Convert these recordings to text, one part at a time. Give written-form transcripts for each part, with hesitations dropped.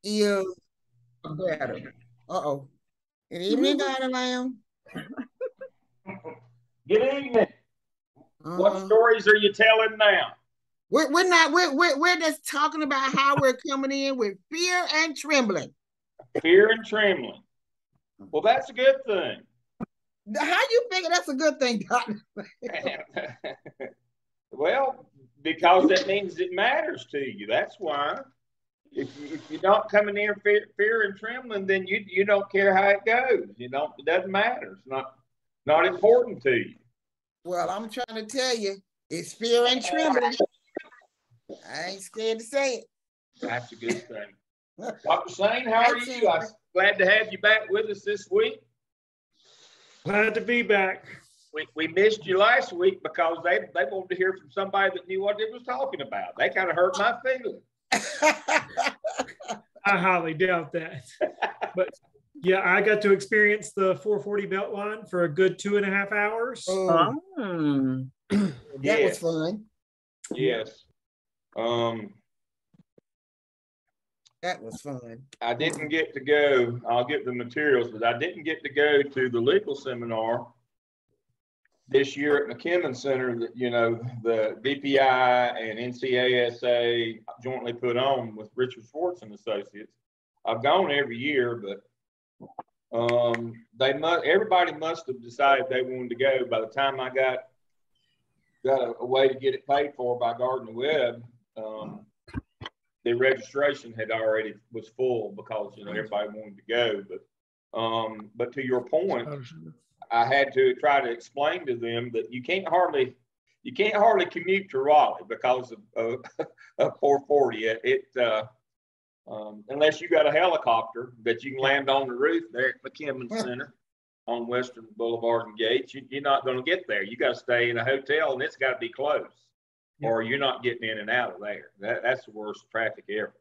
is better. Uh-oh. Good evening, Garden Lamb. Good evening. What Uh-huh. stories are you telling now? We're not we're just talking about how we're coming in with fear and trembling. Fear and trembling. Well, that's a good thing. How you figure that's a good thing, Doctor? Well, because that means it matters to you. That's why. If you're not coming in fear and trembling, then you don't care how it goes. You don't. It doesn't matter. It's not important to you. Well, I'm trying to tell you, it's fear and trembling. I ain't scared to say it. That's a good thing. Dr. Sane, how Right, are you? I'm Senator? glad to have you back with us this week. Glad to be back. We missed you last week because they wanted to hear from somebody that knew what it was talking about. They kind of hurt my feelings. I highly doubt that. But yeah, I got to experience the 440 Beltline for a good 2.5 hours. Oh, that Yes. was fun. Yes. That was fun. I didn't get to go. I'll get the materials, but I didn't get to go to the legal seminar this year at McKimmon Center that, the BPI and NCASA jointly put on with Richard Schwartz and Associates. I've gone every year, but everybody must have decided they wanted to go by the time I got a way to get it paid for by Gardner Webb. The registration was full because everybody wanted to go. But to your point, I had to try to explain to them that you can't hardly commute to Raleigh because of 440. Unless you got a helicopter that you can land on the roof there at McKimmon Center on Western Boulevard and Gates, you're not going to get there. You got to stay in a hotel, and it's got to be close, or you're not getting in and out of there. That's the worst traffic ever.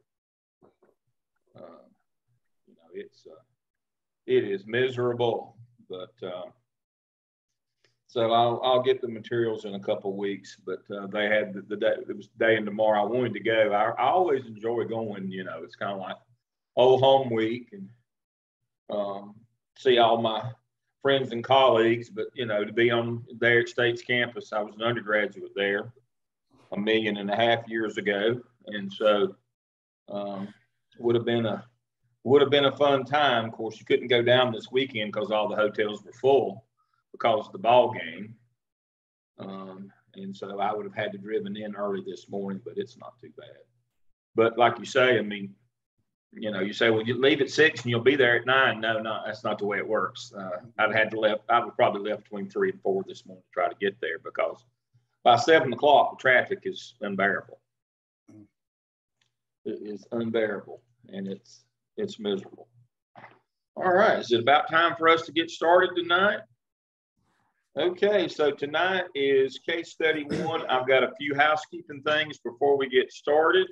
It is miserable, but so I'll get the materials in a couple of weeks. But they had the day. It was day and tomorrow. I wanted to go. I always enjoy going. It's kind of like old home week and see all my friends and colleagues. But to be on there at State's campus, I was an undergraduate there 1.5 million years ago, and so would have been a fun time. Of course, you couldn't go down this weekend because all the hotels were full because of the ball game. And so I would have had to driven in early this morning, but it's not too bad. But like you say, I mean, you say, well, you leave at 6 and you'll be there at 9. No, that's not the way it works. I would probably left between 3 and 4 this morning to try to get there because by 7 o'clock, the traffic is unbearable. It is unbearable, and it's miserable. All right, is it about time for us to get started tonight? Okay, so tonight is case study 1. I've got a few housekeeping things before we get started,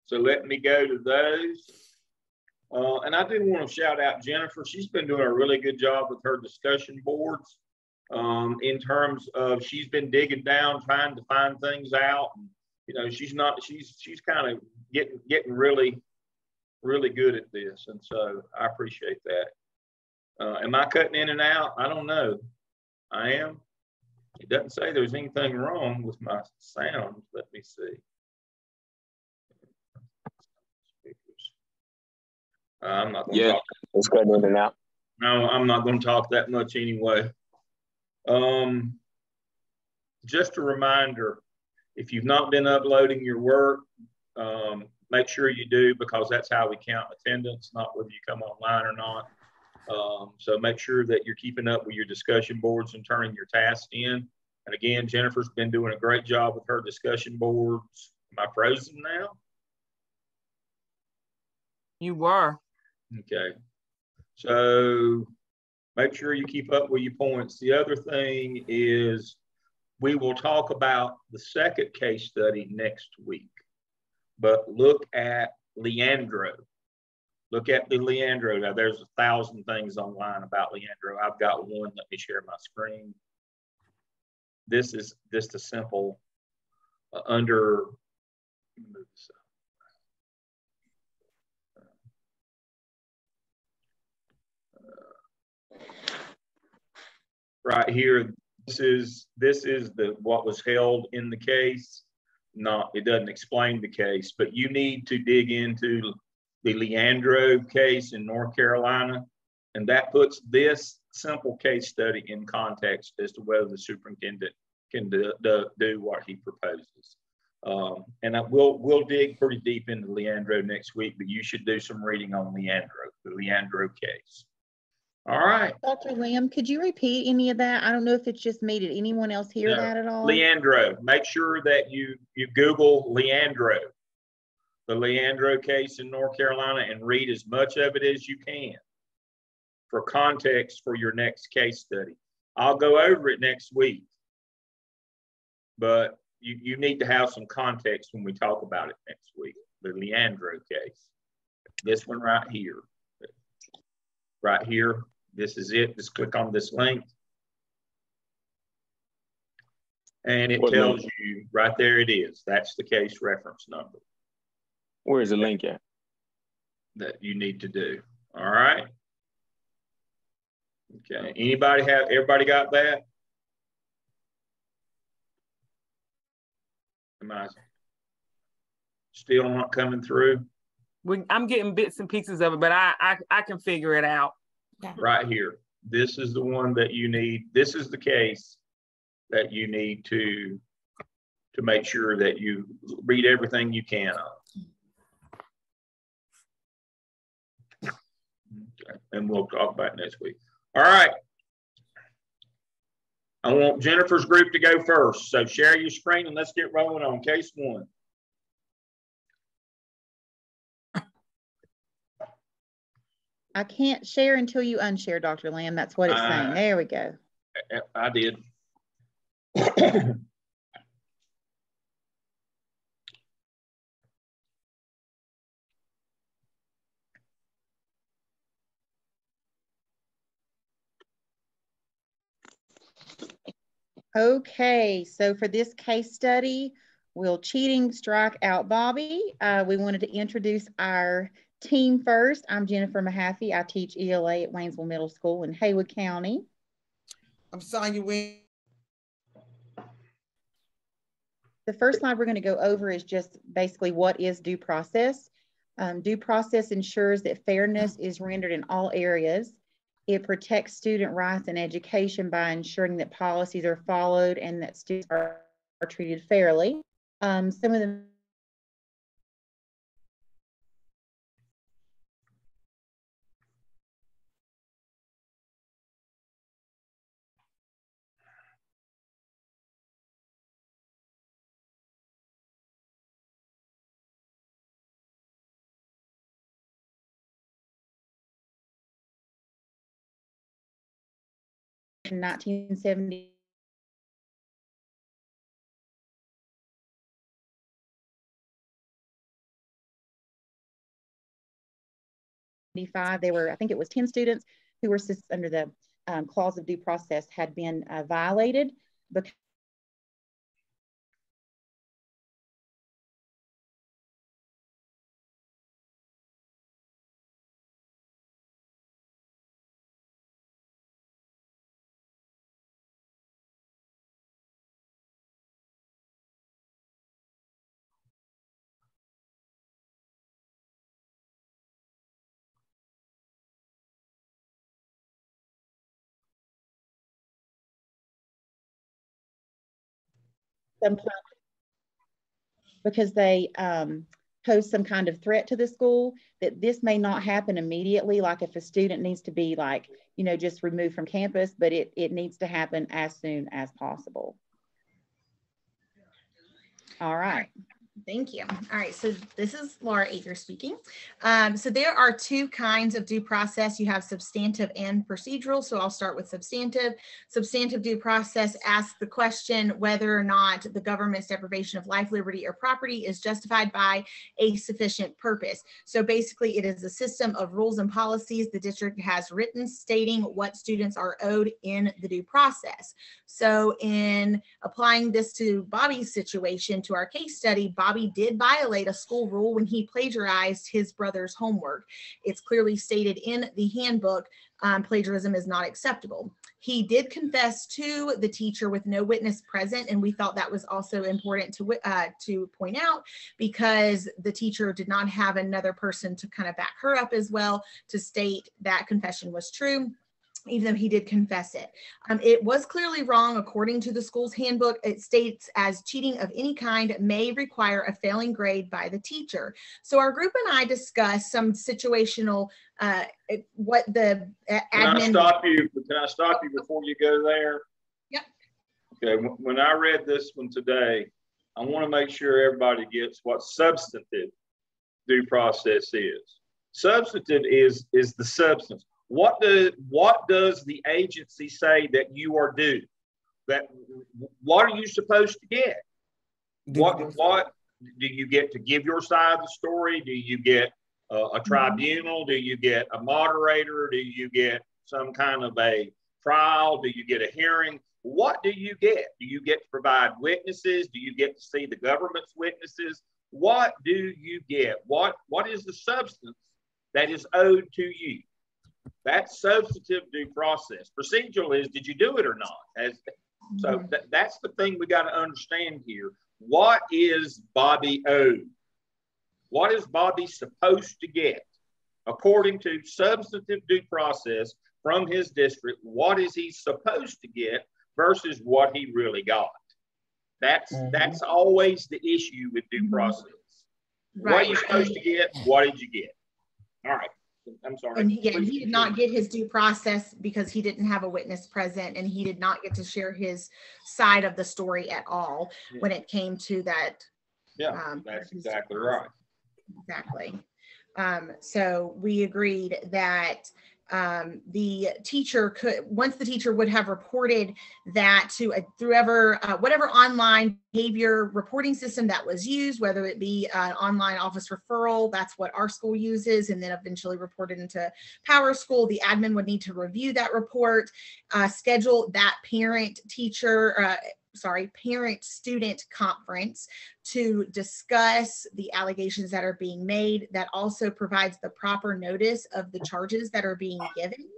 so let me go to those. And I do want to shout out Jennifer. She's been doing a really good job with her discussion boards in terms of she's been digging down, trying to find things out. And, she's kind of getting really, really good at this. And so I appreciate that. Am I cutting in and out? I don't know. I am. It doesn't say there's anything wrong with my sound. Let me see. I'm not going to talk. It's cutting in and out. No, I'm not going to talk that much anyway. Just a reminder, if you've not been uploading your work, make sure you do, because that's how we count attendance, not whether you come online or not. So make sure that you're keeping up with your discussion boards and turning your tasks in. And again, Jennifer's been doing a great job with her discussion boards. Am I frozen now? You were. Okay. So make sure you keep up with your points. The other thing is we will talk about the second case study next week, but look at Leandro. Look at the Leandro. Now, there's 1,000 things online about Leandro. I've got one. Let me share my screen. This is just a simple right here, this is what was held in the case. It doesn't explain the case, but you need to dig into the Leandro case in North Carolina, and that puts this simple case study in context as to whether the superintendent can do what he proposes. And we'll dig pretty deep into Leandro next week, but you should do some reading on the Leandro case. All right. Dr. Lamb, could you repeat any of that? I don't know if it's just me. Did anyone else hear that at all? Leandro. Make sure that you Google Leandro, the Leandro case in North Carolina, and read as much of it as you can for context for your next case study. I'll go over it next week, but you need to have some context when we talk about it next week. The Leandro case. This one right here. Right here. This is it. Just click on this link. And it tells you right there it is. That's the case reference number. Where is the link at? That you need to do. All right. Okay. Everybody got that? Am I still not coming through? I'm getting bits and pieces of it, but I can figure it out. Right here. This is the one that you need. This is the case that you need to make sure that you read everything you can on. Okay. And we'll talk about it next week. All right. I want Jennifer's group to go first. So share your screen and let's get rolling on case one. I can't share until you unshare, Dr. Lamb. That's what it's saying. There we go. I did. Okay, so for this case study, will cheating strike out Bobby? We wanted to introduce our team first. I'm Jennifer Mahaffey. I teach ELA at Waynesville Middle School in Haywood County. I'm Sonia Wynn. The first slide we're going to go over is just basically what is due process. Due process ensures that fairness is rendered in all areas. It protects student rights and education by ensuring that policies are followed and that students are treated fairly. Some of the in 1970. There were, I think it was 10 students who were under the clause of due process had been violated because they pose some kind of threat to the school, that this may not happen immediately, like if a student needs to be like, you know, just removed from campus, but it needs to happen as soon as possible. All right. Thank you. All right, so this is Laura Aker speaking. So there are two kinds of due process. You have substantive and procedural. So I'll start with substantive. Substantive due process asks the question whether or not the government's deprivation of life, liberty, or property is justified by a sufficient purpose. So basically, it is a system of rules and policies the district has written stating what students are owed in the due process. So in applying this to Bobby's situation, to our case study, Bobby did violate a school rule when he plagiarized his brother's homework. It's clearly stated in the handbook, plagiarism is not acceptable. He did confess to the teacher with no witness present, and we thought that was also important to point out, because the teacher did not have another person to kind of back her up as well to state that confession was true, even though he did confess it. It was clearly wrong according to the school's handbook. It states as cheating of any kind may require a failing grade by the teacher. So our group and I discussed some situational, what the admin. Can I stop you? Can I stop you before you go there? Yep. Okay, when I read this one today, I want to make sure everybody gets what substantive due process is. Substantive is the substance. What does the agency say that you are due? What are you supposed to get? What do you get to give your side of the story? Do you get a tribunal? Do you get a moderator? Do you get some kind of a trial? Do you get a hearing? What do you get? Do you get to provide witnesses? Do you get to see the government's witnesses? What do you get? What is the substance that is owed to you? That's substantive due process. Procedural is, did you do it or not? So that's the thing we got to understand here. What is Bobby owed? What is Bobby supposed to get? According to substantive due process from his district, what is he supposed to get versus what he really got? That's always the issue with due process. Right. What are you supposed to get? What did you get? All right. I'm sorry. And he did not get his due process because he didn't have a witness present, and he did not get to share his side of the story at all when it came to that. Yeah, that's exactly right. Exactly. So we agreed that the teacher could, once the teacher would have reported that to whatever online behavior reporting system that was used, whether it be an online office referral, that's what our school uses, and then eventually reported into Power School, the admin would need to review that report, schedule that parent-student conference to discuss the allegations that are being made. That also provides the proper notice of the charges that are being given.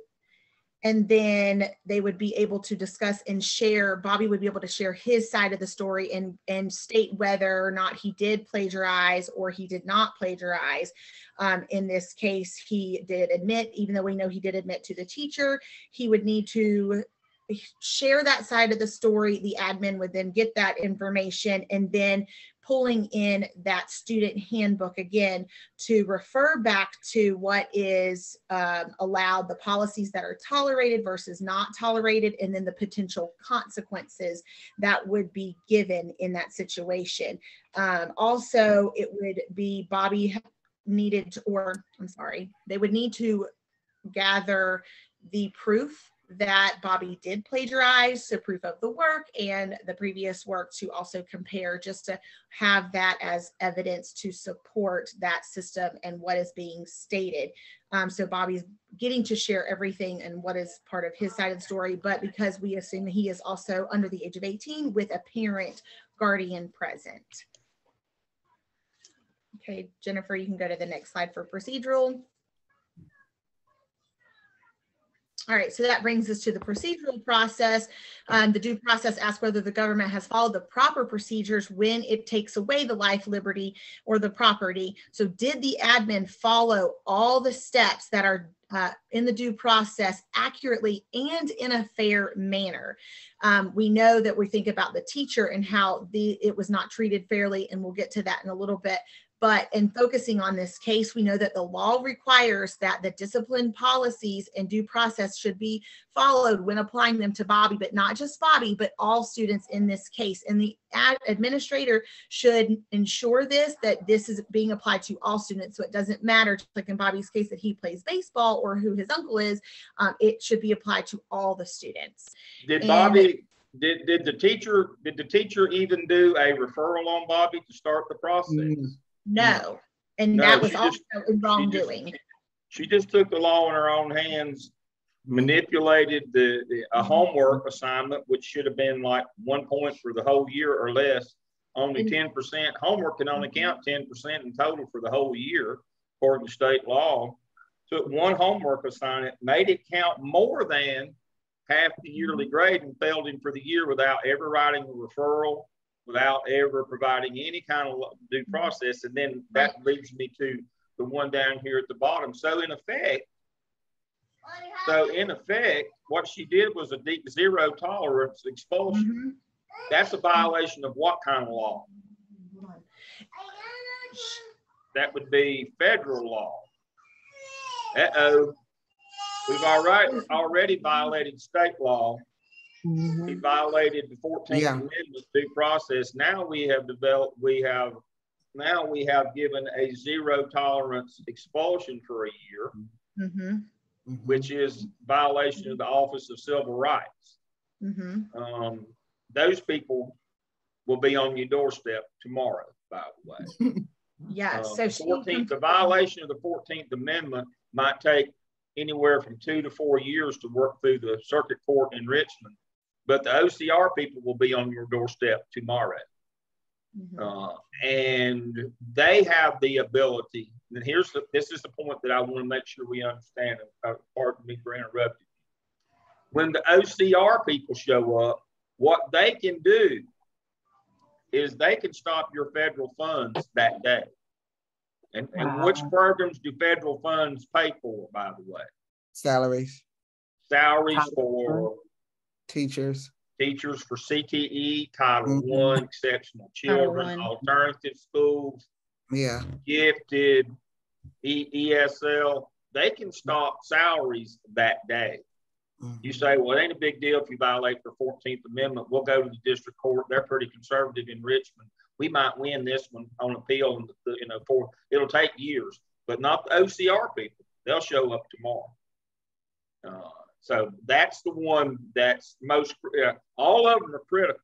And then they would be able to discuss and share, Bobby would be able to share his side of the story and state whether or not he did plagiarize or he did not plagiarize. In this case, he did admit, even though we know he did admit to the teacher, he would need to share that side of the story. The admin would then get that information, and then pulling in that student handbook again to refer back to what is allowed, the policies that are tolerated versus not tolerated, and then the potential consequences that would be given in that situation. Also, it would be Bobby needed, they would need to gather the proof that Bobby did plagiarize, so proof of the work and the previous work to also compare, just to have that as evidence to support that system and what is being stated. So Bobby's getting to share everything and what is part of his side of the story, but because we assume that he is also under the age of 18 with a parent guardian present. Okay, Jennifer, you can go to the next slide for procedural. All right, so that brings us to the procedural process. The due process asks whether the government has followed the proper procedures when it takes away the life, liberty, or the property. So did the admin follow all the steps that are in the due process accurately and in a fair manner? We know that we think about the teacher and how it was not treated fairly, and we'll get to that in a little bit. But in focusing on this case, we know that the law requires that the discipline policies and due process should be followed when applying them to Bobby, but not just Bobby, but all students in this case. And the administrator should ensure that this is being applied to all students. So it doesn't matter, just like in Bobby's case, that he plays baseball or who his uncle is, it should be applied to all the students. Did the teacher even do a referral on Bobby to start the process? No, and that was also wrongdoing. She just took the law in her own hands, manipulated a homework assignment, which should have been like 1 point for the whole year or less, only 10%. Homework can only count 10% in total for the whole year, according to state law. Took one homework assignment, made it count more than half the yearly grade, and failed him for the year without ever writing a referral, without ever providing any kind of due process. And then that leads me to the one down here at the bottom. So in effect, what she did was a deep zero tolerance expulsion. That's a violation of what kind of law? That would be federal law. Uh-oh. We've already violated state law. We violated the 14th Amendment due process. Now we have given a zero tolerance expulsion for a year, which is violation of the Office of Civil Rights. Those people will be on your doorstep tomorrow, by the way. So the violation of the 14th Amendment might take anywhere from 2 to 4 years to work through the circuit court in Richmond, but the OCR people will be on your doorstep tomorrow. And they have the ability, and this is the point that I want to make sure we understand. Pardon me for interrupting. When the OCR people show up, what they can do is they can stop your federal funds that day. And which programs do federal funds pay for, by the way? Salaries. Salaries for teachers. Teachers for CTE, Title I, exceptional children, alternative schools, gifted, ESL. They can stop salaries that day. You say, well, it ain't a big deal if you violate the 14th Amendment. We'll go to the district court. They're pretty conservative in Richmond. We might win this one on appeal, it'll take years, but not the OCR people. They'll show up tomorrow. So that's the one that's most, all of them are critical,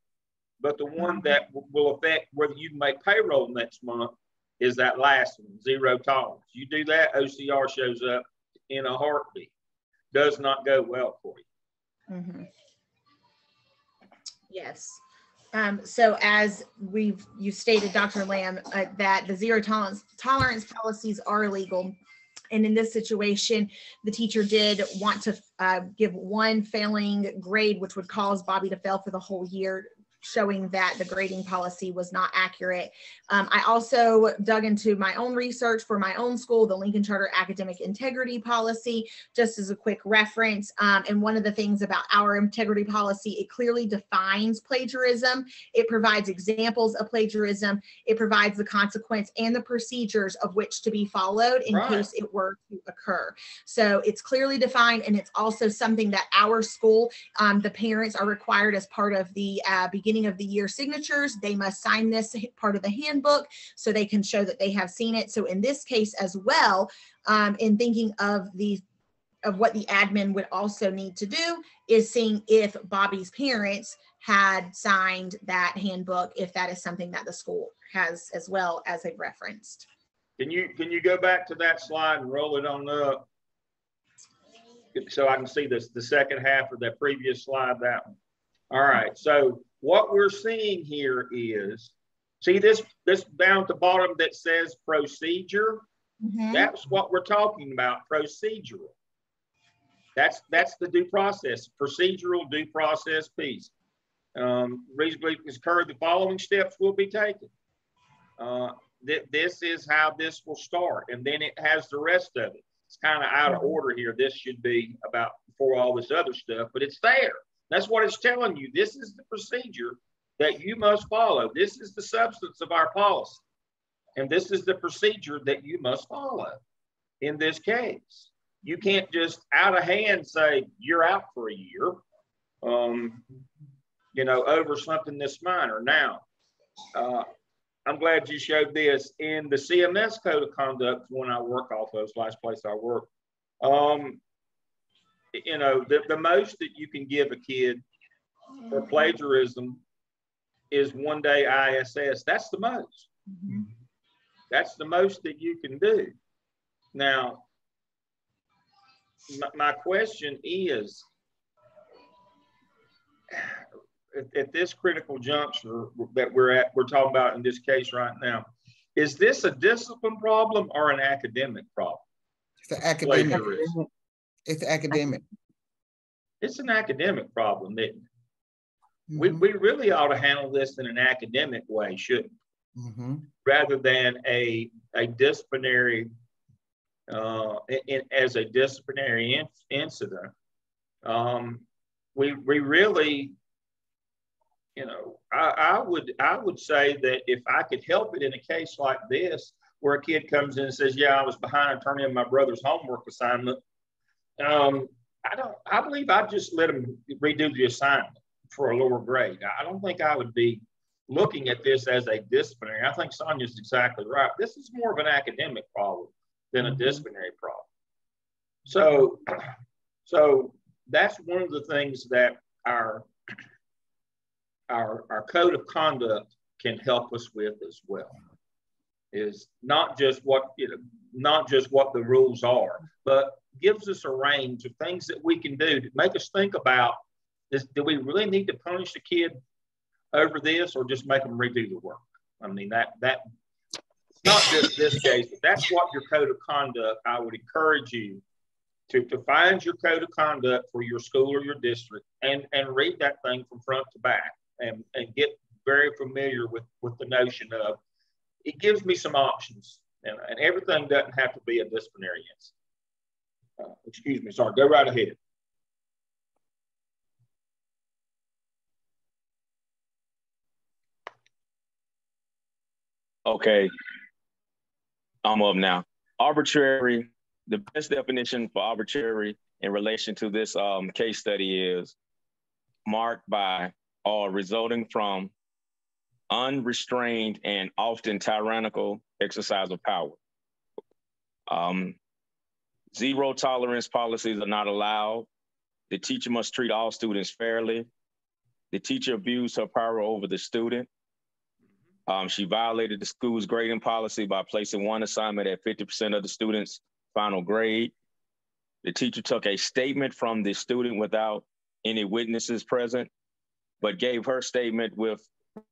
but the one that will affect whether you make payroll next month is that last one, zero tolerance. You do that, OCR shows up in a heartbeat. Does not go well for you. Yes. So as you stated, Dr. Lamb, that the zero tolerance policies are illegal. And in this situation, the teacher did want to give one failing grade, which would cause Bobby to fail for the whole year, showing that the grading policy was not accurate. I also dug into my own research for my own school, the Lincoln Charter Academic Integrity Policy, just as a quick reference. And one of the things about our integrity policy, it clearly defines plagiarism. It provides examples of plagiarism. It provides the consequence and the procedures of which to be followed in case it were to occur. So it's clearly defined, and it's also something that our school, the parents are required as part of the beginning of the year signatures. They must sign this part of the handbook so they can show that they have seen it. So in this case as well, in thinking of what the admin would also need to do is seeing if Bobby's parents had signed that handbook, if that is something that the school has as well as they've referenced. Can you go back to that slide and roll it on up so I can see the second half of that previous slide, that one. All right, so what we're seeing here is, see this down at the bottom that says procedure? That's what we're talking about, procedural. That's the due process, procedural due process piece. Reasonably occurred, the following steps will be taken. This is how this will start, and then it has the rest of it. It's kind of out of order here. This should be about before all this other stuff, but it's there. That's what it's telling you. This is the procedure that you must follow. This is the substance of our policy. And this is the procedure that you must follow in this case. You can't just out of hand say you're out for a year, over something this minor. Now, I'm glad you showed this. In the CMS Code of Conduct, when I work off of, last place I work, the most that you can give a kid for plagiarism is 1 day ISS. That's the most. That's the most that you can do. Now, my question is, at this critical juncture that we're talking about in this case right now, is this a discipline problem or an academic problem? It's an academic. Plagiarism. It's academic. It's an academic problem, isn't it? Mm-hmm. We really ought to handle this in an academic way, shouldn't we? Mm-hmm. Rather than a disciplinary, as a disciplinary incident. We really, you know, I would say that if I could help it in a case like this, where a kid comes in and says, yeah, I was behind on turning in my brother's homework assignment, I believe I'd just let him redo the assignment for a lower grade. I don't think I would be looking at this as a disciplinary. I think Sonia's exactly right. This is more of an academic problem than a disciplinary problem. So that's one of the things that our code of conduct can help us with as well. Is not just what the rules are, but gives us a range of things that we can do to make us think about this. Do we really need to punish the kid over this, or just make them redo the work? I mean, that it's not just this case, but that's what your code of conduct. I would encourage you to find your code of conduct for your school or your district and read that thing from front to back and get very familiar with the notion of, it gives me some options, and everything doesn't have to be a disciplinary incident. Excuse me, sorry, go right ahead. Okay, I'm up now. Arbitrary, the best definition for arbitrary in relation to this case study is marked by or resulting from unrestrained and often tyrannical exercise of power. Zero tolerance policies are not allowed. The teacher must treat all students fairly. The teacher abused her power over the student. She violated the school's grading policy by placing one assignment at 50% of the student's final grade. The teacher took a statement from the student without any witnesses present, but gave her statement with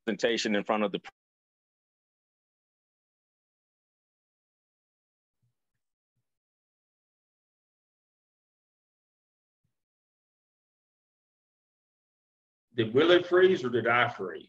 presentation in front of the Did Willie freeze or did I freeze?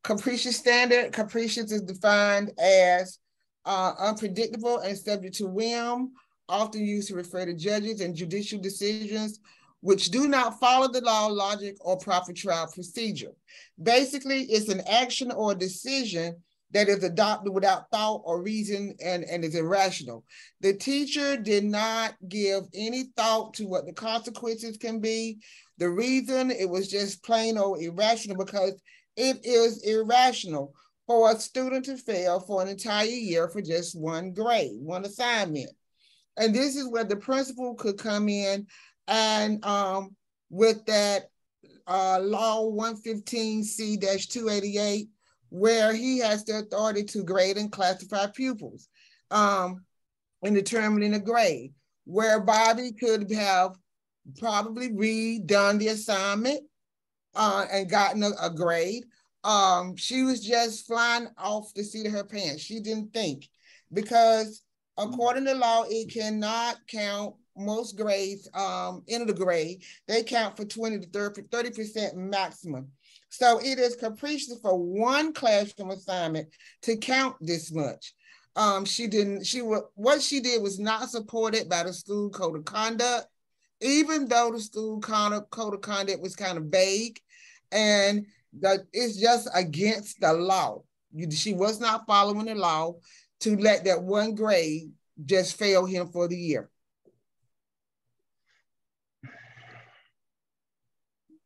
Capricious standard. Capricious is defined as unpredictable and subject to whim, often used to refer to judges and judicial decisions which do not follow the law, logic, or proper trial procedure. Basically, it's an action or a decision that is adopted without thought or reason and is irrational. The teacher did not give any thought to what the consequences can be. The reason, it was just plain old irrational, because it is irrational for a student to fail for an entire year for just one grade, one assignment. And this is where the principal could come in and with that law 115C-288, where he has the authority to grade and classify pupils in determining a grade, where Bobby could have probably redone the assignment and gotten a grade. She was just flying off the seat of her pants. She didn't think, because according to law, it cannot count most grades, end of the grade, they count for 20 to 30% maximum. So it is capricious for one classroom assignment to count this much. What she did was not supported by the school code of conduct, even though the school code of conduct was kind of vague, and that it's just against the law. She was not following the law to let that one grade just fail him for the year.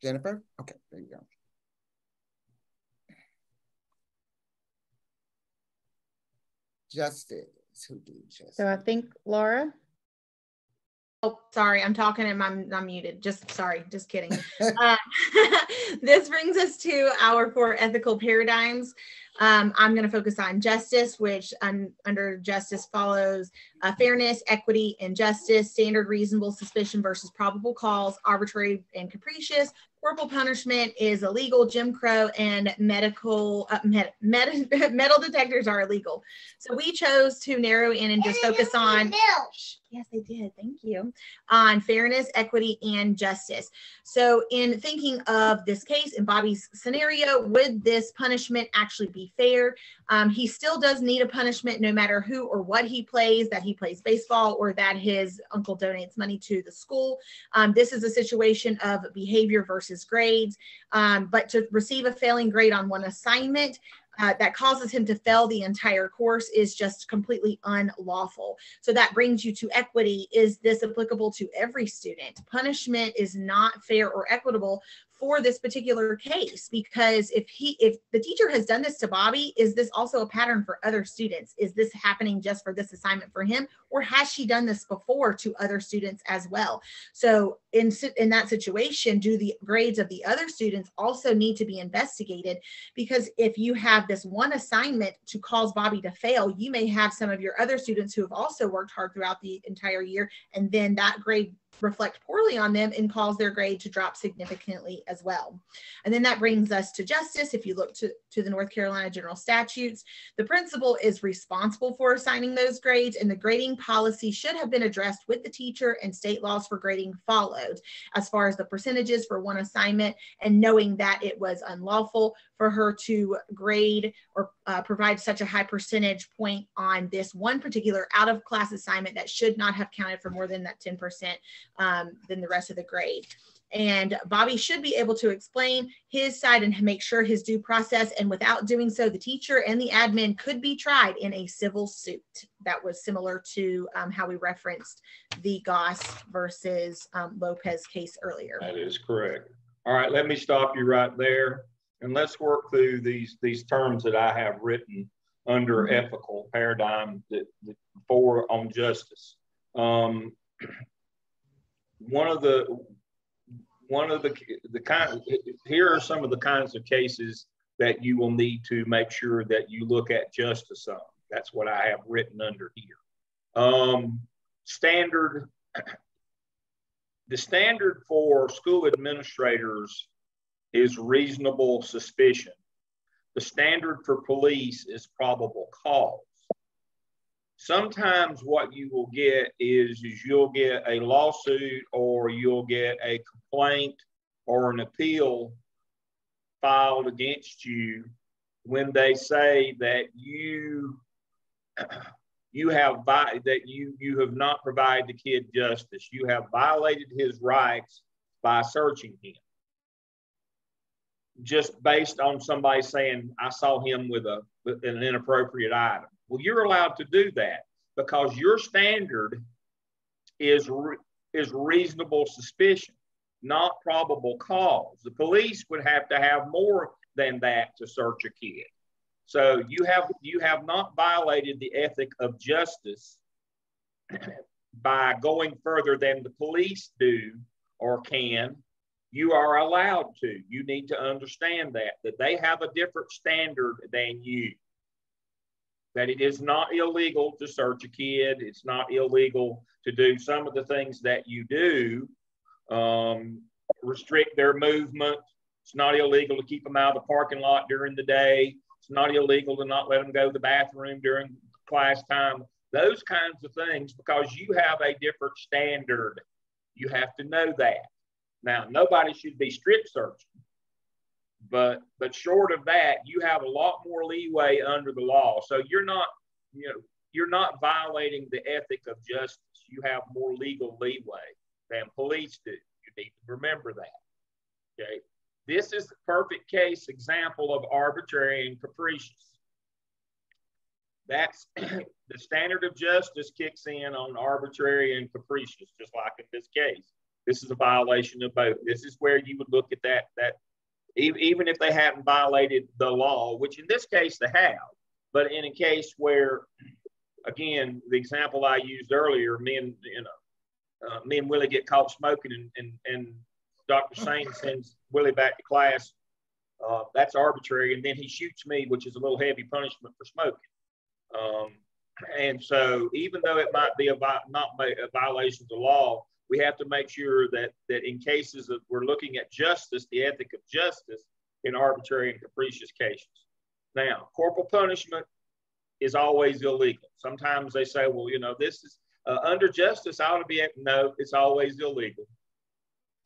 Jennifer? Okay, there you go. Justice, who do justice? So I think Laura. Oh, sorry, I'm talking and I'm muted. Just kidding. This brings us to our 4 ethical paradigms. I'm going to focus on justice, which under justice follows fairness, equity, and justice, standard, reasonable suspicion versus probable cause, arbitrary and capricious. Corporal punishment is illegal, Jim Crow, and metal detectors are illegal. So we chose to narrow in and just focus on, yes, they did, thank you, on fairness, equity, and justice. So in thinking of this case, in Bobby's scenario, would this punishment actually be fair? He still does need a punishment no matter who or what he plays, that he plays baseball or that his uncle donates money to the school. This is a situation of behavior versus grades, but to receive a failing grade on one assignment that causes him to fail the entire course is just completely unlawful. So that brings you to equity. Is this applicable to every student? Punishment is not fair or equitable for this particular case, because if the teacher has done this to Bobby, is this also a pattern for other students? Is this happening just for this assignment for him, or has she done this before to other students as well? So in that situation, do the grades of the other students also need to be investigated? Because if you have this one assignment to cause Bobby to fail, you may have some of your other students who have also worked hard throughout the entire year, and then that grade reflect poorly on them and cause their grade to drop significantly as well. And then that brings us to justice. If you look to the North Carolina general statutes, the principal is responsible for assigning those grades, and the grading policy should have been addressed with the teacher, and state laws for grading followed as far as the percentages for one assignment, and knowing that it was unlawful for her to grade or provide such a high percentage point on this one particular out of class assignment that should not have counted for more than that 10% than the rest of the grade. And Bobby should be able to explain his side and make sure his due process, and without doing so, the teacher and the admin could be tried in a civil suit. That was similar to how we referenced the Goss versus Lopez case earlier. That is correct. All right, let me stop you right there, and let's work through these terms that I have written under ethical paradigm that for on justice. Here are some of the kinds of cases that you will need to make sure that you look at justice on. That's what I have written under here. The standard for school administrators is reasonable suspicion. The standard for police is probable cause. Sometimes what you will get is you'll get a lawsuit, or you'll get a complaint or an appeal filed against you when they say that you have not provided the kid justice. You have violated his rights by searching him, just based on somebody saying, I saw him with an inappropriate item. Well, you're allowed to do that because your standard is reasonable suspicion, not probable cause. The police would have to have more than that to search a kid. So you have not violated the ethic of justice by going further than the police do or can. You are allowed to. You need to understand that they have a different standard than you. That it is not illegal to search a kid. It's not illegal to do some of the things that you do, restrict their movement. It's not illegal to keep them out of the parking lot during the day. It's not illegal to not let them go to the bathroom during class time. Those kinds of things, because you have a different standard. You have to know that. Now, nobody should be strip searching. But short of that, you have a lot more leeway under the law. So you're not violating the ethic of justice. You have more legal leeway than police do. You need to remember that. Okay. This is the perfect case example of arbitrary and capricious. That's the standard of justice kicks in on arbitrary and capricious, just like in this case. This is a violation of both. This is where you would look at that even if they haven't violated the law, which in this case they have, but in a case where, again, the example I used earlier, me and Willie get caught smoking, and Dr. Sain sends Willie back to class That's arbitrary. And then he shoots me, which is a little heavy punishment for smoking. And so even though it might be not a violation of the law, we have to make sure that in cases of we're looking at justice, the ethic of justice in arbitrary and capricious cases. Now, corporal punishment is always illegal. Sometimes they say, well, you know, this is under justice, I ought to be at, no, it's always illegal.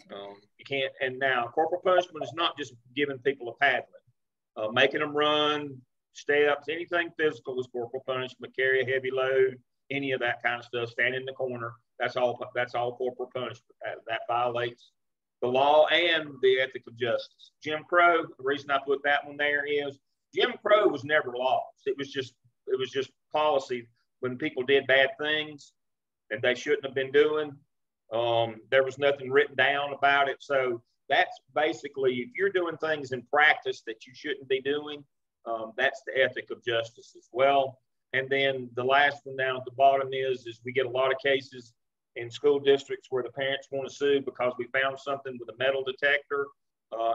You can't, and now corporal punishment is not just giving people a paddling, making them run, steps, anything physical is corporal punishment, carry a heavy load, any of that kind of stuff, stand in the corner, that's all corporal punishment. That violates the law and the ethic of justice. Jim Crow, the reason I put that one there is Jim Crow was never laws. It was just policy when people did bad things that they shouldn't have been doing. There was nothing written down about it. So that's basically, if you're doing things in practice that you shouldn't be doing, that's the ethic of justice as well. And then the last one down at the bottom is we get a lot of cases in school districts where the parents want to sue because we found something with a metal detector,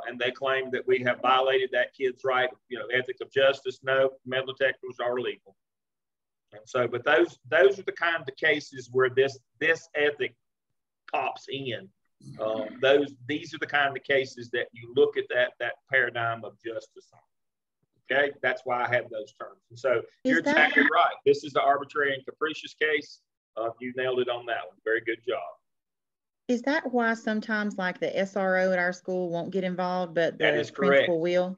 and they claim that we have violated that kid's right, you know, ethic of justice. No, metal detectors are legal. And so, but those are the kind of cases where this ethic pops in. These are the kind of cases that you look at that paradigm of justice on. Okay, that's why I have those terms. And so you're exactly right. This is the arbitrary and capricious case. You nailed it on that one. Very good job. Is that why sometimes like the SRO at our school won't get involved, but the principal will?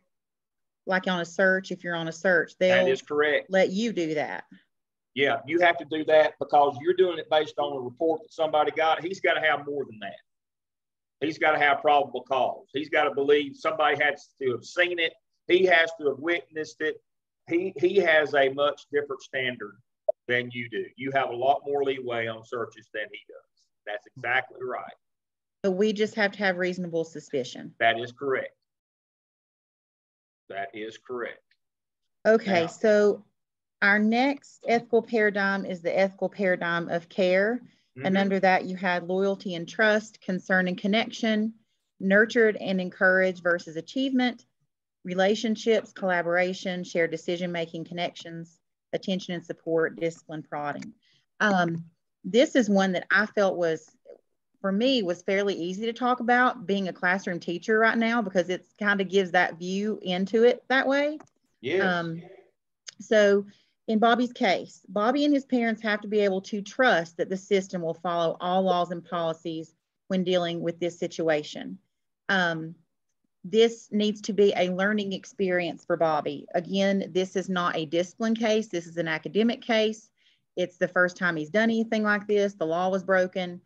Like on a search, if you're on a search, they'll let you do that. Yeah, you have to do that because you're doing it based on a report that somebody got. He's got to have more than that. He's got to have probable cause. He's got to believe somebody has to have seen it. He has to have witnessed it. He has a much different standard than you do. You have a lot more leeway on searches than he does. That's exactly right. So we just have to have reasonable suspicion. That is correct. That is correct. Okay, now, so our next ethical paradigm is the ethical paradigm of care. Mm-hmm. And under that, you had loyalty and trust, concern and connection, nurtured and encouraged versus achievement, relationships, collaboration, shared decision-making, connections, attention and support, discipline, prodding. This is one that I felt for me, was fairly easy to talk about being a classroom teacher right now because it kind of gives that view into it that way. Yes. So in Bobby's case, Bobby and his parents have to be able to trust that the system will follow all laws and policies when dealing with this situation. This needs to be a learning experience for Bobby. Again, this is not a discipline case. This is an academic case. It's the first time he's done anything like this. The law was broken.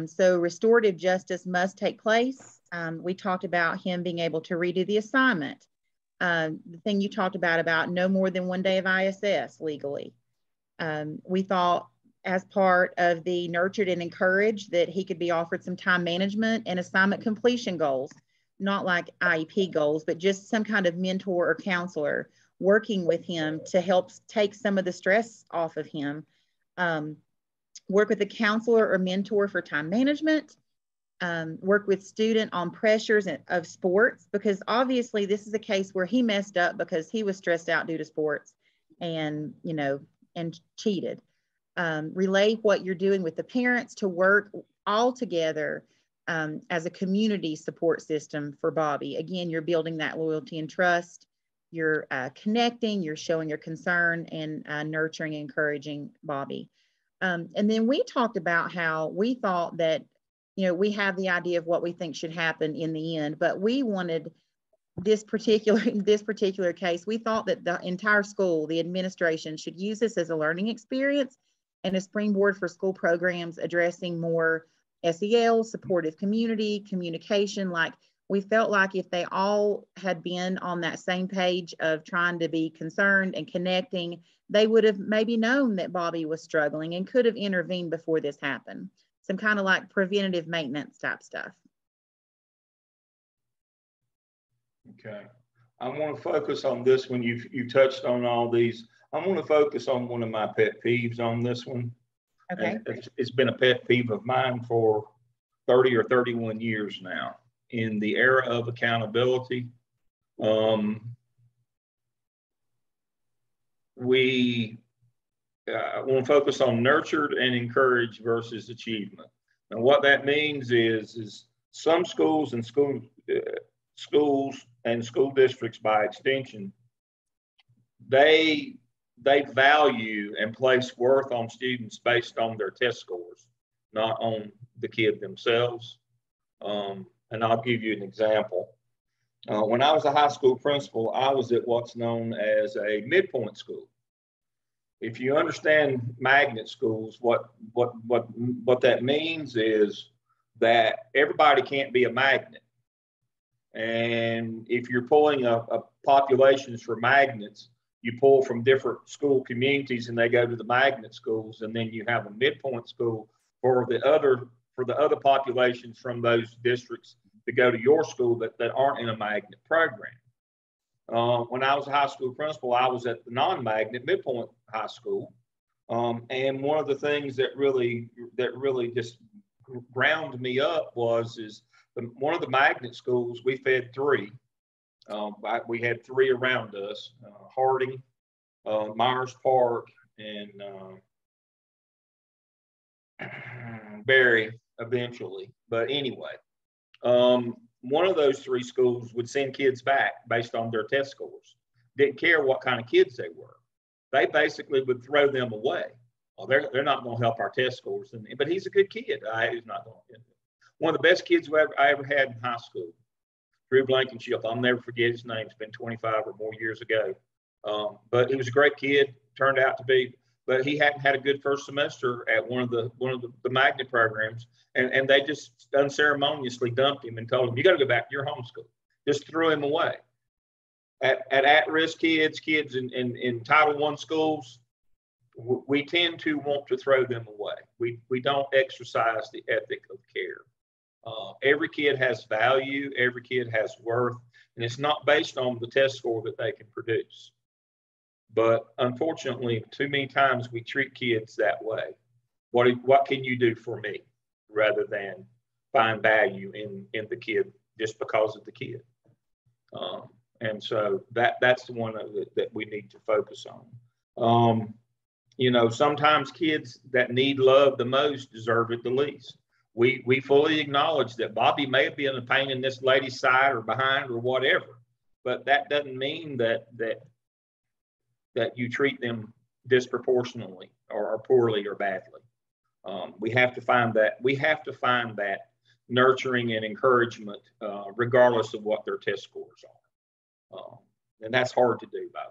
So restorative justice must take place. We talked about him being able to redo the assignment. The thing you talked about no more than 1 day of ISS legally. We thought as part of the nurtured and encouraged that he could be offered some time management and assignment completion goals. Not like IEP goals, but just some kind of mentor or counselor working with him to help take some of the stress off of him. Work with a counselor or mentor for time management. Work with student on pressures of sports, because obviously this is a case where he messed up because he was stressed out due to sports and, you know, and cheated. Relay what you're doing with the parents to work all together as a community support system for Bobby. Again, you're building that loyalty and trust. You're connecting, you're showing your concern and nurturing and encouraging Bobby. And then we talked about how we thought that, you know, we have the idea of what we think should happen in the end, but we wanted in this particular case, we thought that the entire school, the administration, should use this as a learning experience and a springboard for school programs addressing more SEL, supportive community, communication. Like, we felt like if they all had been on that same page of trying to be concerned and connecting, they would have maybe known that Bobby was struggling and could have intervened before this happened. Some kind of like preventative maintenance type stuff. Okay. I want to focus on this one. You touched on all these. I want to focus on one of my pet peeves on this one. Okay. It's been a pet peeve of mine for 30 or 31 years now. In the era of accountability, We want to focus on nurtured and encouraged versus achievement. And what that means is some schools and schools and school districts by extension, they value and place worth on students based on their test scores, not on the kid themselves. And I'll give you an example. When I was a high school principal, I was at what's known as a midpoint school. If you understand magnet schools, what that means is that everybody can't be a magnet. And if you're pulling a populations for magnets, you pull from different school communities and they go to the magnet schools, and then you have a midpoint school for the other populations from those districts to go to your school that aren't in a magnet program. When I was a high school principal, I was at the non-magnet midpoint high school. And one of the things that really just ground me up was one of the magnet schools, we fed 3. We had 3 around us, Harding, Myers Park, and Barry eventually. But anyway, one of those 3 schools would send kids back based on their test scores. Didn't care what kind of kids they were. They basically would throw them away. Well, they're not going to help our test scores. But he's a good kid. He's not going to. One of the best kids I ever had in high school, Drew Blankenship. I'll never forget his name. It's been 25 or more years ago. But he was a great kid, turned out to be. But he hadn't had a good first semester at one of the magnet programs, and they just unceremoniously dumped him and told him, "You got to go back to your home school." Just threw him away. At-risk kids in Title I schools, we tend to want to throw them away. We don't exercise the ethic of care. Every kid has value. Every kid has worth, and it's not based on the test score that they can produce. But unfortunately, too many times we treat kids that way. What can you do for me, rather than find value in the kid just because of the kid. And so that's the one that we need to focus on. Sometimes kids that need love the most deserve it the least. We fully acknowledge that Bobby may have been a pain in this lady's side or behind or whatever, but that doesn't mean that you treat them disproportionately or poorly or badly. We have to find that nurturing and encouragement, regardless of what their test scores are. And that's hard to do, by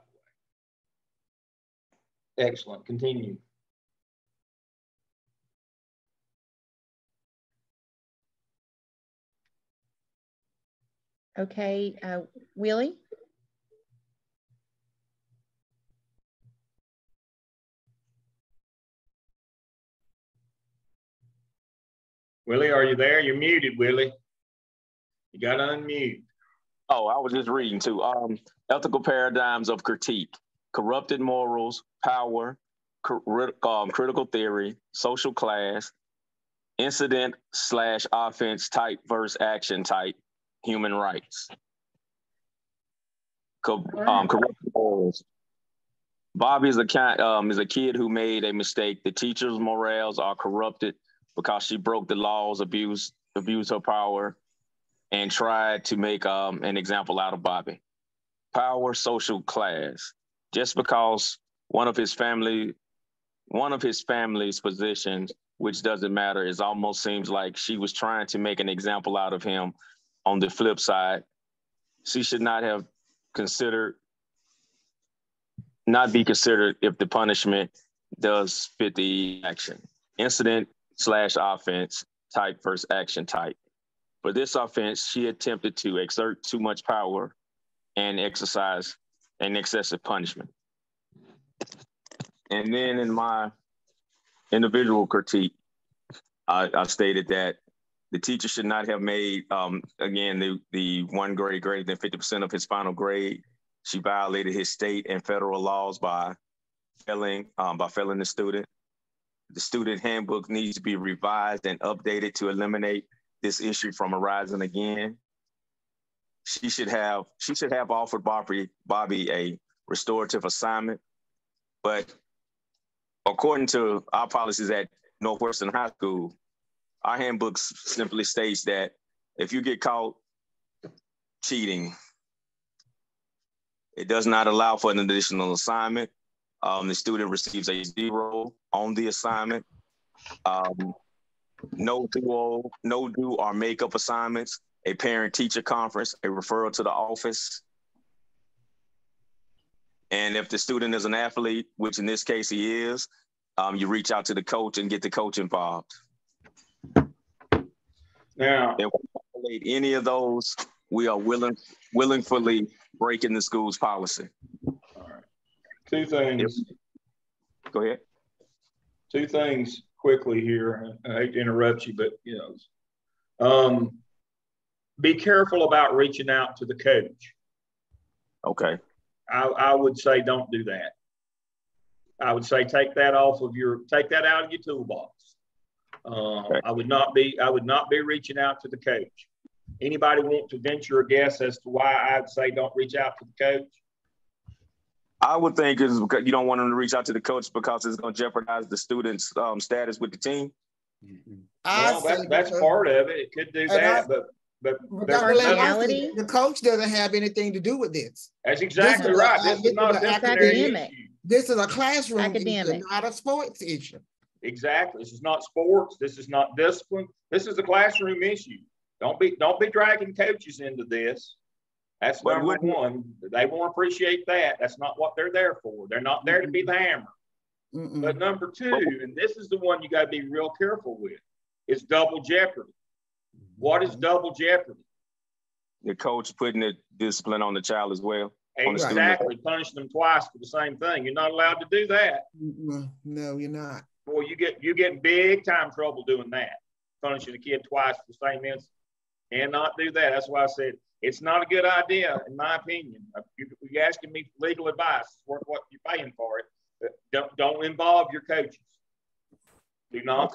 the way. Excellent. Continue. Okay, Willie? Willie, are you there? You're muted, Willie. You got to unmute. Oh, I was just reading too. Ethical paradigms of critique, corrupted morals, power, critical theory, social class, incident/offense type versus action type, human rights. Corrupted morals. Bobby is a kid who made a mistake. The teacher's morals are corrupted because she broke the laws, abused her power, and tried to make an example out of Bobby. Power, social class. Just because one of his family's positions, which doesn't matter, it almost seems like she was trying to make an example out of him. On the flip side, she should not be considered if the punishment does fit the action. Incident/offense type versus action type. For this offense, she attempted to exert too much power and exercise an excessive punishment. And then in my individual critique, I stated that the teacher should not have made, again, the one grade greater than 50% of his final grade. She violated his state and federal laws by failing the student. The student handbook needs to be revised and updated to eliminate this issue from arising again. she should have offered Bobby a restorative assignment. But according to our policies at Northwestern High School, our handbook simply states that if you get caught cheating, it does not allow for an additional assignment. The student receives a 0 on the assignment. No do or makeup assignments, a parent-teacher conference, a referral to the office. And if the student is an athlete, which in this case he is, you reach out to the coach and get the coach involved. Now, if we violate any of those, we are willingly breaking the school's policy. All right. Two things. Go ahead. Two things quickly here. I hate to interrupt you, but you know, be careful about reaching out to the coach. Okay. I would say don't do that. I would say take that out of your toolbox. Okay. I would not be reaching out to the coach. Anybody want to venture a guess as to why I'd say don't reach out to the coach? I would think it's because you don't want them to reach out to the coach because it's going to jeopardize the student's status with the team. Well, that's part of it. It could do that, but partiality. The coach doesn't have anything to do with this. That's exactly right. This is not a disciplinary issue. This is a classroom Academic. issue, not a sports issue. Exactly. This is not sports. This is not discipline. This is a classroom issue. Don't be dragging coaches into this. That's number one. They won't appreciate that. That's not what they're there for. They're not there to be the hammer. But number two, and this is the one you got to be real careful with, is double jeopardy. What is double jeopardy? The coach putting the discipline on the child as well. Exactly. Punishing them twice for the same thing. You're not allowed to do that. No, you're not. Boy, you get big time trouble doing that. Punishing a kid twice for the same incident. And not do that. That's why I said it's not a good idea, in my opinion. You're asking me for legal advice. It's worth what you're paying for it. Don't involve your coaches. Do not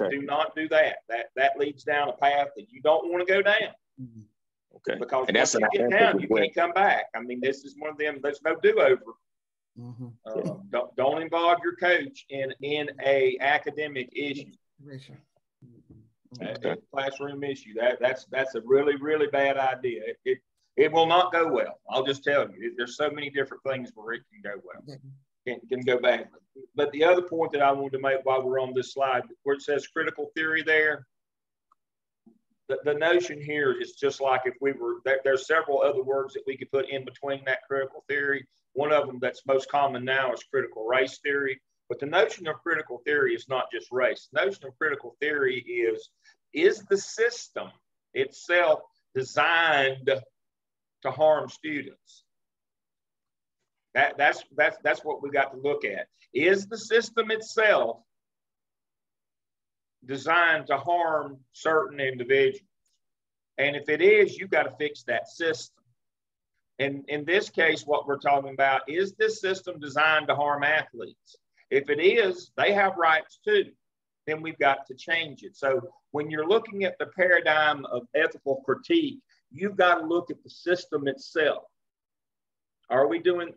do that. That leads down a path that you don't want to go down. Okay. Because once you get down, you can't come back. I mean, this is one of them. There's no do-over. Don't involve your coach in a academic issue. A classroom issue. That's a really, really bad idea. It will not go well. I'll just tell you. There's so many different things where it can go well. Can go bad. But the other point that I wanted to make while we're on this slide, where it says critical theory there, the notion here is just like if we were, there's several other words that we could put in between that critical theory. One of them that's most common now is critical race theory. But the notion of critical theory is not just race. The notion of critical theory is the system itself designed to harm students? That's what we got to look at. Is the system itself designed to harm certain individuals? And if it is, you've got to fix that system. And in this case, what we're talking about, is this system designed to harm athletes? If it is, they have rights too. Then we've got to change it. So when you're looking at the paradigm of ethical critique, you've got to look at the system itself. Are we doing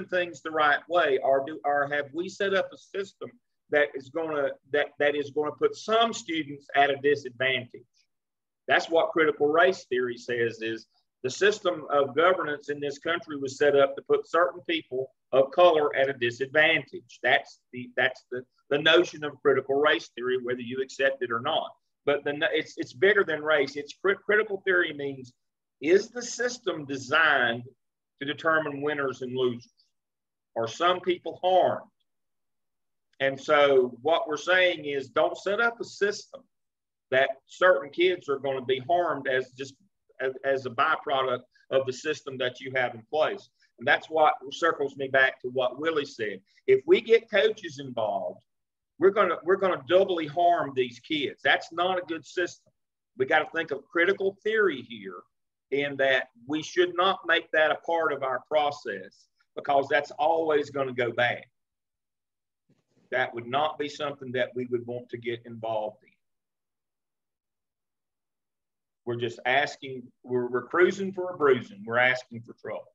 things the right way, or have we set up a system that is going to put some students at a disadvantage? That's what critical race theory says, is the system of governance in this country was set up to put certain people of color at a disadvantage. That's the notion of critical race theory, whether you accept it or not. But it's bigger than race. It's critical theory means, is the system designed to determine winners and losers? Are some people harmed? And so what we're saying is, don't set up a system that certain kids are going to be harmed as a byproduct of the system that you have in place. And that's what circles me back to what Willie said. If we get coaches involved, we're gonna doubly harm these kids. That's not a good system. We got to think of critical theory here, in that we should not make that a part of our process, because that's always going to go bad. That would not be something that we would want to get involved in. We're just asking, we're cruising for a bruising. We're asking for trouble.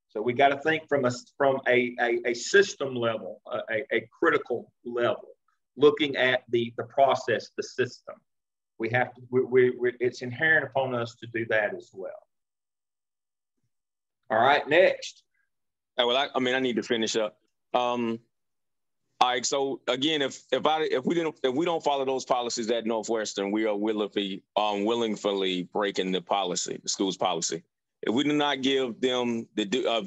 So we got to think from a system level, a critical level, looking at the process, the system. We have to, it's inherent upon us to do that as well. All right, next. Well, I need to finish up. All right. So again, if we don't follow those policies at Northwestern, we are willingly breaking the policy, the school's policy. If we do not give them if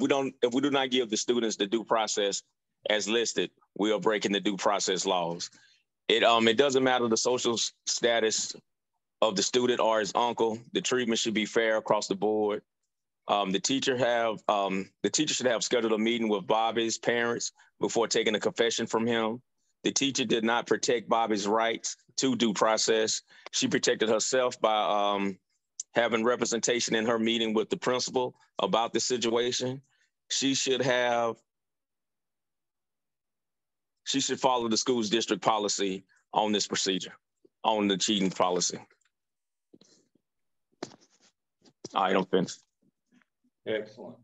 we do not give the students the due process as listed, we are breaking the due process laws. It doesn't matter the social status of the student or his uncle. The treatment should be fair across the board. The teacher should have scheduled a meeting with Bobby's parents before taking a confession from him. The teacher did not protect Bobby's rights to due process. She protected herself by having representation in her meeting with the principal about the situation. She should follow the school's district policy on this procedure, on the cheating policy. I don't finish. Excellent.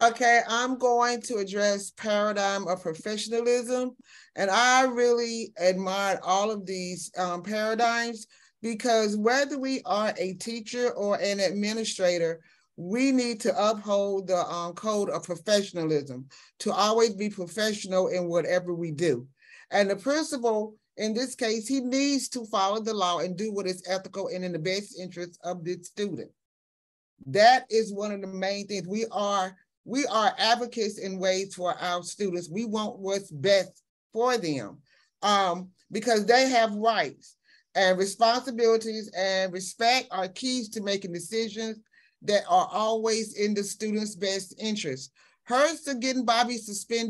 Okay, I'm going to address paradigm of professionalism. And I really admire all of these paradigms, because whether we are a teacher or an administrator, we need to uphold the code of professionalism, to always be professional in whatever we do. And the principal, in this case, he needs to follow the law and do what is ethical and in the best interest of the student. That is one of the main things. We are advocates in ways for our students. We want what's best for them, because they have rights and responsibilities, and respect are keys to making decisions that are always in the student's best interest. Hers to getting Bobby trying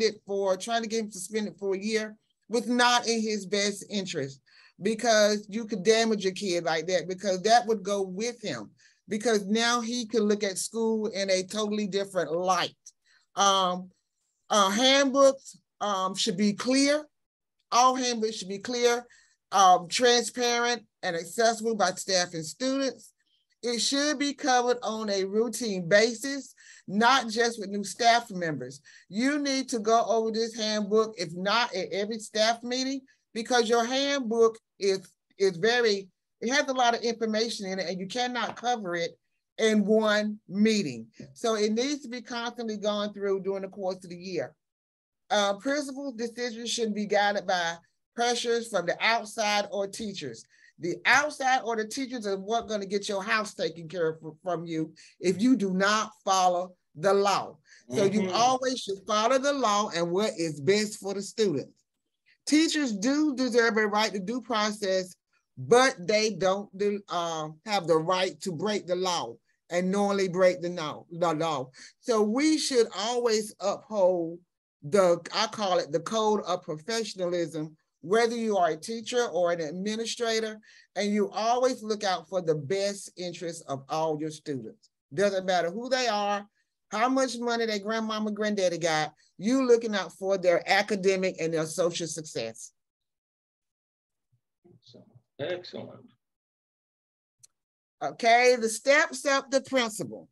to get him suspended for a year was not in his best interest, because you could damage a kid like that, because that would go with him, because now he could look at school in a totally different light. Handbooks should be clear. All handbooks should be clear, transparent, and accessible by staff and students. It should be covered on a routine basis, not just with new staff members. You need to go over this handbook, if not at every staff meeting, because your handbook it has a lot of information in it, and you cannot cover it in one meeting. So it needs to be constantly gone through during the course of the year. Principal decisions shouldn't be guided by pressures from the outside or teachers. The outside or the teachers are what going to get your house taken care of from you if you do not follow the law. So you always should follow the law and what is best for the students. Teachers do deserve a right to due process, but they don't have the right to break the law and knowingly break the law. So we should always uphold I call it the code of professionalism, whether you are a teacher or an administrator, and you always look out for the best interests of all your students. Doesn't matter who they are, how much money their grandmama, granddaddy got, you looking out for their academic and their social success. Excellent. Okay, the steps up the principal.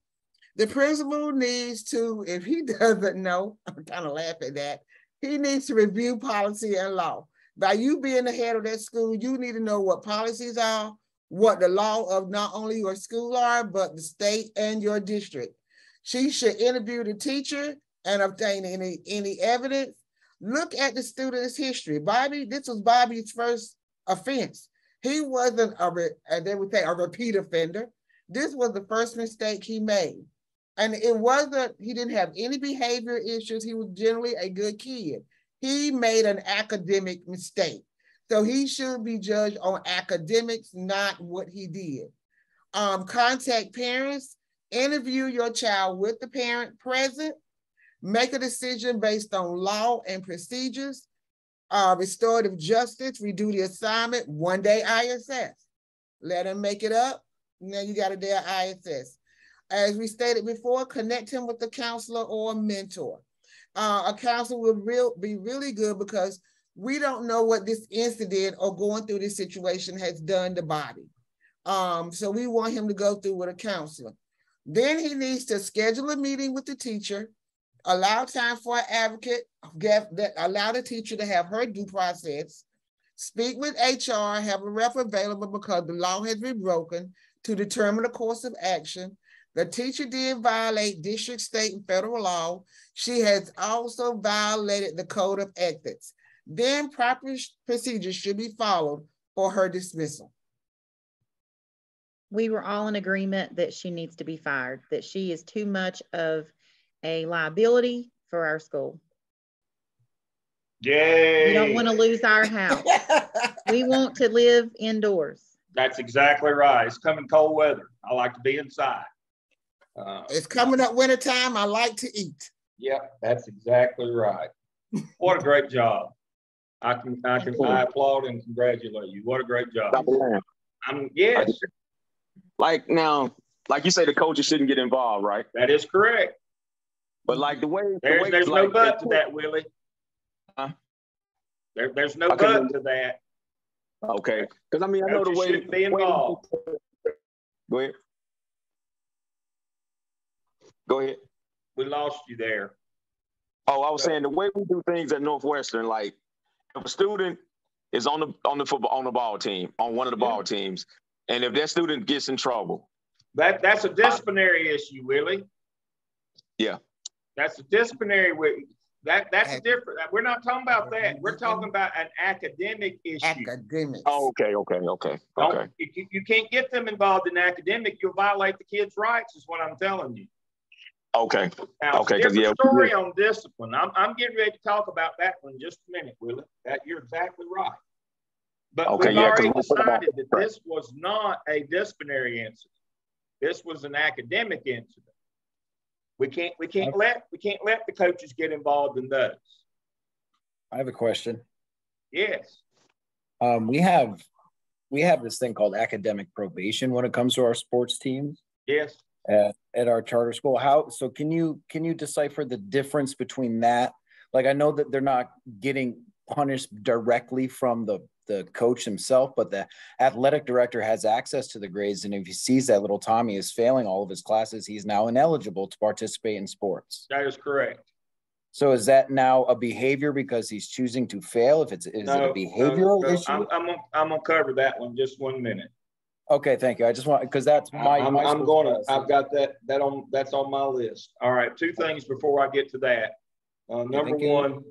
The principal needs to, if he doesn't know, I'm kind of laughing at that, he needs to review policy and law. By you being the head of that school, you need to know what policies are, what the law of not only your school are, but the state and your district. She should interview the teacher and obtain any evidence. Look at the student's history. This was Bobby's first offense. He wasn't they would say a repeat offender. This was the first mistake he made. And he didn't have any behavior issues. He was generally a good kid. He made an academic mistake. So he should be judged on academics, not what he did. Contact parents, interview your child with the parent present, make a decision based on law and procedures. Restorative justice, redo the assignment, 1 day ISS. Let him make it up. Now you got a day of ISS. As we stated before, connect him with a counselor or a mentor. A counselor will be really good, because we don't know what this incident or going through this situation has done to Bobby. So we want him to go through with a counselor. Then he needs to schedule a meeting with the teacher, allow time for an advocate, allow the teacher to have her due process, speak with HR, have a rep available because the law has been broken to determine the course of action. The teacher did violate district, state, and federal law. She has also violated the code of ethics. Then proper procedures should be followed for her dismissal. We were all in agreement that she needs to be fired, that she is too much of a liability for our school. Yay. We don't want to lose our house. We want to live indoors. That's exactly right. It's coming cold weather. I like to be inside. It's coming up wintertime. I like to eat. Yep, that's exactly right. What a great job. I applaud and congratulate you. What a great job. Yes. Like now, like you say, the coaches shouldn't get involved, right? That is correct. But like there's no but to that, Willie. There's no but to that. Okay, because I mean, I know the way shouldn't be involved. Go ahead. Go ahead. We lost you there. Oh, I was saying the way we do things at Northwestern, like if a student is on the ball team, on one of the ball teams, and if that student gets in trouble, that's a disciplinary issue, Willie. Yeah, that's a disciplinary. That's different. We're not talking about that. We're talking about an academic issue. Academics. Oh, okay. You can't get them involved in academic. You'll violate the kids' rights, is what I'm telling you. Okay. Now, okay. Different story on discipline. I'm getting ready to talk about that one in just a minute, Willie. You're exactly right. But we've already decided that this was not a disciplinary incident. This was an academic incident. We can't let the coaches get involved in those. I have a question. Yes. We have this thing called academic probation when it comes to our sports teams. Yes. At our charter school. So can you decipher the difference between that? Like, I know that they're not getting punished directly from the coach himself, but the athletic director has access to the grades. And if he sees that little Tommy is failing all of his classes, he's now ineligible to participate in sports. That is correct. So is that now a behavior because he's choosing to fail? Is it a behavioral issue? I'm gonna cover that one just 1 minute. Okay, thank you. I just want, because that's I've got that's on my list. All right, 2 things before I get to that. Number one,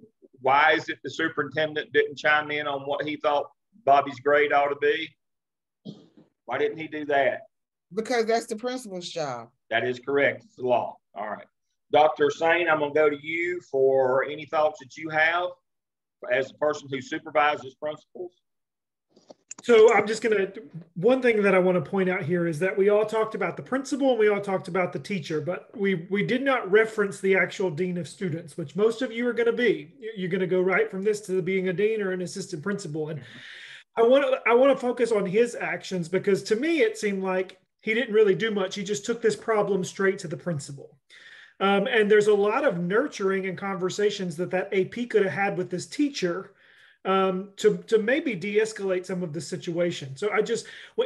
why is it the superintendent didn't chime in on what he thought Bobby's grade ought to be? Why didn't he do that? Because that's the principal's job. That is correct. It's the law. All right. Dr. Sain, I'm going to go to you for any thoughts that you have as the person who supervises principals. So I'm just going to, one thing that I want to point out here is that we all talked about the principal and we all talked about the teacher, but we did not reference the actual dean of students, which most of you are going to be. You're going to go right from this to being a dean or an assistant principal. And I want to focus on his actions because to me, it seemed like he didn't really do much. He just took this problem straight to the principal. And there's a lot of nurturing and conversations that AP could have had with this teacher to maybe de-escalate some of the situation. So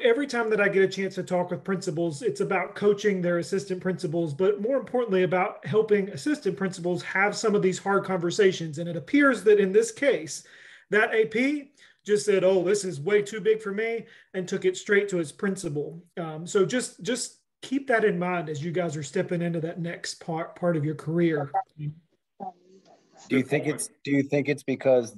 every time that I get a chance to talk with principals, it's about coaching their assistant principals, but more importantly about helping assistant principals have some of these hard conversations. And it appears that in this case, that AP just said, oh, this is way too big for me, and took it straight to his principal. So just keep that in mind as you guys are stepping into that next part of your career. Do you think it's because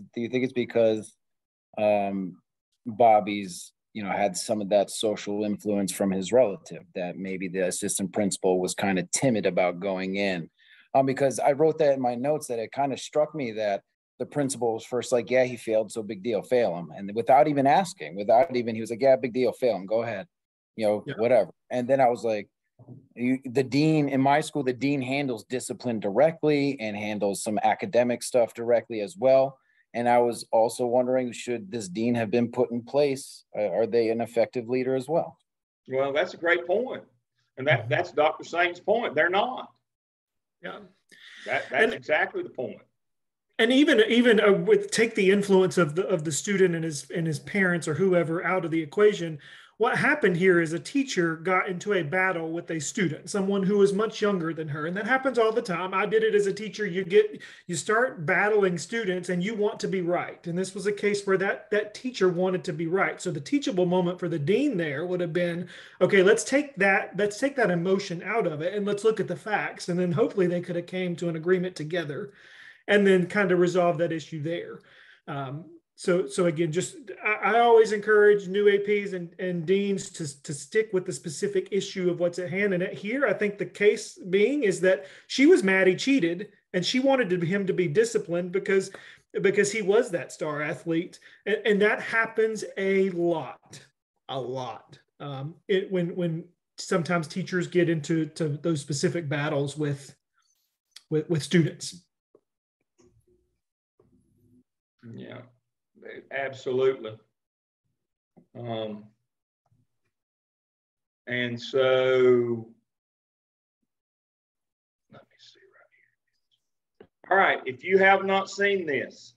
Bobby's, had some of that social influence from his relative, that maybe the assistant principal was kind of timid about going in? Because I wrote that in my notes that it kind of struck me that the principal was first like, yeah, he failed, so big deal, fail him. And without even asking, he was like, yeah, big deal, fail him, go ahead, whatever. And then I was like, the dean in my school, the dean handles discipline directly and handles some academic stuff directly as well. And I was also wondering, should this dean have been put in place? Are they an effective leader as well? Well, that's a great point. And that's Dr. Sain's point. They're not. Yeah. That's exactly the point. And even with take the influence of the student and his parents or whoever out of the equation. What happened here is a teacher got into a battle with a student, someone who was much younger than her, and that happens all the time. I did it as a teacher. You start battling students, and you want to be right. And this was a case where that teacher wanted to be right. So the teachable moment for the dean there would have been, okay, let's take that emotion out of it, and let's look at the facts, and then hopefully they could have came to an agreement together and then kind of resolve that issue there. So again, I always encourage new APs and deans to stick with the specific issue of what's at hand. And here, I think the case being is that she was mad he cheated, and she wanted him to be disciplined because he was that star athlete, and that happens a lot. When sometimes teachers get into those specific battles with students. Yeah, absolutely. And so, let me see right here. All right, if you have not seen this,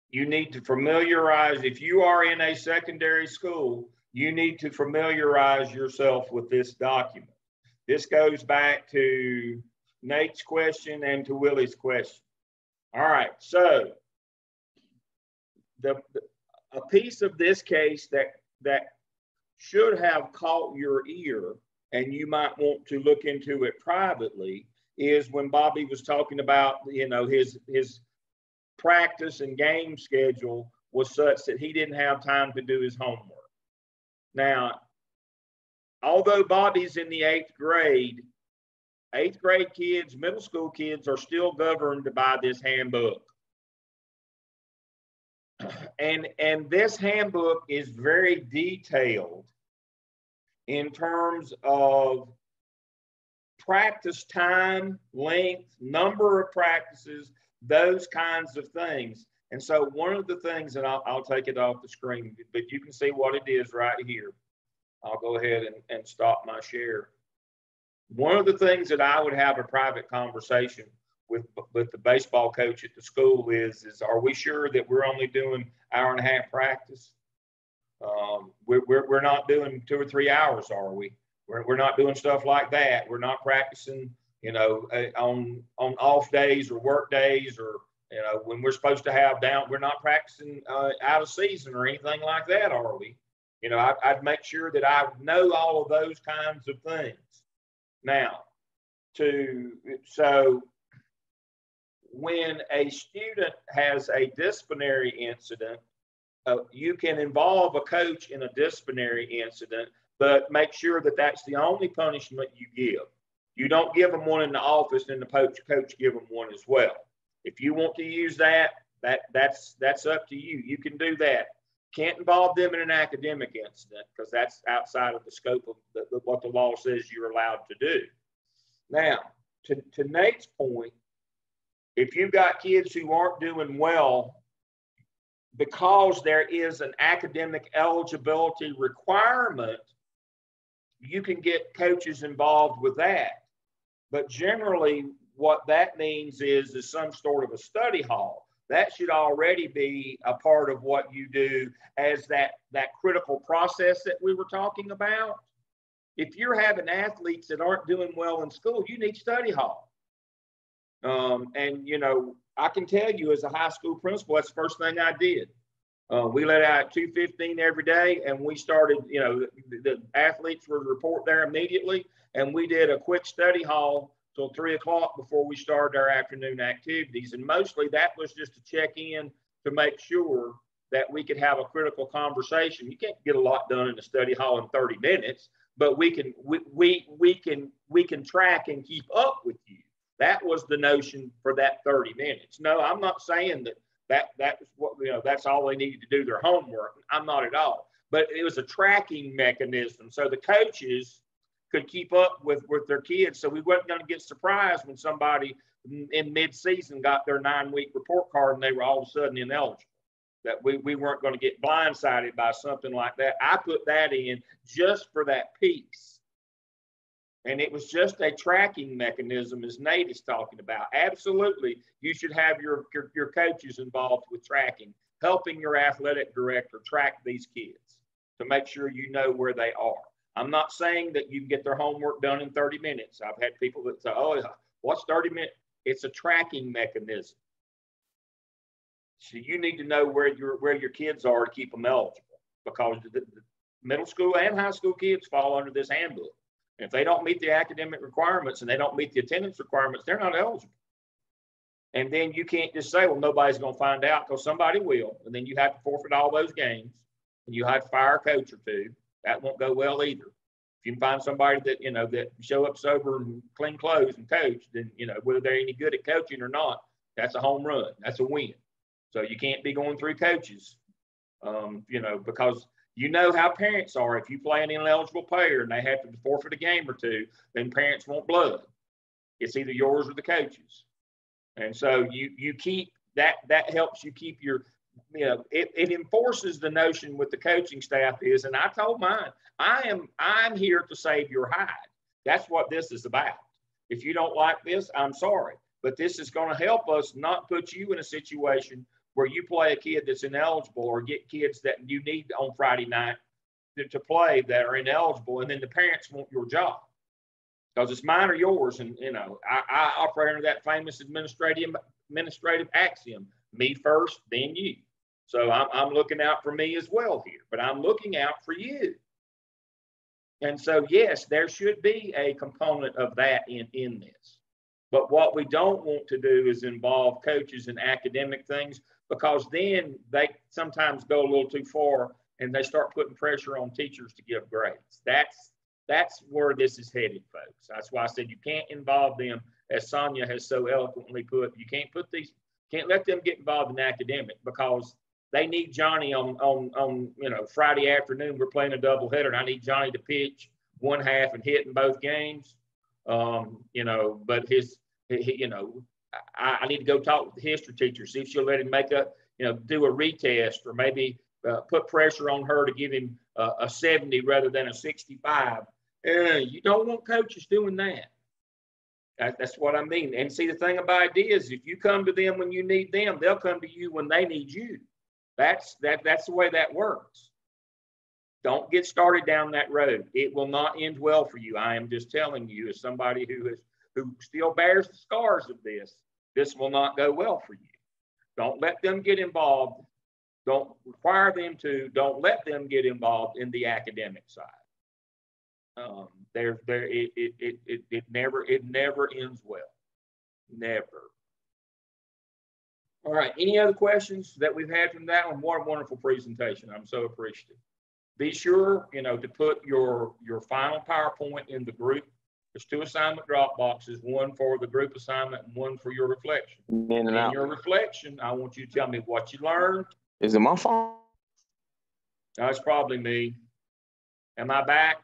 you need to familiarize, if you are in a secondary school, you need to familiarize yourself with this document. This goes back to Nate's question and to Willie's question. All right, so a piece of this case that should have caught your ear, and you might want to look into it privately, is when Bobby was talking about, his practice and game schedule was such that he didn't have time to do his homework. Now, although Bobby's in the 8th grade kids, middle school kids are still governed by this handbook. And this handbook is very detailed in terms of practice time, length, number of practices, those kinds of things. And so one of the things, and I'll take it off the screen, but you can see what it is right here. I'll go ahead and stop my share. One of the things that I would have a private conversation with the baseball coach at the school is are we sure that we're only doing hour and a half practice? We're not doing 2 or 3 hours, are we? We're not doing stuff like that. We're not practicing, on off days or work days, or when we're supposed to have down. We're not practicing out of season or anything like that, are we? I'd make sure that I know all of those kinds of things. Now, so when a student has a disciplinary incident, you can involve a coach in a disciplinary incident, but make sure that that's the only punishment you give. You don't give them one in the office and the coach give them one as well. If you want to use that's up to you. You can do that. Can't involve them in an academic incident because that's outside of the scope of what the law says you're allowed to do. Now, to Nate's point, if you've got kids who aren't doing well because there is an academic eligibility requirement, you can get coaches involved with that. But generally, what that means is some sort of a study hall. That should already be a part of what you do as that critical process that we were talking about. If you're having athletes that aren't doing well in school, you need study hall. And I can tell you as a high school principal, that's the first thing I did. We let out 2:15 every day, and we started, the athletes would report there immediately, and we did a quick study hall till 3 o'clock before we started our afternoon activities. And mostly that was just to check in to make sure that we could have a critical conversation. You can't get a lot done in the study hall in 30 minutes, but we can track and keep up with you. That was the notion for that 30 minutes. No, I'm not saying that's what, that's all they needed to do their homework. I'm not at all. But it was a tracking mechanism. So the coaches could keep up with their kids. So we weren't going to get surprised when somebody in mid-season got their 9-week report card and they were all of a sudden ineligible. That we weren't going to get blindsided by something like that. I put that in just for that piece. And it was just a tracking mechanism, as Nate is talking about. Absolutely, you should have your coaches involved with tracking, helping your athletic director track these kids to make sure you know where they are. I'm not saying that you can get their homework done in 30 minutes. I've had people that say, oh, what's 30 minutes? It's a tracking mechanism. So you need to know where your kids are to keep them eligible, because the middle school and high school kids fall under this handbook. And if they don't meet the academic requirements and they don't meet the attendance requirements, they're not eligible. And then you can't just say, well, nobody's going to find out, because somebody will. And then you have to forfeit all those games, and you have to fire a coach or two. That won't go well either. If you can find somebody that, you know, that show up sober and clean clothes and coach, then, you know, whether they're any good at coaching or not, that's a home run. That's a win. So you can't be going through coaches, you know, because you know how parents are. If you play an ineligible player and they have to forfeit a game or two, then parents want blood. It's either yours or the coaches. And so you keep that helps you keep your, you know, it enforces the notion with the coaching staff is, and I told mine, I'm here to save your hide. That's what this is about. If you don't like this, I'm sorry, but this is going to help us not put you in a situation where you play a kid that's ineligible, or get kids that you need on Friday night to play that are ineligible, and then the parents want your job. Because it's mine or yours. And, you know, I operate under that famous administrative axiom, me first, then you. So I'm looking out for me as well here, but I'm looking out for you. And so, yes, there should be a component of that in this. But what we don't want to do is involve coaches in academic things, because then they sometimes go a little too far and they start putting pressure on teachers to give grades. That's where this is headed, folks. That's why I said you can't involve them, as Sonia has so eloquently put. You can't let them get involved in academic, because they need Johnny on you know, Friday afternoon. We're playing a doubleheader, and I need Johnny to pitch one half and hit in both games. You know, but you know, I need to go talk with the history teacher, see if she'll let him do a retest, or maybe put pressure on her to give him a 70 rather than a 65. You don't want coaches doing that. That's what I mean. And see, the thing about it is, if you come to them when you need them, they'll come to you when they need you. That's the way that works. Don't get started down that road. It will not end well for you. I am just telling you, as somebody who still bears the scars of this will not go well for you. Don't let them get involved. Don't require them to. Don't let them get involved in the academic side. It never ends well. Never. All right. Any other questions that we've had from that one? What a wonderful presentation. I'm so appreciative. Be sure, you know, to put your final PowerPoint in the group. There's 2 assignment drop boxes, one for the group assignment and one for your reflection. In your reflection, I want you to tell me what you learned. Is it my phone? No, it's probably me. Am I back?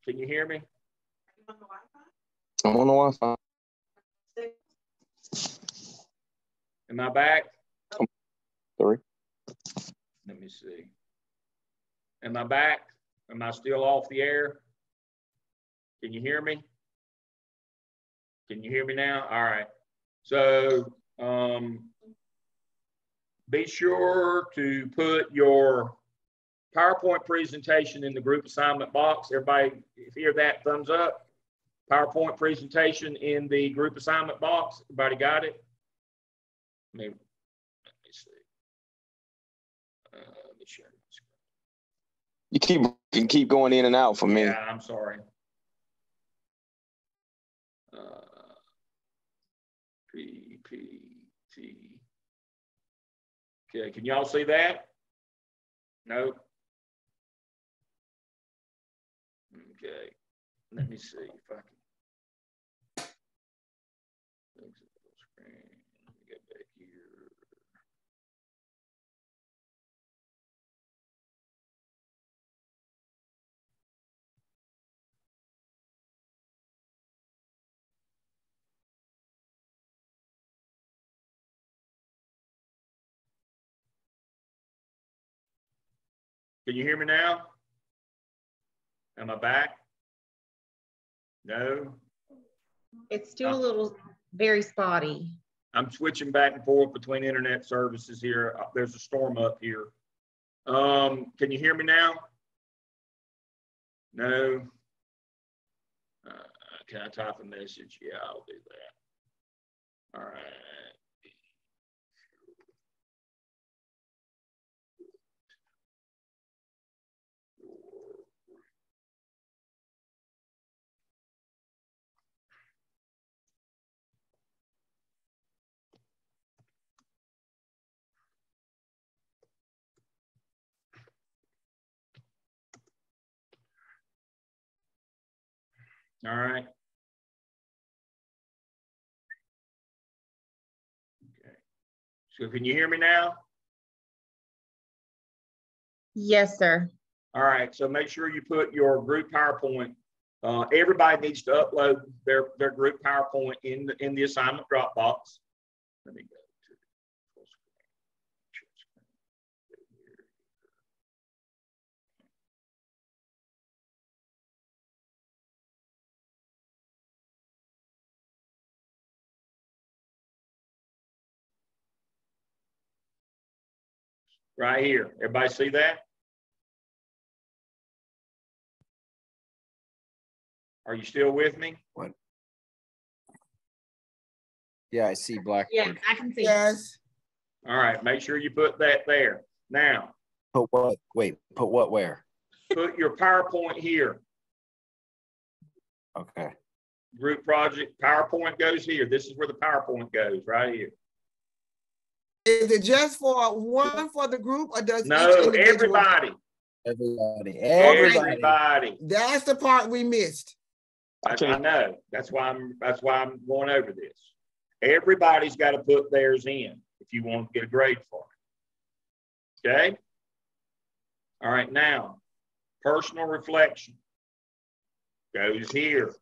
Can you hear me? I'm on the Wi-Fi. Am I back? 3. Let me see. Am I back? Am I still off the air? Can you hear me? Can you hear me now? All right. So be sure to put your PowerPoint presentation in the group assignment box. Everybody hear that? Thumbs up. PowerPoint presentation in the group assignment box. Everybody got it? Let me see. Let me share my screen. You keep going in and out for me. Yeah, I'm sorry. PPT. Okay, can y'all see that? No. Okay, let me see if I can. Exit full screen. Let me get back here. Can you hear me now? Am I back? No. It's still a little very spotty. I'm switching back and forth between internet services here. There's a storm up here. Can you hear me now? No. Can I type a message? Yeah, I'll do that. All right. All right. Okay. So can you hear me now? Yes, sir. All right. So make sure you put your group PowerPoint. Everybody needs to upload their group PowerPoint in the assignment Dropbox. Let me go to full screen. Right here. Everybody see that? Are you still with me? What? Yeah, I see Blackboard. Yes, I can see. Yes. All right. Make sure you put that there. Now, Put what? Wait, put what where? put your PowerPoint here. Okay. Group project PowerPoint goes here. This is where the PowerPoint goes, right here. Is it just for one for the group, or does No, each individual? everybody. Everybody. That's the part we missed. I know. That's why I'm going over this. Everybody's got to put theirs in if you want to get a grade for it. Okay? All right, now, personal reflection goes here.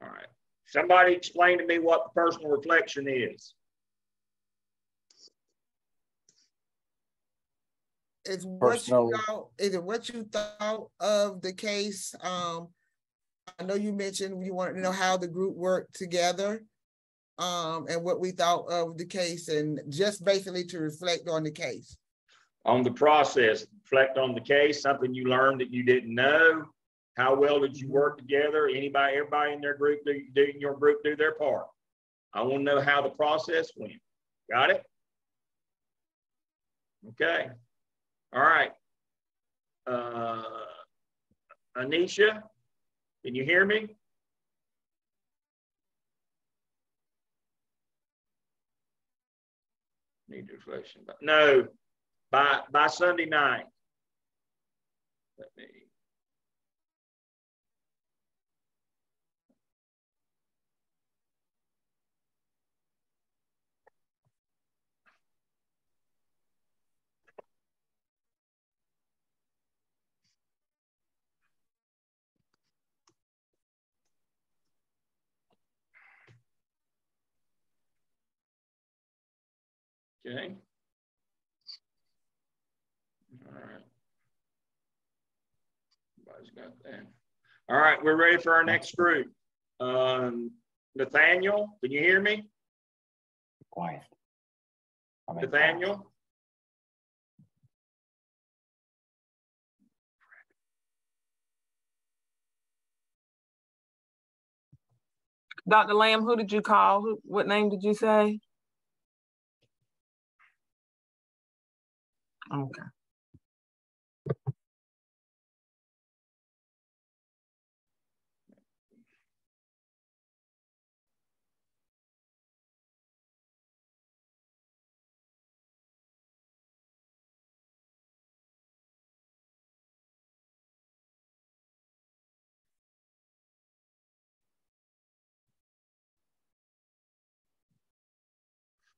All right. Somebody explain to me what the personal reflection is. Is what Personal. you know, is it what you thought of the case? I know you mentioned you wanted to know how the group worked together, and what we thought of the case, and just basically to reflect on the case. On the process, reflect on the case, something you learned that you didn't know. How well did you work together? Everybody in their group, do their part. I want to know how the process went. Got it? Okay. All right. Anisha, can you hear me? Need reflection. No, by Sunday night. Let me. Okay. All right. Everybody's got that. All right, we're ready for our next group. Nathaniel, can you hear me? Quiet. Nathaniel? Dr. Lamb, who did you call? What name did you say? Okay.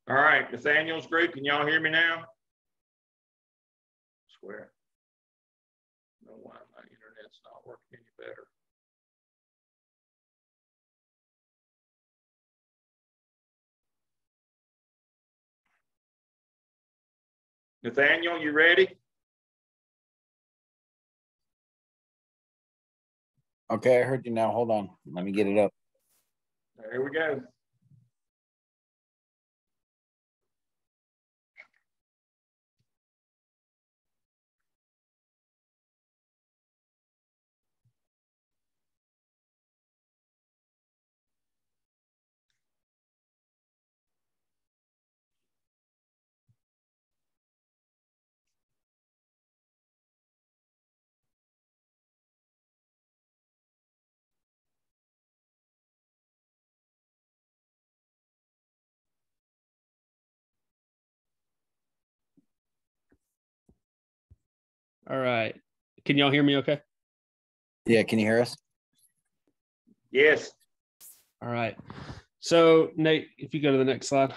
All right, Nathaniel's group, can y'all hear me now? I swear. I don't know why my internet's not working any better. Nathaniel, you ready? Okay, I heard you now. Hold on. Let me get it up. There we go. All right. Can y'all hear me okay? Yeah, can you hear us? Yes. All right. So Nate, if you go to the next slide.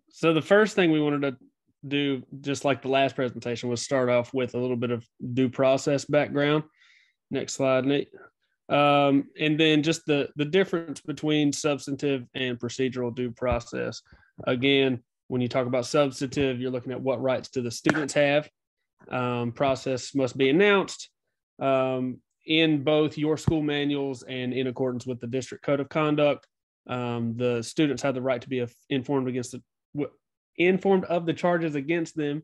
So the first thing we wanted to do, just like the last presentation, was start off with a little bit of due process background. Next slide, Nate. And then just the difference between substantive and procedural due process. Again, when you talk about substantive, you're looking at what rights do the students have. Process must be announced in both your school manuals and in accordance with the district code of conduct. The students have the right to be informed of the charges against them.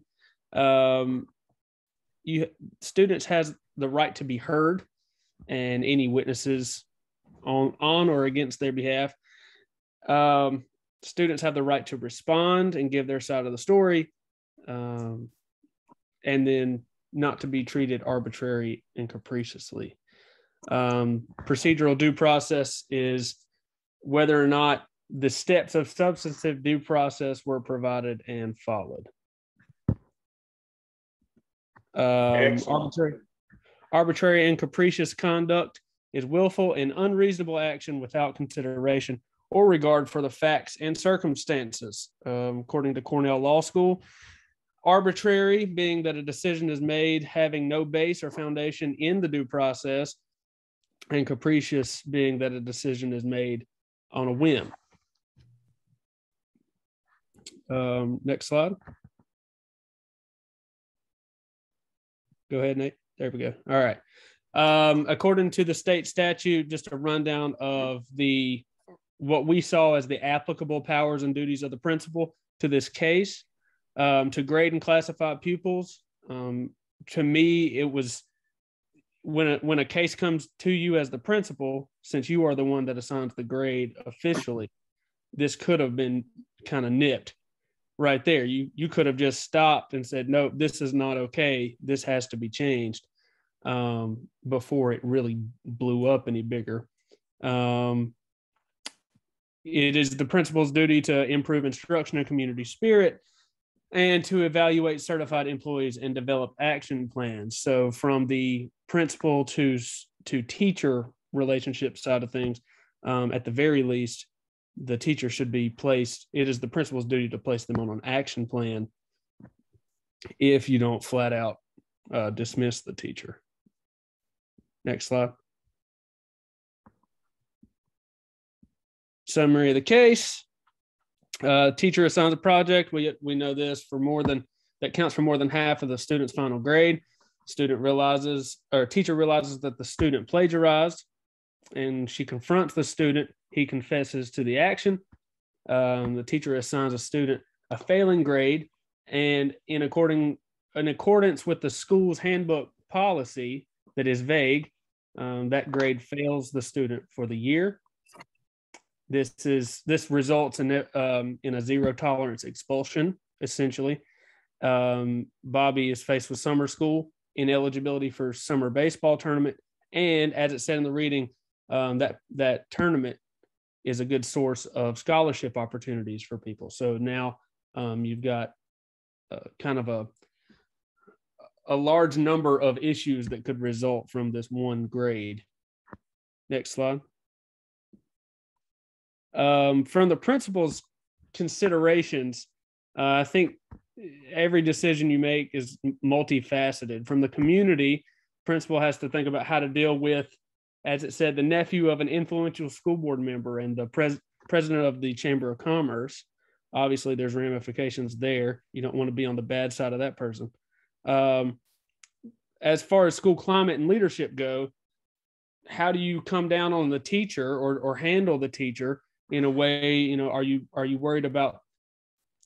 Students has the right to be heard, and any witnesses on or against their behalf. Students have the right to respond and give their side of the story, and then not to be treated arbitrary and capriciously. Procedural due process is whether or not the steps of substantive due process were provided and followed. Arbitrary and capricious conduct is willful and unreasonable action without consideration or regard for the facts and circumstances. According to Cornell Law School, arbitrary being that a decision is made having no base or foundation in the due process, and capricious being that a decision is made on a whim. Next slide. Go ahead, Nate. There we go. All right. According to the state statute, just a rundown of what we saw as the applicable powers and duties of the principal to this case, to grade and classify pupils. To me, it was when a case comes to you as the principal, since you are the one that assigns the grade officially, this could have been kind of nipped right there. You could have just stopped and said, no, this is not okay. This has to be changed, before it really blew up any bigger. It is the principal's duty to improve instruction and community spirit, and to evaluate certified employees and develop action plans. So from the principal to teacher relationship side of things, at the very least, the teacher should be placed. It is the principal's duty to place them on an action plan if you don't flat out dismiss the teacher. Next slide. Summary of the case. Teacher assigns a project. We know this that counts for more than half of the student's final grade. Teacher realizes that the student plagiarized, and she confronts the student. He confesses to the action. The teacher assigns a student a failing grade, and in accordance with the school's handbook policy that is vague, that grade fails the student for the year. This results in a zero tolerance expulsion, essentially. Bobby is faced with summer school, ineligibility for summer baseball tournament, and as it said in the reading, that tournament is a good source of scholarship opportunities for people. So now you've got kind of a large number of issues that could result from this one grade. Next slide. From the principal's considerations, I think every decision you make is multifaceted. From the community, principal has to think about how to deal with, as it said, the nephew of an influential school board member and the president of the Chamber of Commerce. Obviously, there's ramifications there. You don't want to be on the bad side of that person. as far as school climate and leadership go, how do you come down on the teacher or handle the teacher in a way, you know, are you worried about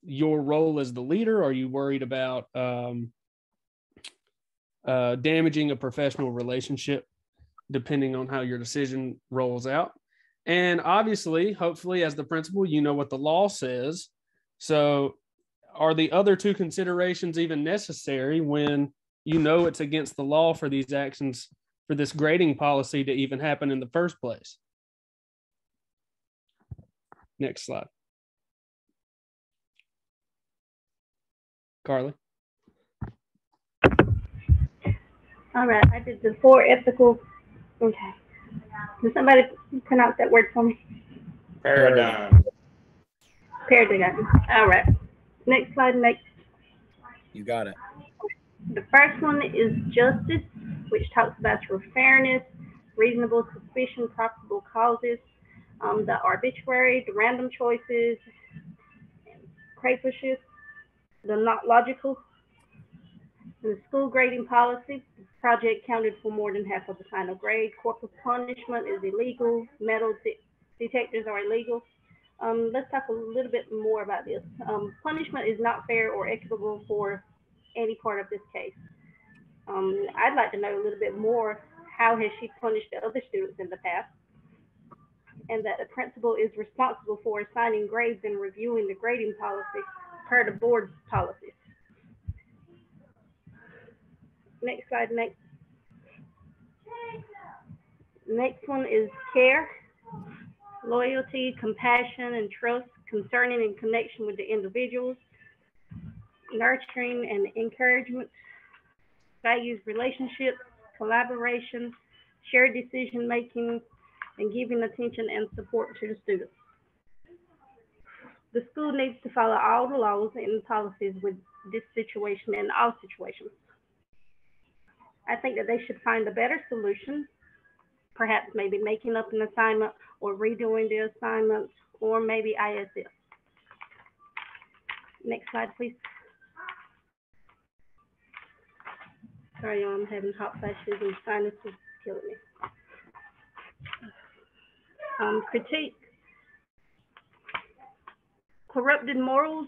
your role as the leader? Are you worried about damaging a professional relationship, depending on how your decision rolls out? And obviously, hopefully, as the principal, you know what the law says. So are the other two considerations even necessary when you know it's against the law for these actions, for this grading policy to even happen in the first place? Next slide. Carly. All right, I did the 4 ethical. Okay. Can somebody pronounce that word for me? Paradigm. Paradigm. All right. Next slide, next. You got it. The first one is justice, which talks about your fairness, reasonable suspicion, probable causes, the arbitrary, the random choices, capricious, the not logical. The school grading policy, the project counted for more than half of the final grade. Corporal punishment is illegal. Metal detectors are illegal. Let's talk a little bit more about this. Punishment is not fair or equitable for any part of this case. I'd like to know a little bit more, how has she punished the other students in the past? And that the principal is responsible for assigning grades and reviewing the grading policy per the board's policies. Next slide, next. Next one is care, loyalty, compassion, and trust concerning and connection with the individuals, nurturing and encouragement, values relationships, collaboration, shared decision making, and giving attention and support to the students. The school needs to follow all the laws and policies with this situation and all situations. I think that they should find a better solution, perhaps maybe making up an assignment or redoing the assignment, or maybe ISS. Next slide, please. Sorry, I'm having hot flashes and sinuses killing me. Critique. Corrupted morals.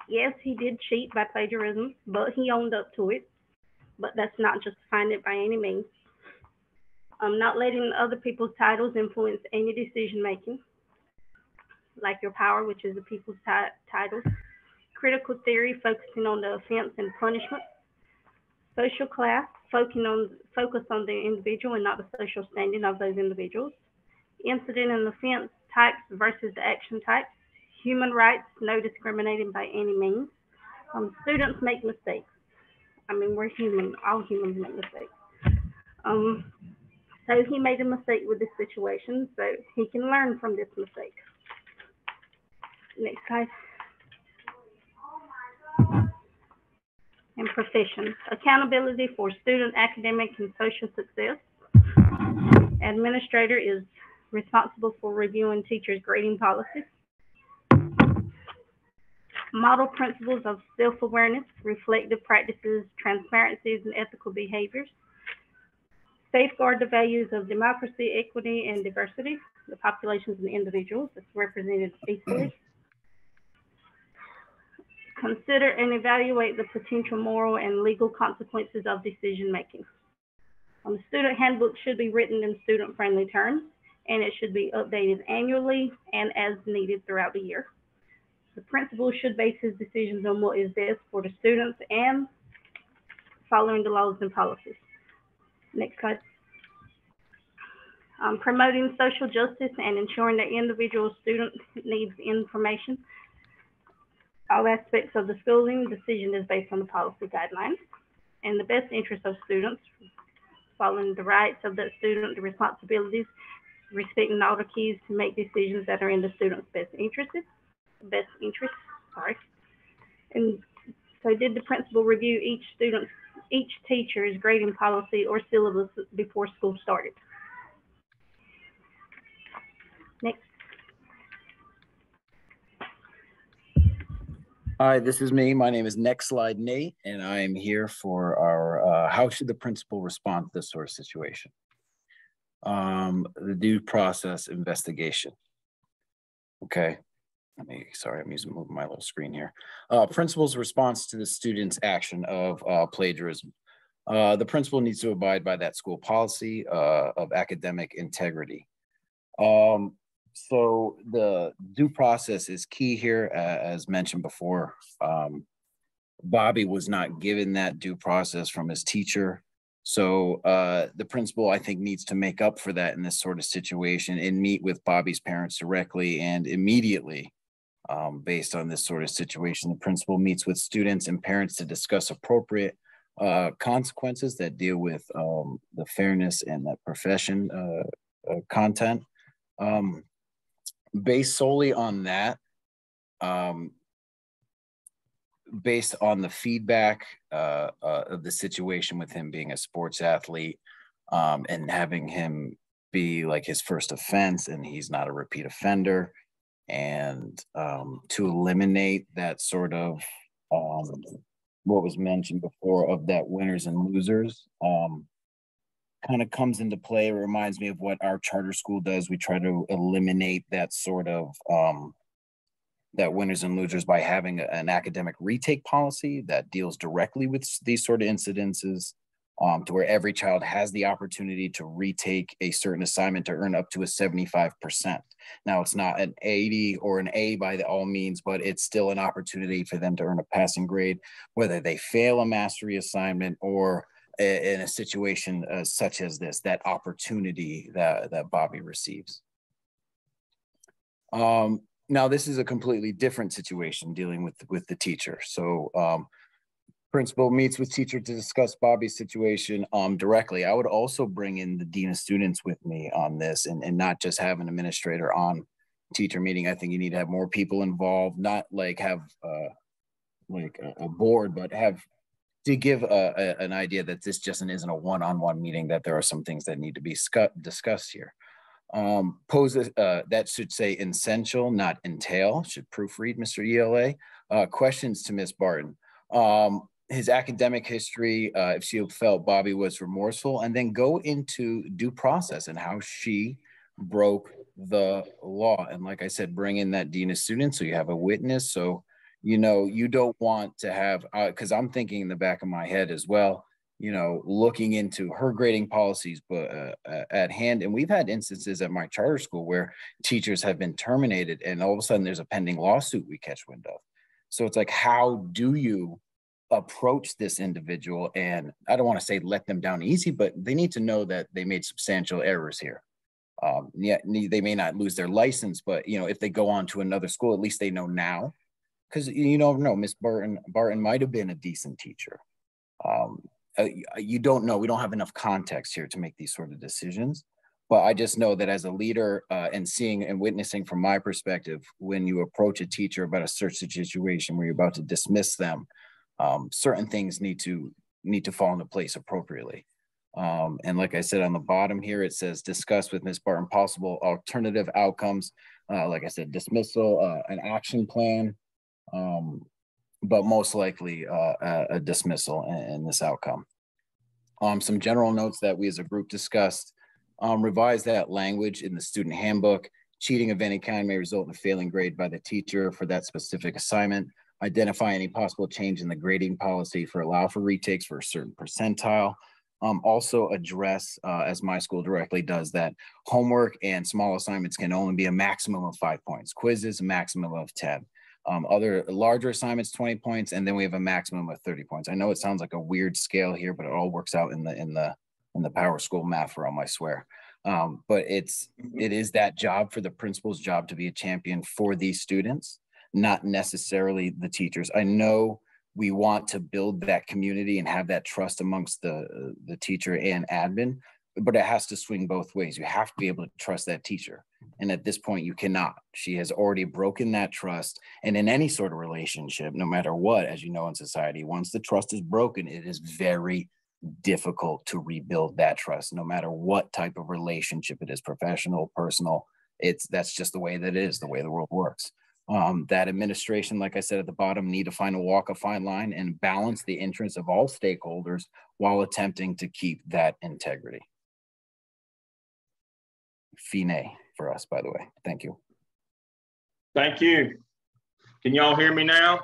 Yes, he did cheat by plagiarism, but he owned up to it. But that's not justifying it by any means. Not letting other people's titles influence any decision making, like your power, which is the people's titles. Critical theory, focusing on the offense and punishment. Social class, focus on the individual and not the social standing of those individuals. Incident and offense types versus the action types. Human rights, no discriminating by any means. Students make mistakes. I mean, we're human. All humans make mistakes. So he made a mistake with this situation, so he can learn from this mistake. Next slide. And profession. Accountability for student academic and social success. Administrator is responsible for reviewing teachers' grading policies. Model principles of self-awareness, reflective practices, transparencies, and ethical behaviors. Safeguard the values of democracy, equity, and diversity, the populations and individuals that's represented equally. Consider and evaluate the potential moral and legal consequences of decision making. The student handbook should be written in student-friendly terms, and it should be updated annually and as needed throughout the year. The principal should base his decisions on what is best for the students and following the laws and policies. Next slide. Promoting social justice and ensuring that individual student needs information. All aspects of the schooling decision is based on the policy guidelines and the best interest of students, following the rights of that student, the responsibilities, respecting all the keys to make decisions that are in the student's best interest. And so did the principal review each teacher's grading policy or syllabus before school started? Next. Hi, this is me. My name is Next Slide Nate, and I am here for our how should the principal respond to this sort of situation? The due process investigation. Okay. Sorry, I'm moving my little screen here. Principal's response to the student's action of plagiarism. The principal needs to abide by that school policy of academic integrity. So the due process is key here, as mentioned before. Bobby was not given that due process from his teacher. So the principal, I think, needs to make up for that in this sort of situation and meet with Bobby's parents directly and immediately. Based on this sort of situation, the principal meets with students and parents to discuss appropriate consequences that deal with the fairness and the profession content. Based solely on that, based on the feedback of the situation with him being a sports athlete and having him be like his first offense and he's not a repeat offender, and to eliminate that sort of what was mentioned before of that winners and losers kind of comes into play. It reminds me of what our charter school does. We try to eliminate that sort of that winners and losers by having an academic retake policy that deals directly with these sort of incidences, to where every child has the opportunity to retake a certain assignment to earn up to a 75%. Now, it's not an 80 or an A by all means, but it's still an opportunity for them to earn a passing grade, whether they fail a mastery assignment or in a situation such as this, that opportunity that Bobby receives. Now, this is a completely different situation dealing with the teacher. So principal meets with teacher to discuss Bobby's situation directly. I would also bring in the dean of students with me on this and not just have an administrator on teacher meeting. I think you need to have more people involved, not like have like a board, but have to give an idea that this just isn't a one-on-one meeting, that there are some things that need to be discussed here. That should say essential, not entail, should proofread, Mr. ELA. Questions to Ms. Barton. His academic history, if she felt Bobby was remorseful, and then go into due process and how she broke the law. And like I said, bring in that dean of students so you have a witness. So, you know, you don't want to have, because I'm thinking in the back of my head as well, you know, looking into her grading policies, but at hand. And we've had instances at my charter school where teachers have been terminated and all of a sudden there's a pending lawsuit we catch wind of. So it's like, how do you approach this individual? And I don't want to say let them down easy, but they need to know that they made substantial errors here. Yeah, they may not lose their license, but you know, if they go on to another school, at least they know now. Because you don't know, Miss Barton might have been a decent teacher. You don't know. We don't have enough context here to make these sort of decisions. But I just know that as a leader and seeing and witnessing from my perspective, when you approach a teacher about a search situation where you're about to dismiss them, certain things need to fall into place appropriately. And like I said, on the bottom here, it says discuss with Ms. Barton possible alternative outcomes. Like I said, dismissal, an action plan, but most likely a dismissal in this outcome. Some general notes that we as a group discussed: revise that language in the student handbook. Cheating of any kind may result in a failing grade by the teacher for that specific assignment. Identify any possible change in the grading policy for allow for retakes for a certain percentile. Also address, as my school directly does, that homework and small assignments can only be a maximum of 5 points. Quizzes, a maximum of 10. Other larger assignments, 20 points, and then we have a maximum of 30 points. I know it sounds like a weird scale here, but it all works out in the Power School math realm, I swear. But it is that job for the principal's job to be a champion for these students, not necessarily the teachers. I know we want to build that community and have that trust amongst the teacher and admin, but it has to swing both ways. You have to be able to trust that teacher. And at this point, you cannot. She has already broken that trust. And in any sort of relationship, no matter what, as you know, in society, once the trust is broken, it is very difficult to rebuild that trust, no matter what type of relationship it is, professional, personal. That's just the way that it is, the way the world works. That administration, like I said at the bottom, need to walk a fine line and balance the interests of all stakeholders while attempting to keep that integrity. Fine for us, by the way. Thank you. Thank you. Can y'all hear me now?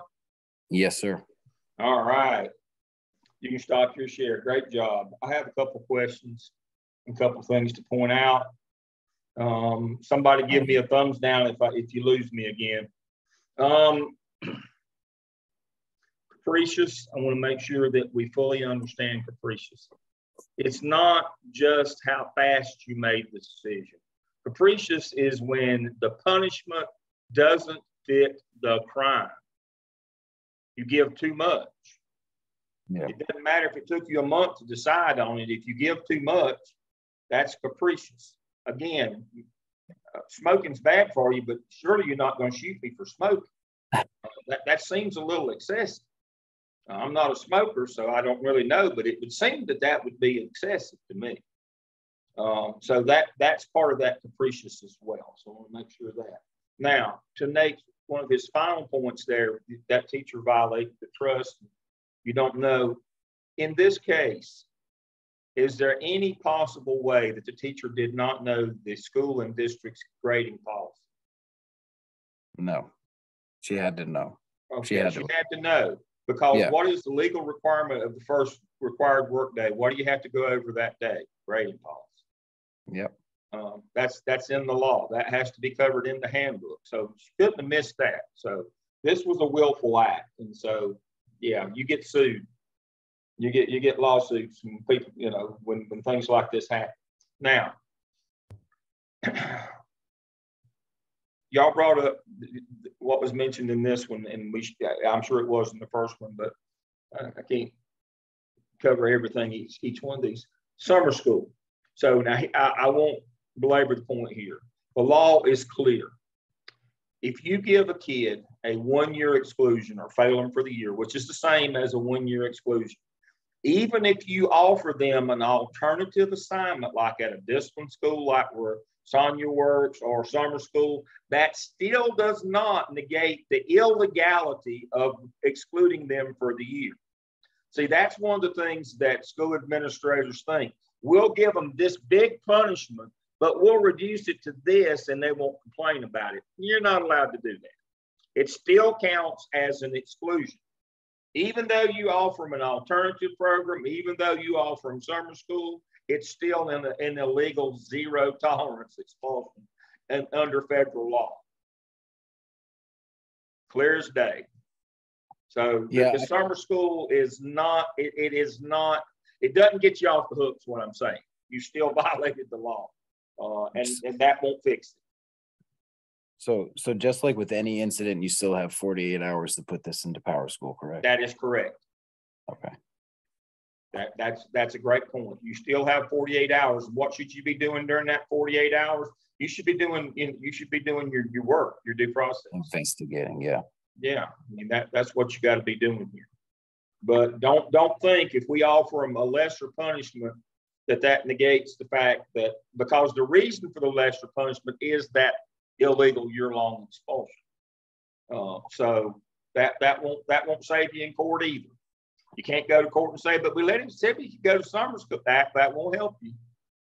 Yes, sir. All right. You can stop your share. Great job. I have a couple of questions, a couple of things to point out. Somebody give me a thumbs down if you lose me again. Capricious, I want to make sure that we fully understand capricious. It's not just how fast you made the decision. Capricious is when the punishment doesn't fit the crime. You give too much. Yeah. It doesn't matter if it took you a month to decide on it. If you give too much, that's capricious. Again, smoking's bad for you, but surely you're not going to shoot me for smoking. That seems a little excessive. I'm not a smoker, so I don't really know, but it would seem that would be excessive to me. So that's part of that capricious as well. So I want to make sure of that. Now, to Nate, one of his final points there, that teacher violated the trust. You don't know. In this case, is there any possible way that the teacher did not know the school and district's grading policy? No, she had to know. Okay, she had to know, because what is the legal requirement of the first required work day? What do you have to go over that day? Grading policy. Yep. That's in the law. That has to be covered in the handbook. So she couldn't have missed that. So this was a willful act, and so yeah, you get sued. You get lawsuits from people, you know, when things like this happen. Now, y'all brought up what was mentioned in this one, and I'm sure it was in the first one, but I can't cover everything each one of these. Summer school. So now I won't belabor the point here. The law is clear. If you give a kid a 1-year exclusion or fail them for the year, which is the same as a 1-year exclusion, even if you offer them an alternative assignment, like at a discipline school, like where Sonia works, or summer school, that still does not negate the illegality of excluding them for the year. See, that's one of the things that school administrators think. We'll give them this big punishment, but we'll reduce it to this and they won't complain about it. You're not allowed to do that. It still counts as an exclusion. Even though you offer them an alternative program, even though you offer them summer school, it's still in the legal zero tolerance expulsion and under federal law. Clear as day. So the summer school is not, it doesn't get you off the hook, is what I'm saying. You still violated the law, and that won't fix it. So just like with any incident, you still have 48 hours to put this into Power School, correct? That is correct. Okay. That's a great point. You still have 48 hours. What should you be doing during that 48 hours? You should be doing your work, your due process. Investigating, yeah. Yeah, I mean that's what you got to be doing here. But don't think if we offer them a lesser punishment that negates the fact that, because the reason for the lesser punishment is that illegal year-long expulsion. So that won't save you in court either. You can't go to court and say, but we let him say you can go to summer school. That won't help you.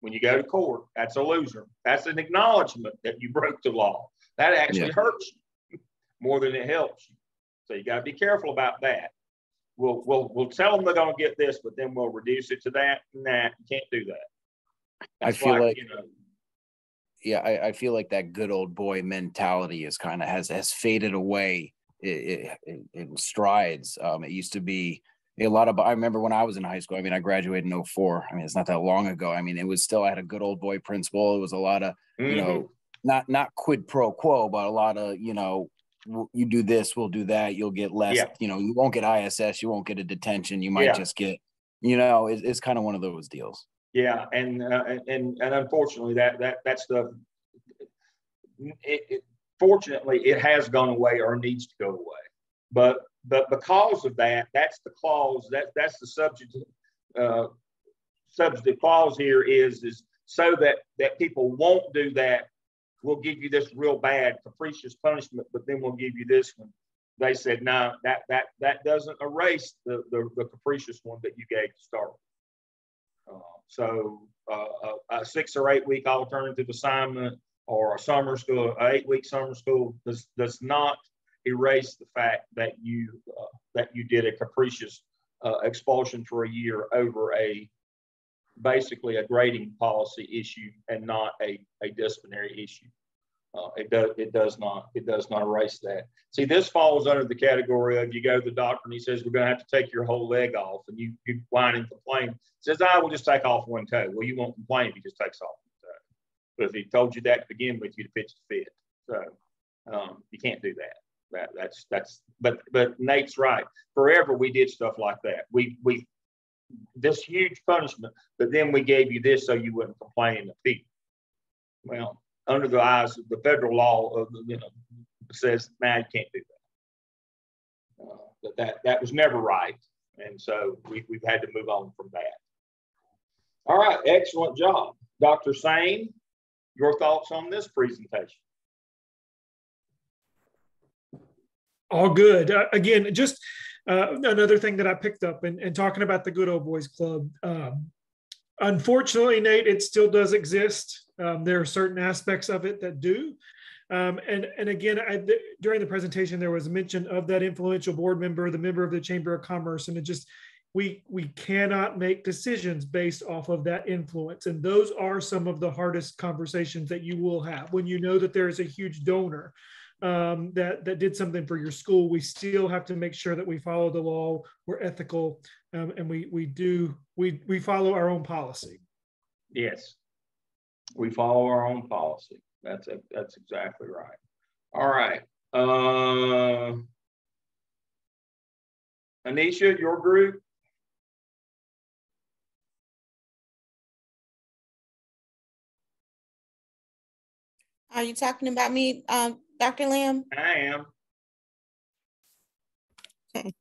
When you go to court, that's a loser. That's an acknowledgement that you broke the law. That actually hurts you more than it helps you. So you got to be careful about that. We'll tell them they're going to get this, but then we'll reduce it to that and that. You can't do that. That's I feel like you know. Yeah, I feel like that good old boy mentality is kind of has faded away in strides. It used to be a lot of, I remember when I was in high school, I mean, I graduated in 2004. I mean, it's not that long ago. I mean, it was still, I had a good old boy principle. It was a lot of, you know, not quid pro quo, but a lot of, you know, you do this, we'll do that. You'll get less, you know, you won't get ISS, you won't get a detention. You might just get, you know, it's kind of one of those deals. Yeah, and unfortunately, that stuff. Fortunately, it has gone away or needs to go away. But because of that, that's the clause. That's the substantive clause here is so that people won't do that we'll give you this real bad capricious punishment, but then we'll give you this one. They said, no, that doesn't erase the capricious one that you gave to start. So a 6 or 8 week alternative assignment or a summer school, an 8 week summer school does not erase the fact that you did a capricious expulsion for a year over basically a grading policy issue and not a disciplinary issue. It does not erase that. See, this falls under the category of you go to the doctor and he says, we're going to have to take your whole leg off, and you whine and complain. Says, I will just take off one toe. Well, you won't complain if he just takes off one toe. But if he told you that to begin with, you'd pitch the fit. So you can't do that. But Nate's right. Forever we did stuff like that. We this huge punishment, but then we gave you this so you wouldn't complain and appeal. Well, under the eyes of the federal law, says, nah, you can't do that. That was never right. And so we've had to move on from that. All right, excellent job. Dr. Sain, your thoughts on this presentation? All good. Again, just another thing that I picked up and talking about the Good Old Boys Club. Unfortunately, Nate, it still does exist. There are certain aspects of it that do. And again, during the presentation, there was a mention of that influential board member, the member of the Chamber of Commerce, and it just, we cannot make decisions based off of that influence. And those are some of the hardest conversations that you will have when you know that there is a huge donor that did something for your school. We still have to make sure that we follow the law, we're ethical, and we follow our own policy. Yes, we follow our own policy. That's exactly right. All right. Anisha, your group? Are you talking about me, Dr. Lamb? I am. Okay.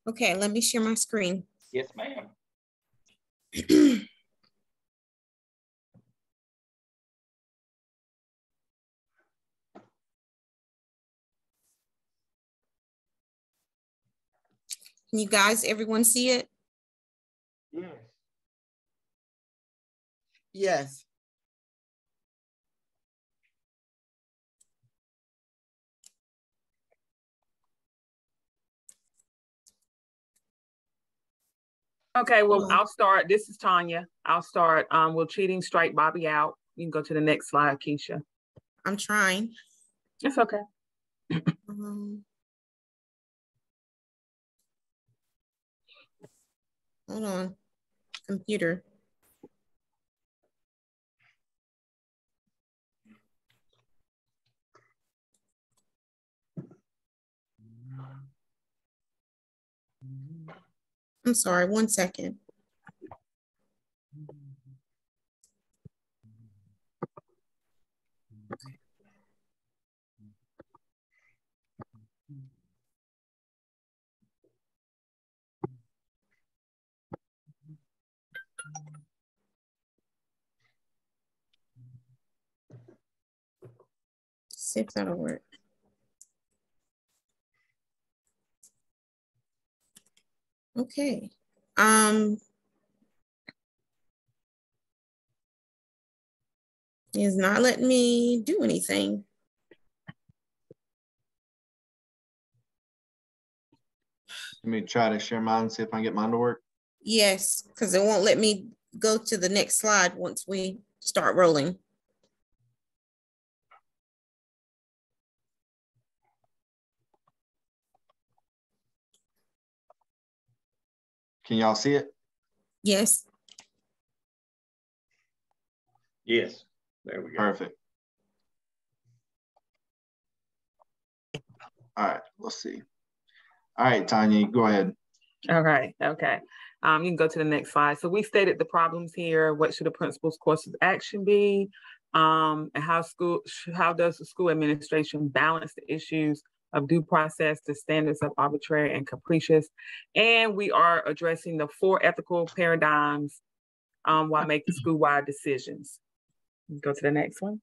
Okay, let me share my screen. Yes, ma'am. Can you guys, everyone see it? Yes. Yes. Okay, well, I'll start. This is Tanya. I'll start. Will cheating strike Bobby out? You can go to the next slide, Keisha. I'm trying. It's okay. Hold on, computer. I'm sorry, 1 second. See if that'll work. Okay. It's not letting me do anything. Let me try to share mine, see if I can get mine to work. Yes, because it won't let me go to the next slide once we start rolling. Can y'all see it? Yes. Yes. There we go. Perfect. All right, let's see. All right, Tanya, go ahead. All right, okay. You can go to the next slide. So we stated the problems here. What should a principal's course of action be? And how does the school administration balance the issues of due process, the standards of arbitrary and capricious? And we are addressing the 4 ethical paradigms while making school-wide decisions. Go to the next one.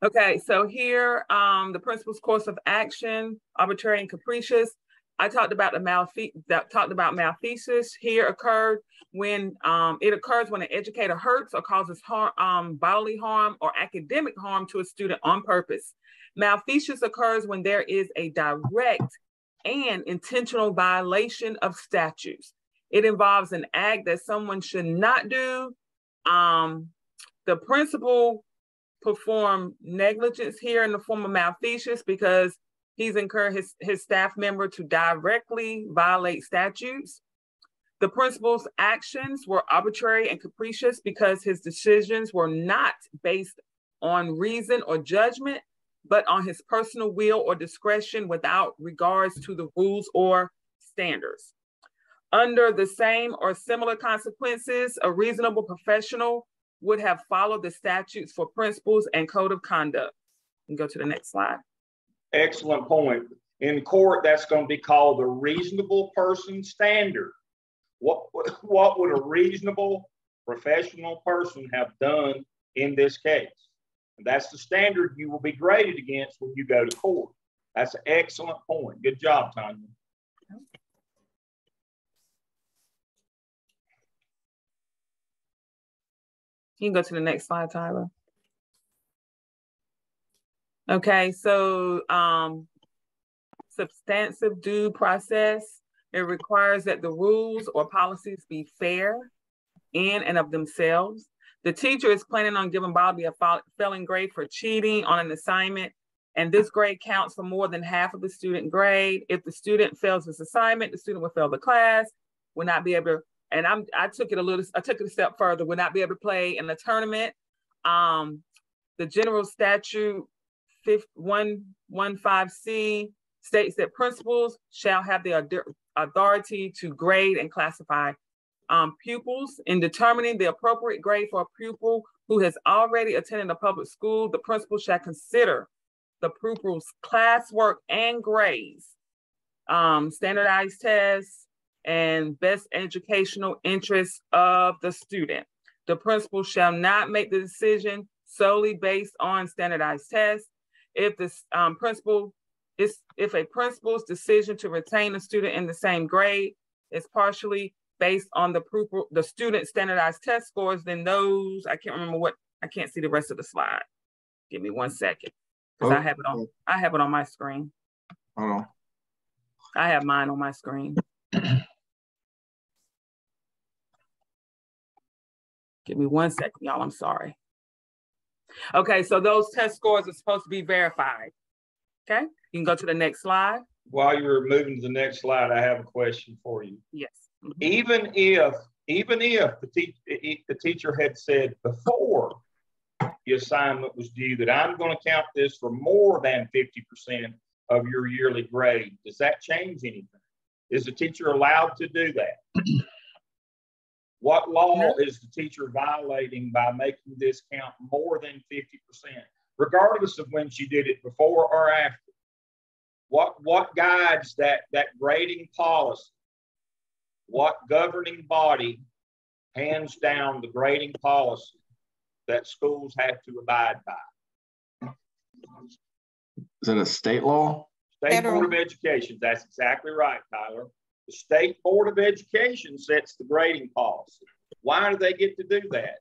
Okay, so here, the principal's course of action, arbitrary and capricious. I talked about malfeasance. Here occurred when it occurs when an educator hurts or causes harm, bodily harm or academic harm to a student on purpose. Malfeasance occurs when there is a direct and intentional violation of statutes. It involves an act that someone should not do. The principal performed negligence here in the form of malfeasance because he's incurred his staff member to directly violate statutes. The principal's actions were arbitrary and capricious because his decisions were not based on reason or judgment, but on his personal will or discretion without regards to the rules or standards. Under the same or similar consequences, a reasonable professional would have followed the statutes for principles and code of conduct. You can go to the next slide. Excellent point. In court, that's going to be called the reasonable person standard. What would a reasonable professional person have done in this case? And that's the standard you will be graded against when you go to court. That's an excellent point. Good job, Tanya. You can go to the next slide, Tyler. Okay, so substantive due process, it requires that the rules or policies be fair in and of themselves. The teacher is planning on giving Bobby a failing grade for cheating on an assignment, and this grade counts for more than half of the student grade. If the student fails this assignment, the student will fail the class, will not be able to, and I took it a step further, will not be able to play in the tournament. The general statute 115C states that principals shall have the authority to grade and classify pupils. In determining the appropriate grade for a pupil who has already attended a public school, the principal shall consider the pupil's classwork and grades, standardized tests, and best educational interests of the student. The principal shall not make the decision solely based on standardized tests. If the if a principal's decision to retain a student in the same grade is partially based on the student's standardized test scores, then those, I can't see the rest of the slide. Give me 1 second, because I have it on my screen. Hold on. I have mine on my screen. Give me 1 second, y'all, I'm sorry. Okay, so those test scores are supposed to be verified. Okay, you can go to the next slide. While you're moving to the next slide, I have a question for you. Yes. Mm-hmm. Even if the teacher had said before the assignment was due that I'm going to count this for more than 50% of your yearly grade, does that change anything? Is the teacher allowed to do that? What law is the teacher violating by making this count more than 50%, regardless of when she did it before or after? What guides that grading policy? What governing body hands down the grading policy that schools have to abide by? Is it a state law? State Board of Education. That's exactly right, Tyler. The State Board of Education sets the grading policy. Why do they get to do that?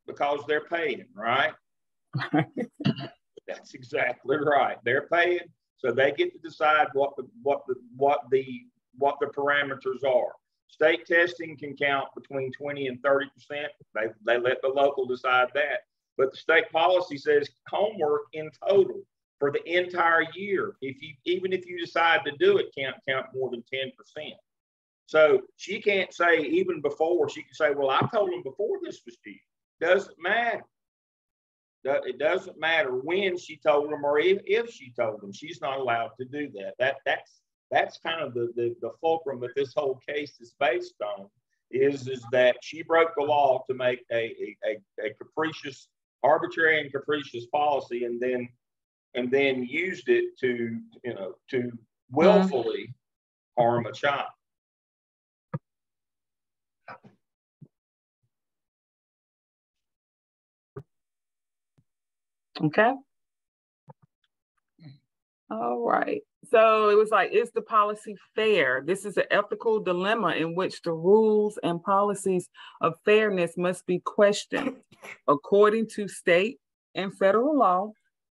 Because they're paying, right? That's exactly right. They're paying, so they get to decide what the parameters are. State testing can count between 20 and 30%. They let the local decide that. But the state policy says homework in total for the entire year, even if you decide to do it, can't count more than 10%. So she can't say even before, she can say, well, I told them before this was due. Doesn't matter. It doesn't matter when she told them or if she told them. She's not allowed to do that. That's kind of the fulcrum that this whole case is based on, is that she broke the law to make a capricious, arbitrary and capricious policy, and then used it to willfully harm a child. Okay. All right. So it was like, is the policy fair? This is an ethical dilemma in which the rules and policies of fairness must be questioned according to state and federal law.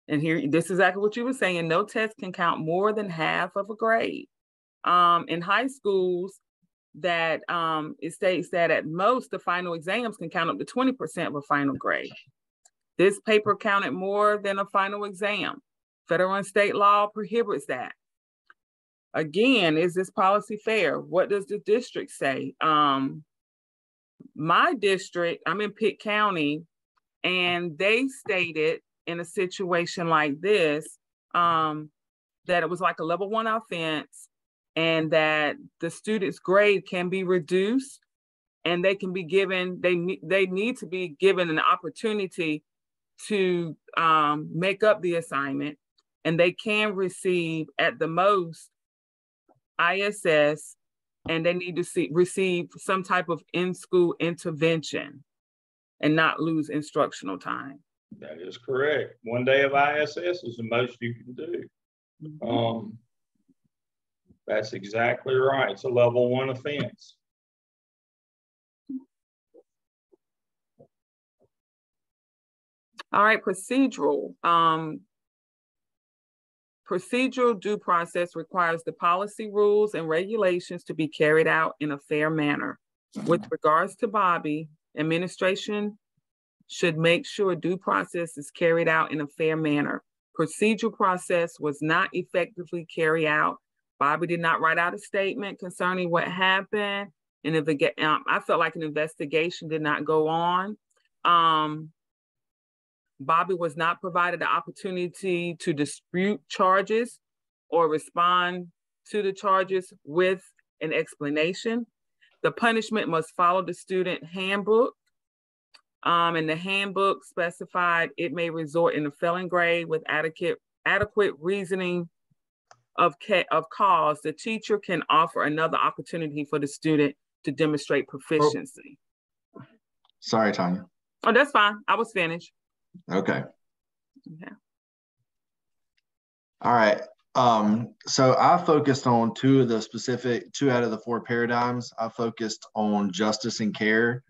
And here, this is exactly what you were saying. No test can count more than half of a grade. In high schools, that it states that at most the final exams can count up to 20% of a final grade. This paper counted more than a final exam. Federal and state law prohibits that. Again, is this policy fair? What does the district say? My district, I'm in Pitt County, and they stated in a situation like this, that it was like a level 1 offense, and that the student's grade can be reduced, and they can be given, they need to be given an opportunity to make up the assignment, and they can receive at the most ISS, and they need to receive some type of in-school intervention and not lose instructional time. That is correct. 1 day of ISS is the most you can do. Mm-hmm. That's exactly right. It's a level 1 offense. All right, procedural. Procedural due process requires the policy, rules, and regulations to be carried out in a fair manner. With regards to Bobby, administration should make sure due process is carried out in a fair manner. Procedural process was not effectively carried out. Bobby did not write out a statement concerning what happened, and if I felt like an investigation did not go on. Bobby was not provided the opportunity to dispute charges or respond to the charges with an explanation. The punishment must follow the student handbook. And the handbook specified it may resort in a failing grade with adequate reasoning of cause. The teacher can offer another opportunity for the student to demonstrate proficiency. Sorry, Tanya. Oh, that's fine. I was finished. Okay. Okay. All right. So I focused on two out of the 4 paradigms. I focused on justice and care.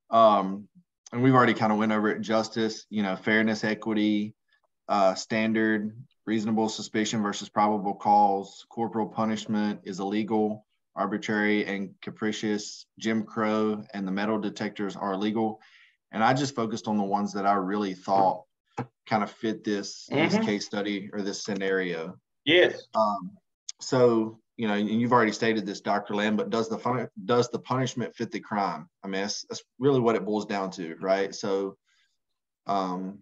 And we've already kind of went over it. Justice, fairness, equity, standard, reasonable suspicion versus probable cause, corporal punishment is illegal, arbitrary and capricious, Jim Crow, and the metal detectors are illegal. And I just focused on the ones that I really thought kind of fit this case study or this scenario. Yes. So, and you've already stated this, Dr. Lamb, but does the punishment fit the crime? I mean, that's really what it boils down to, right? So, hold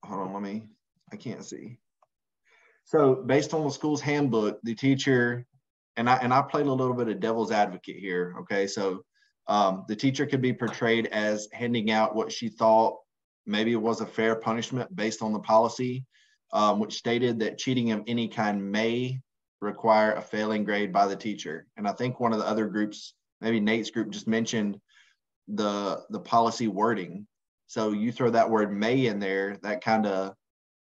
on, I can't see. So based on the school's handbook, the teacher, and I played a little bit of devil's advocate here, okay? So the teacher could be portrayed as handing out what she thought maybe it was a fair punishment based on the policy, which stated that cheating of any kind may require a failing grade by the teacher. And I think one of the other groups, maybe Nate's group, just mentioned the policy wording. So you throw that word may in there, that kind of,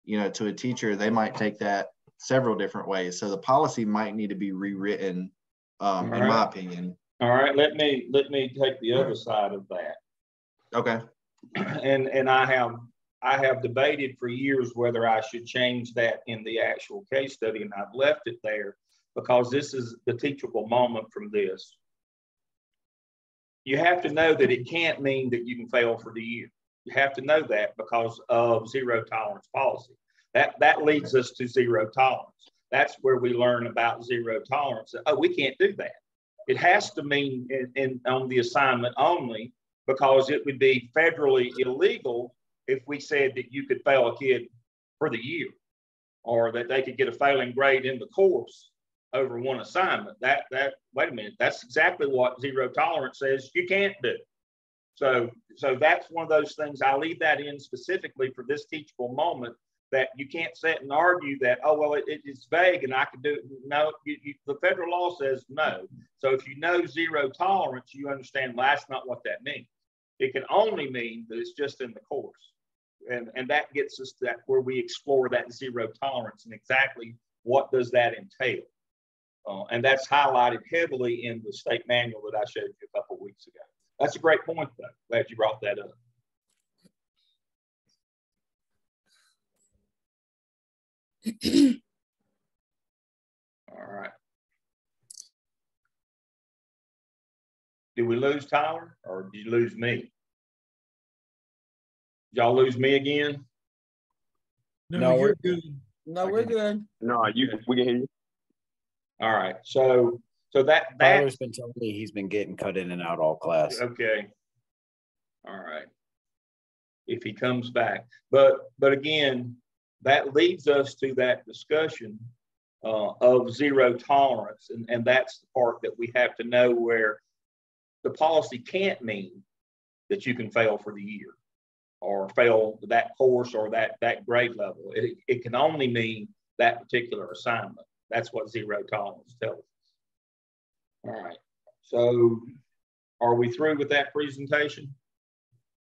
to a teacher, they might take that several different ways. So the policy might need to be rewritten, in my opinion. All right, let me take the other side of that. Okay. And I have debated for years whether I should change that in the actual case study, and I've left it there because this is the teachable moment from this. You have to know that it can't mean that you can fail for the year. You have to know that because of zero tolerance policy. That leads us to zero tolerance. That's where we learn about zero tolerance. Oh, we can't do that. It has to mean on the assignment only, because it would be federally illegal if we said that you could fail a kid for the year, or that they could get a failing grade in the course over one assignment. Wait a minute, that's exactly what zero tolerance says you can't do. So that's one of those things. I leave that in specifically for this teachable moment, that you can't sit and argue that, oh, well, it's vague and I can do it. No, the federal law says no. So if you know zero tolerance, you understand, well, that's not what that means. It can only mean that it's just in the course. and that gets us to that where we explore that zero tolerance and exactly what does that entail. And that's highlighted heavily in the state manual that I showed you a couple of weeks ago. That's a great point, though. Glad you brought that up. All right. Did we lose Tyler or did you lose me? Did y'all lose me again? No, you're good. No, we're good. No, we can hear you. All right. So Tyler's been telling me he's been getting cut in and out all class. Okay. All right. If he comes back. But again, that leads us to that discussion of zero tolerance. And that's the part that we have to know, where the policy can't mean that you can fail for the year or fail that course or that grade level. It can only mean that particular assignment. That's what zero tolerance tells us. All right. So are we through with that presentation?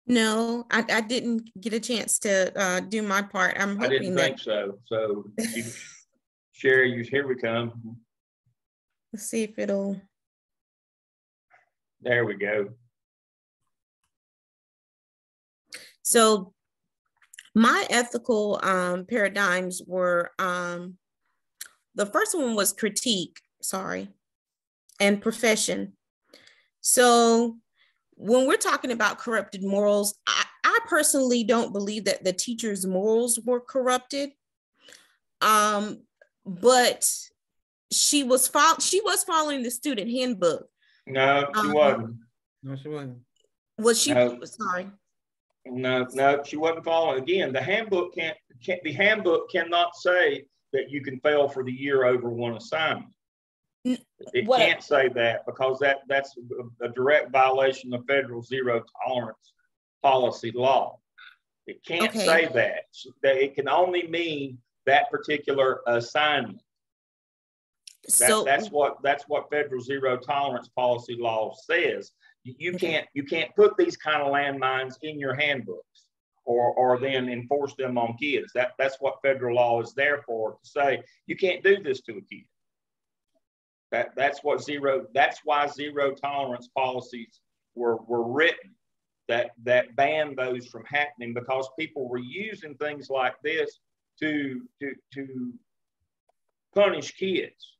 No, I didn't get a chance to do my part. I'm hoping I didn't think so. So Sherry, here we come. Let's see if it'll. There we go. So my ethical paradigms were, the first one was critique, and profession. So when we're talking about corrupted morals, I personally don't believe that the teacher's morals were corrupted. But she was following the student handbook. No, she wasn't. No, she wasn't. Was she? No. Sorry. No, she wasn't following. Again, the handbook cannot say that you can fail for the year over one assignment. It can't say that, because that's a direct violation of federal zero tolerance policy law. It can't say that. It can only mean that particular assignment. That's what federal zero tolerance policy law says. You can't put these kind of landmines in your handbooks or then enforce them on kids. That's what federal law is there for, to say you can't do this to a kid. That's why zero tolerance policies were written, that ban those from happening, because people were using things like this to punish kids.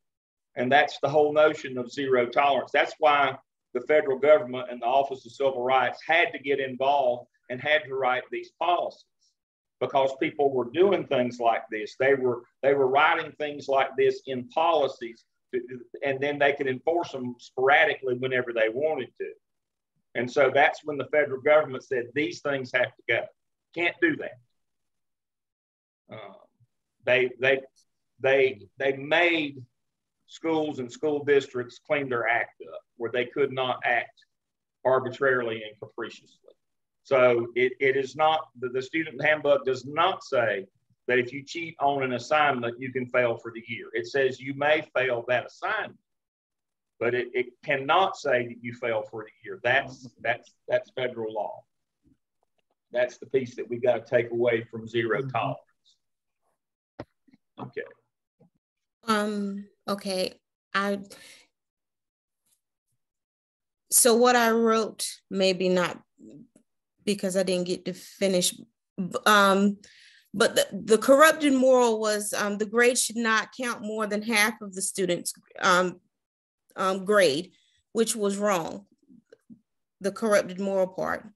And that's the whole notion of zero tolerance. That's why the federal government and the Office of Civil Rights had to get involved and had to write these policies, because people were doing things like this. They were writing things like this in policies, and then they could enforce them sporadically whenever they wanted to. And so that's when the federal government said these things have to go. Can't do that. They made schools and school districts clean their act up, where they could not act arbitrarily and capriciously. So it is not, the student handbook does not say that if you cheat on an assignment, you can fail for the year. It says you may fail that assignment, but it cannot say that you fail for the year. That's federal law. That's the piece that we got to take away from zero tolerance. Okay. Okay. So what I wrote, maybe not because I didn't get to finish, but the corrupted moral was the grade should not count more than half of the student's grade, which was wrong, the corrupted moral part.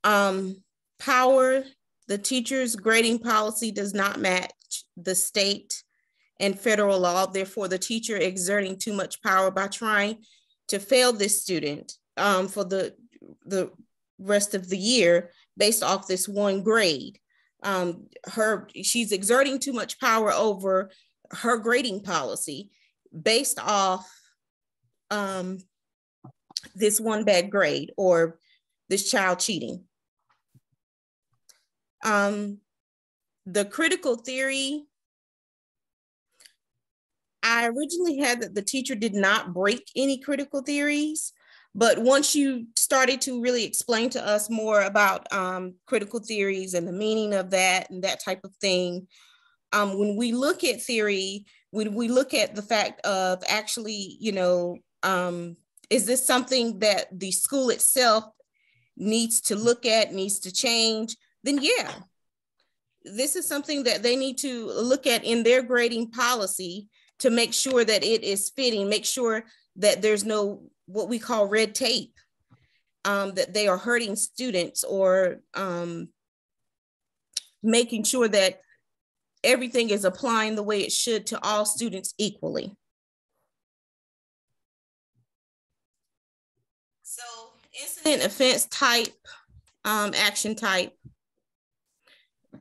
Power, the teacher's grading policy does not match the state and federal law. Therefore, the teacher exerting too much power by trying to fail this student for the rest of the year based off this one grade. She's exerting too much power over her grading policy based off this one bad grade or this child cheating. The critical theory, I originally had that the teacher did not break any critical theories, But once you started to really explain to us more about critical theories and the meaning of that and that type of thing, when we look at theory, when we look at the fact of actually, you know, is this something that the school itself needs to look at, needs to change, then yeah, this is something that they need to look at in their grading policy to make sure that it is fitting, make sure that there's no what we call red tape, that they are hurting students or making sure that everything is applying the way it should to all students equally. So incident, offense type, action type.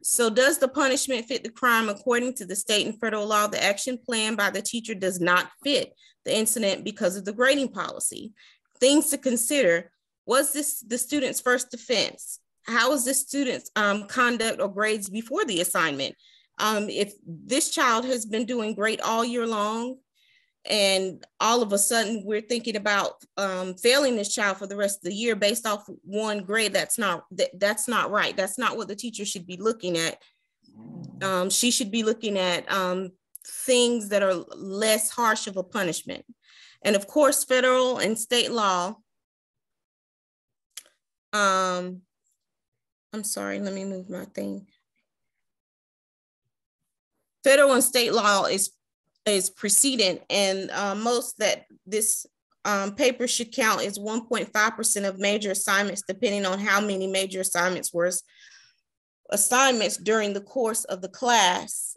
So does the punishment fit the crime? According to the state and federal law, the action plan by the teacher does not fit the incident because of the grading policy. Things to consider: was this the student's first offense? How is this student's conduct or grades before the assignment? If this child has been doing great all year long, and all of a sudden we're thinking about failing this child for the rest of the year based off one grade, that's not right. That's not what the teacher should be looking at. She should be looking at things that are less harsh of a punishment. And of course, federal and state law. I'm sorry, let me move my thing. Federal and state law is precedent, and most that this paper should count is 1.5% of major assignments, depending on how many major assignments were assignments during the course of the class.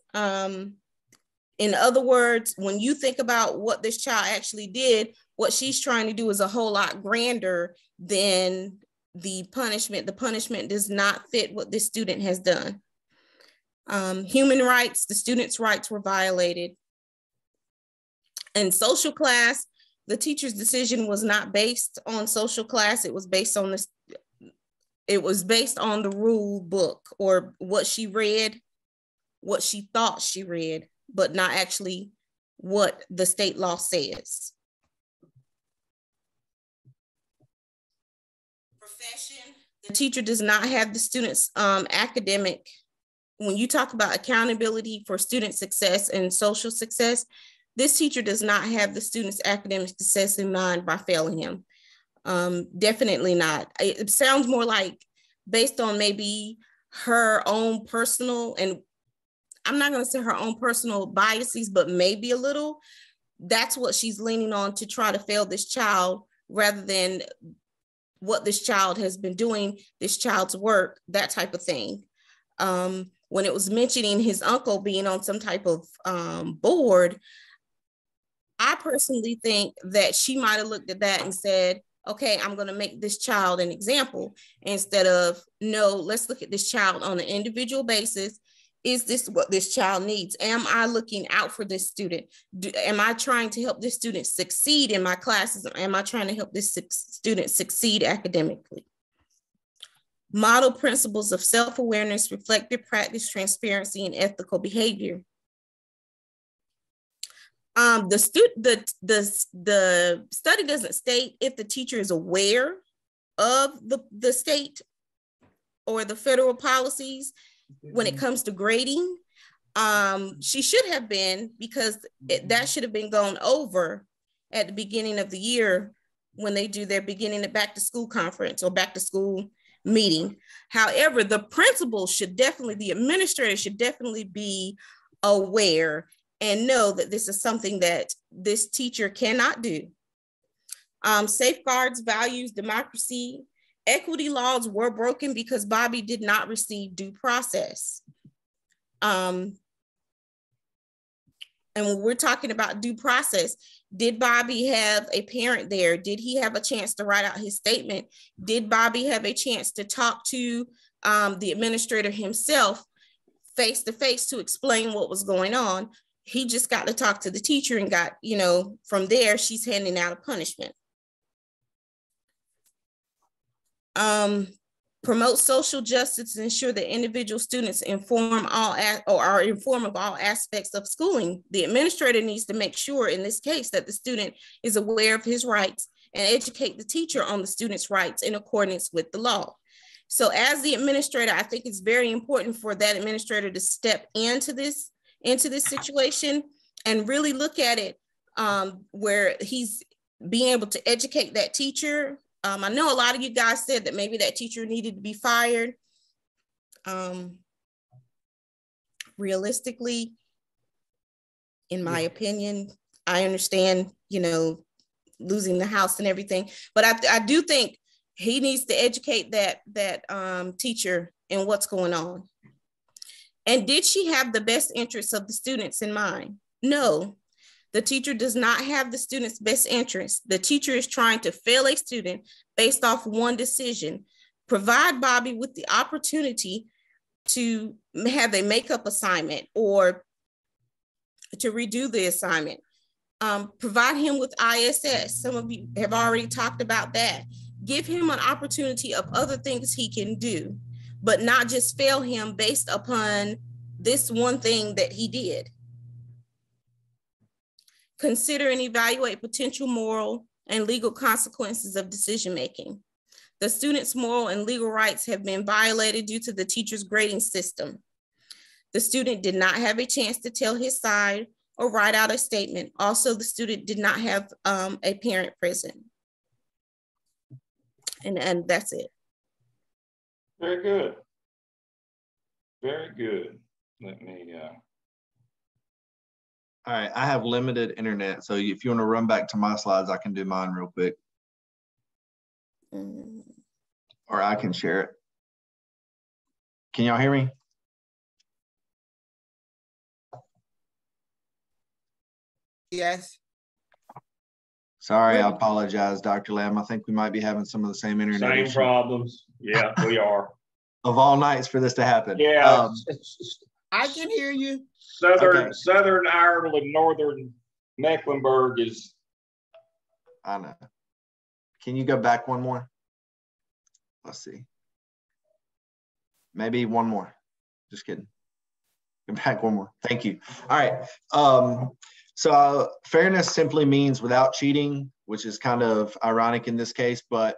In other words, when you think about what this child actually did, what she's trying to do is a whole lot grander than the punishment. The punishment does not fit what this student has done. Human rights, the student's rights were violated. In social class, the teacher's decision was not based on social class. It was based on this. It was based on the rule book, or what she read, what she thought she read, but not actually what the state law says. Profession, the teacher does not have the student's academic. When you talk about accountability for student success and social success, this teacher does not have the student's academic success in mind by failing him. Definitely not. It sounds more like based on maybe her own personal, and I'm not going to say her own personal biases, but maybe a little. That's what she's leaning on to try to fail this child, rather than what this child has been doing, this child's work, that type of thing. When it was mentioning his uncle being on some type of board, I personally think that she might have looked at that and said, okay, I'm going to make this child an example, instead of, no, let's look at this child on an individual basis. Is this what this child needs? Am I looking out for this student? Am I trying to help this student succeed in my classes? Am I trying to help this student succeed academically? Model principles of self-awareness, reflective practice, transparency, and ethical behavior. The study doesn't state if the teacher is aware of the state or the federal policies when it comes to grading. She should have been, because that should have been gone over at the beginning of the year when they do their beginning of back to school conference or back to school meeting. However, the principal should definitely, the administrator should definitely be aware and know that this is something that this teacher cannot do. Safeguards, values, democracy, equity laws were broken because Bobby did not receive due process. And when we're talking about due process, did Bobby have a parent there? Did he have a chance to write out his statement? Did Bobby have a chance to talk to the administrator himself face to face to explain what was going on? He just got to talk to the teacher and got, you know, from there, she's handing out a punishment. Promote social justice and ensure that individual students are informed of all aspects of schooling. The administrator needs to make sure in this case that the student is aware of his rights and educate the teacher on the student's rights in accordance with the law. So as the administrator, I think it's very important for that administrator to step into this situation and really look at it where he's being able to educate that teacher. I know a lot of you guys said that maybe that teacher needed to be fired. Realistically, in my opinion, I understand, you know, losing the house and everything, but I do think he needs to educate that teacher in what's going on. And did she have the best interests of the students in mind? No, the teacher does not have the student's best interest. The teacher is trying to fail a student based off one decision. Provide Bobby with the opportunity to have a makeup assignment or to redo the assignment. Provide him with ISS. Some of you have already talked about that. Give him an opportunity of other things he can do, but not just fail him based upon this one thing that he did. Consider and evaluate potential moral and legal consequences of decision-making. The student's moral and legal rights have been violated due to the teacher's grading system. The student did not have a chance to tell his side or write out a statement. Also, the student did not have a parent present. And that's it. Very good. Very good. Let me, All right, I have limited internet, so if you want to run back to my slides, I can do mine real quick. Or I can share it. Can y'all hear me? Yes. Sorry, I apologize, Dr. Lamb. I think we might be having some of the same internet same issues. problems. Yeah, we are. Of all nights for this to happen. Yeah. I can hear you. Southern Ireland, Northern Mecklenburg is. I know. Can you go back one more? Let's see. Maybe one more. Just kidding. Go back one more. Thank you. All right. So fairness simply means without cheating, which is kind of ironic in this case, but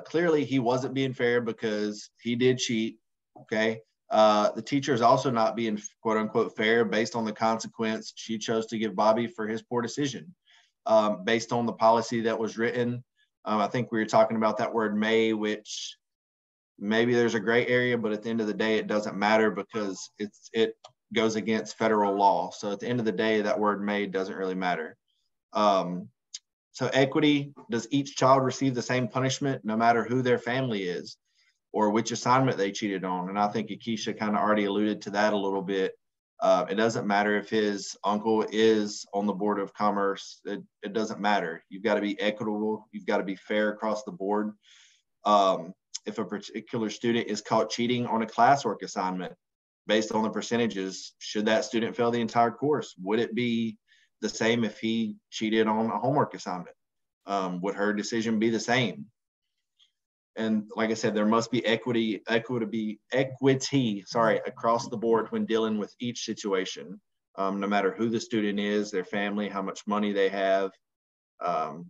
clearly he wasn't being fair because he did cheat. Okay. The teacher is also not being quote unquote fair based on the consequence she chose to give Bobby for his poor decision. Based on the policy that was written. I think we were talking about that word may, which maybe there's a gray area, but at the end of the day, it doesn't matter because it goes against federal law. So at the end of the day, that word may doesn't really matter. So equity, does each child receive the same punishment no matter who their family is or which assignment they cheated on? And I think Akeisha kind of already alluded to that a little bit. It doesn't matter if his uncle is on the Board of Commerce. It doesn't matter. You've got to be equitable. You've got to be fair across the board. If a particular student is caught cheating on a classwork assignment based on the percentages, should that student fail the entire course? Would it be the same if he cheated on a homework assignment? Would her decision be the same? And like I said, there must be equity across the board when dealing with each situation, no matter who the student is, their family, how much money they have.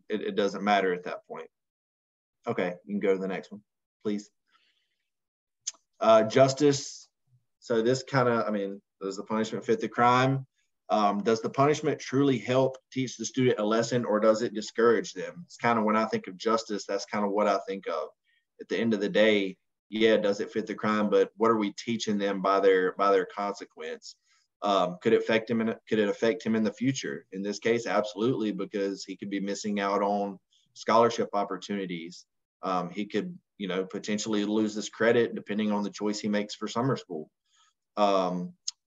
It doesn't matter at that point. Okay, you can go to the next one, please. Justice. So this kind of, does the punishment fit the crime? Does the punishment truly help teach the student a lesson, or does it discourage them? It's kind of, when I think of justice, that's kind of what I think of. At the end of the day, yeah, does it fit the crime? But what are we teaching them by their consequence? Could it affect him in the future? In this case, absolutely, because he could be missing out on scholarship opportunities. He could, potentially lose this credit depending on the choice he makes for summer school.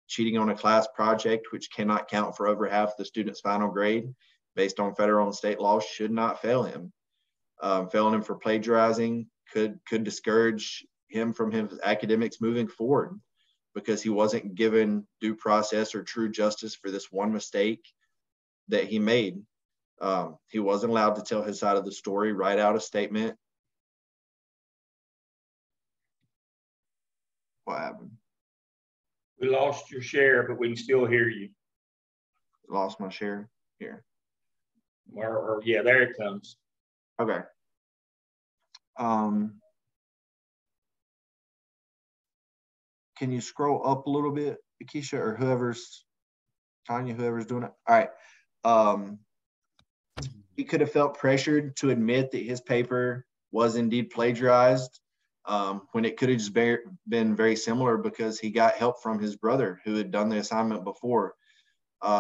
Cheating on a class project, which cannot count for over half the student's final grade based on federal and state law, should not fail him. Failing him for plagiarizing could discourage him from his academics moving forward because he wasn't given due process or true justice for this one mistake that he made. He wasn't allowed to tell his side of the story, write out a statement. What happened? We lost your share, but we can still hear you. Lost my share here. Or yeah, there it comes. Okay. Can you scroll up a little bit, Keisha, or Tanya, whoever's doing it? All right. He could have felt pressured to admit that his paper was indeed plagiarized, when it could have just been very similar because he got help from his brother who had done the assignment before.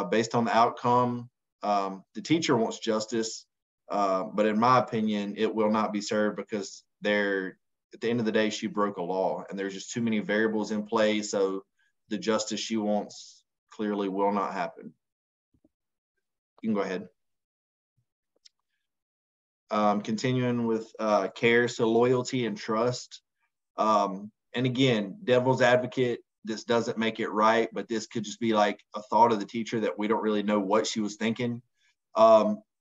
Based on the outcome, the teacher wants justice, but in my opinion, it will not be served because at the end of the day, she broke a law and there's just too many variables in play. So the justice she wants clearly will not happen. You can go ahead. Continuing with care, so loyalty and trust. And again, devil's advocate, this doesn't make it right, but this could just be like a thought of the teacher that we don't really know what she was thinking.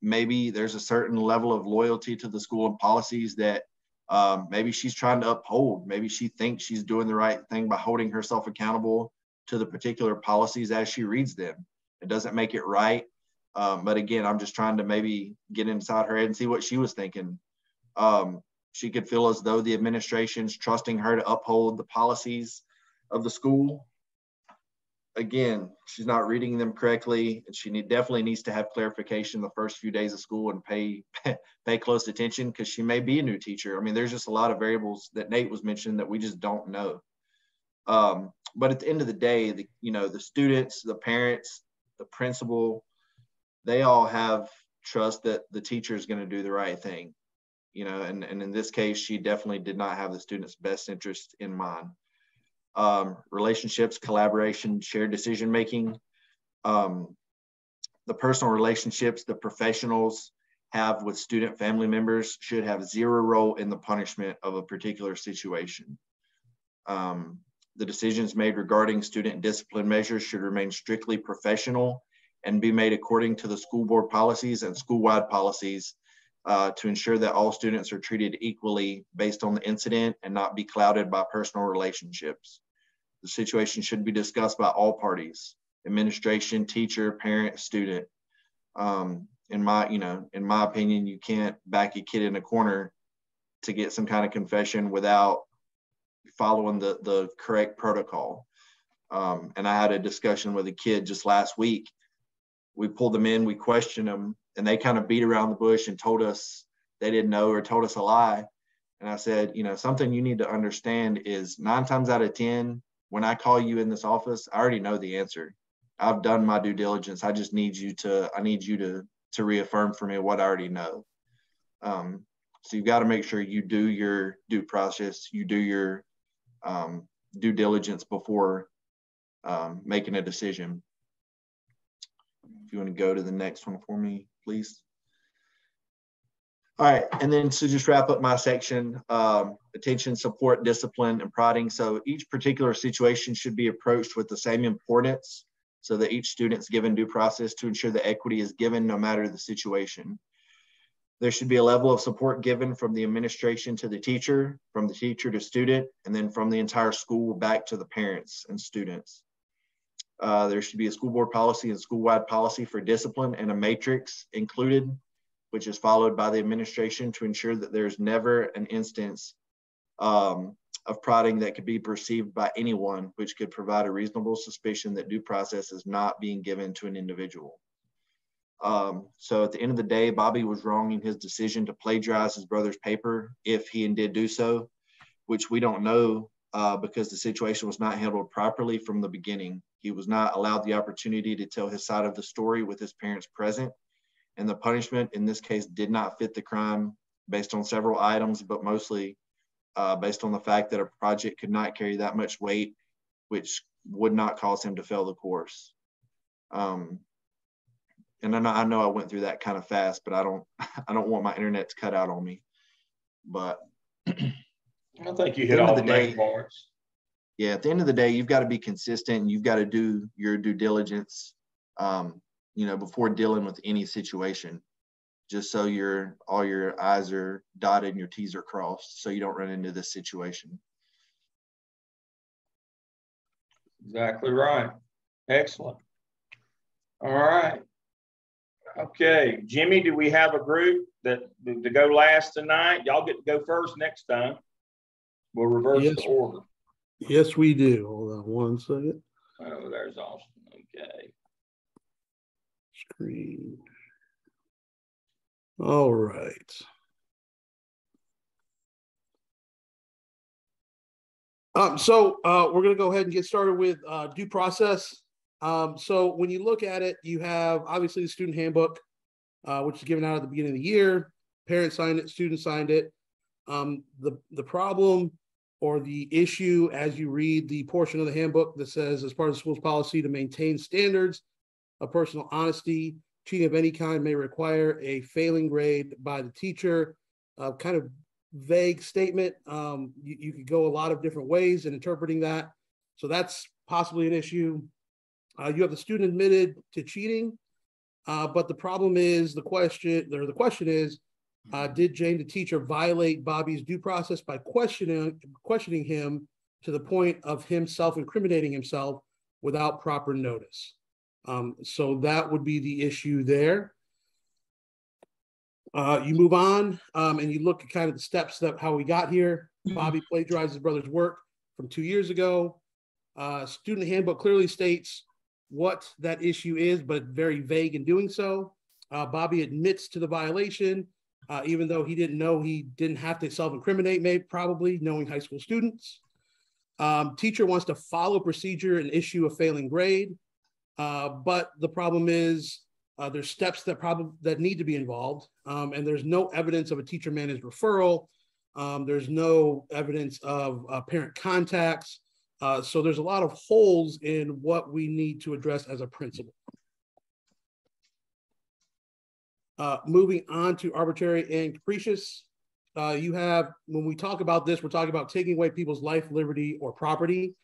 Maybe there's a certain level of loyalty to the school and policies that maybe she's trying to uphold. Maybe she thinks she's doing the right thing by holding herself accountable to the particular policies as she reads them. It doesn't make it right. But again, I'm just trying to maybe get inside her head and see what she was thinking. She could feel as though the administration's trusting her to uphold the policies of the school. Again, she's not reading them correctly, and she definitely needs to have clarification the first few days of school and pay close attention because she may be a new teacher. I mean, there's just a lot of variables that Nate was mentioning that we just don't know. But at the end of the day, the students, the parents, the principal, they all have trust that the teacher is going to do the right thing, and in this case, she definitely did not have the student's best interest in mind. Relationships, collaboration, shared decision-making, the personal relationships the professionals have with student family members should have zero role in the punishment of a particular situation. The decisions made regarding student discipline measures should remain strictly professional and be made according to the school board policies and school-wide policies to ensure that all students are treated equally based on the incident and not be clouded by personal relationships. The situation should be discussed by all parties, administration, teacher, parent, student. In my opinion, you can't back a kid in a corner to get some kind of confession without following the correct protocol. And I had a discussion with a kid just last week. We pulled them in, we questioned them, and they kind of beat around the bush and told us they didn't know or told us a lie. And I said, something you need to understand is 9 times out of 10, when I call you in this office, I already know the answer. I've done my due diligence. I just need you to reaffirm for me what I already know. So you've got to make sure you do your due process, you do your due diligence before making a decision. If you want to go to the next one for me, please. All right, and then to just wrap up my section, attention, support, discipline, and prodding. So each particular situation should be approached with the same importance so that each student's given due process to ensure that equity is given no matter the situation. There should be a level of support given from the administration to the teacher, from the teacher to student, and then from the entire school back to the parents and students. There should be a school board policy and school-wide policy for discipline and a matrix included, which is followed by the administration to ensure that there's never an instance of prodding that could be perceived by anyone, which could provide a reasonable suspicion that due process is not being given to an individual. So at the end of the day, Bobby was wrong in his decision to plagiarize his brother's paper, if he did do so, which we don't know because the situation was not handled properly from the beginning. He was not allowed the opportunity to tell his side of the story with his parents present. And the punishment in this case did not fit the crime based on several items, but mostly based on the fact that a project could not carry that much weight, which would not cause him to fail the course. And I know I went through that kind of fast, but I don't want my internet to cut out on me. But I think you hit all the main parts. Yeah, at the end of the day, you've got to be consistent and you've got to do your due diligence, before dealing with any situation, just so all your I's are dotted and your T's are crossed, so you don't run into this situation. Exactly right. Excellent. All right. Okay, Jimmy, do we have a group that to go last tonight? Y'all get to go first next time. We'll reverse the order. Yes, we do. Hold on one second. Oh, there's Austin. Okay. Screen. All right. So we're going to go ahead and get started with due process. So when you look at it, you have obviously the student handbook, which is given out at the beginning of the year. Parents signed it, students signed it. The problem or the issue as you read the portion of the handbook that says, as part of the school's policy to maintain standards of personal honesty, cheating of any kind may require a failing grade by the teacher. Kind of vague statement. You could go a lot of different ways in interpreting that. So that's possibly an issue. You have the student admitted to cheating, but the problem is the question is, did Jane, the teacher, violate Bobby's due process by questioning him to the point of him self-incriminating himself without proper notice? So that would be the issue there. You move on and you look at kind of the steps that how we got here. Bobby plagiarized his brother's work from 2 years ago. Student handbook clearly states what that issue is, but very vague in doing so. Bobby admits to the violation, even though he didn't know he didn't have to self-incriminate, maybe probably knowing high school students. Teacher wants to follow procedure and issue a failing grade, but the problem is there's steps that need to be involved, and there's no evidence of a teacher managed referral. There's no evidence of parent contacts. So there's a lot of holes in what we need to address as a principal. Moving on to arbitrary and capricious. You have, when we talk about this, we're talking about taking away people's life, liberty, or property.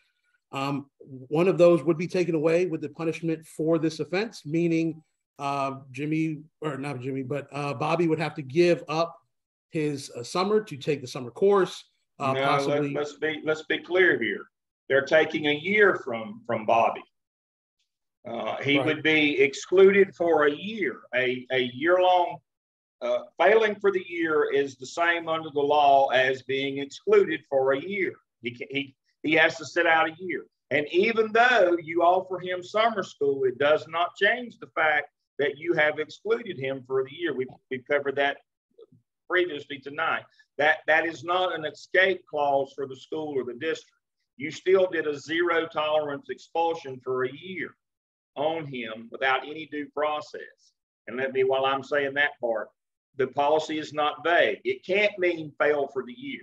One of those would be taken away with the punishment for this offense, meaning Bobby would have to give up his summer to take the summer course. Possibly. Let's be clear here. They're taking a year from Bobby. He Right. would be excluded for a year. A year-long failing for the year is the same under the law as being excluded for a year. He has to sit out a year. And even though you offer him summer school, it does not change the fact that you have excluded him for the year. We've covered that previously tonight. That is not an escape clause for the school or the district. You still did a zero tolerance expulsion for a year on him without any due process. And while I'm saying that part, the policy is not vague. It can't mean fail for the year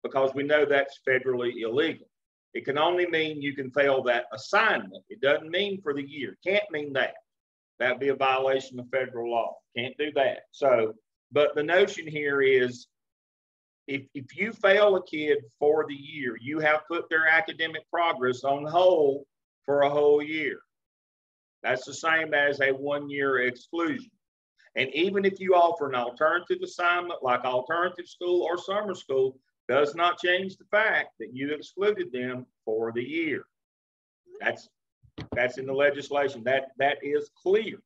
because we know that's federally illegal. It can only mean you can fail that assignment. It doesn't mean for the year. Can't mean that. That'd be a violation of federal law. Can't do that. So, but the notion here is if you fail a kid for the year, you have put their academic progress on hold for a whole year. That's the same as a 1 year exclusion. And even if you offer an alternative assignment like alternative school or summer school, does not change the fact that you excluded them for the year. That's in the legislation. That is clear.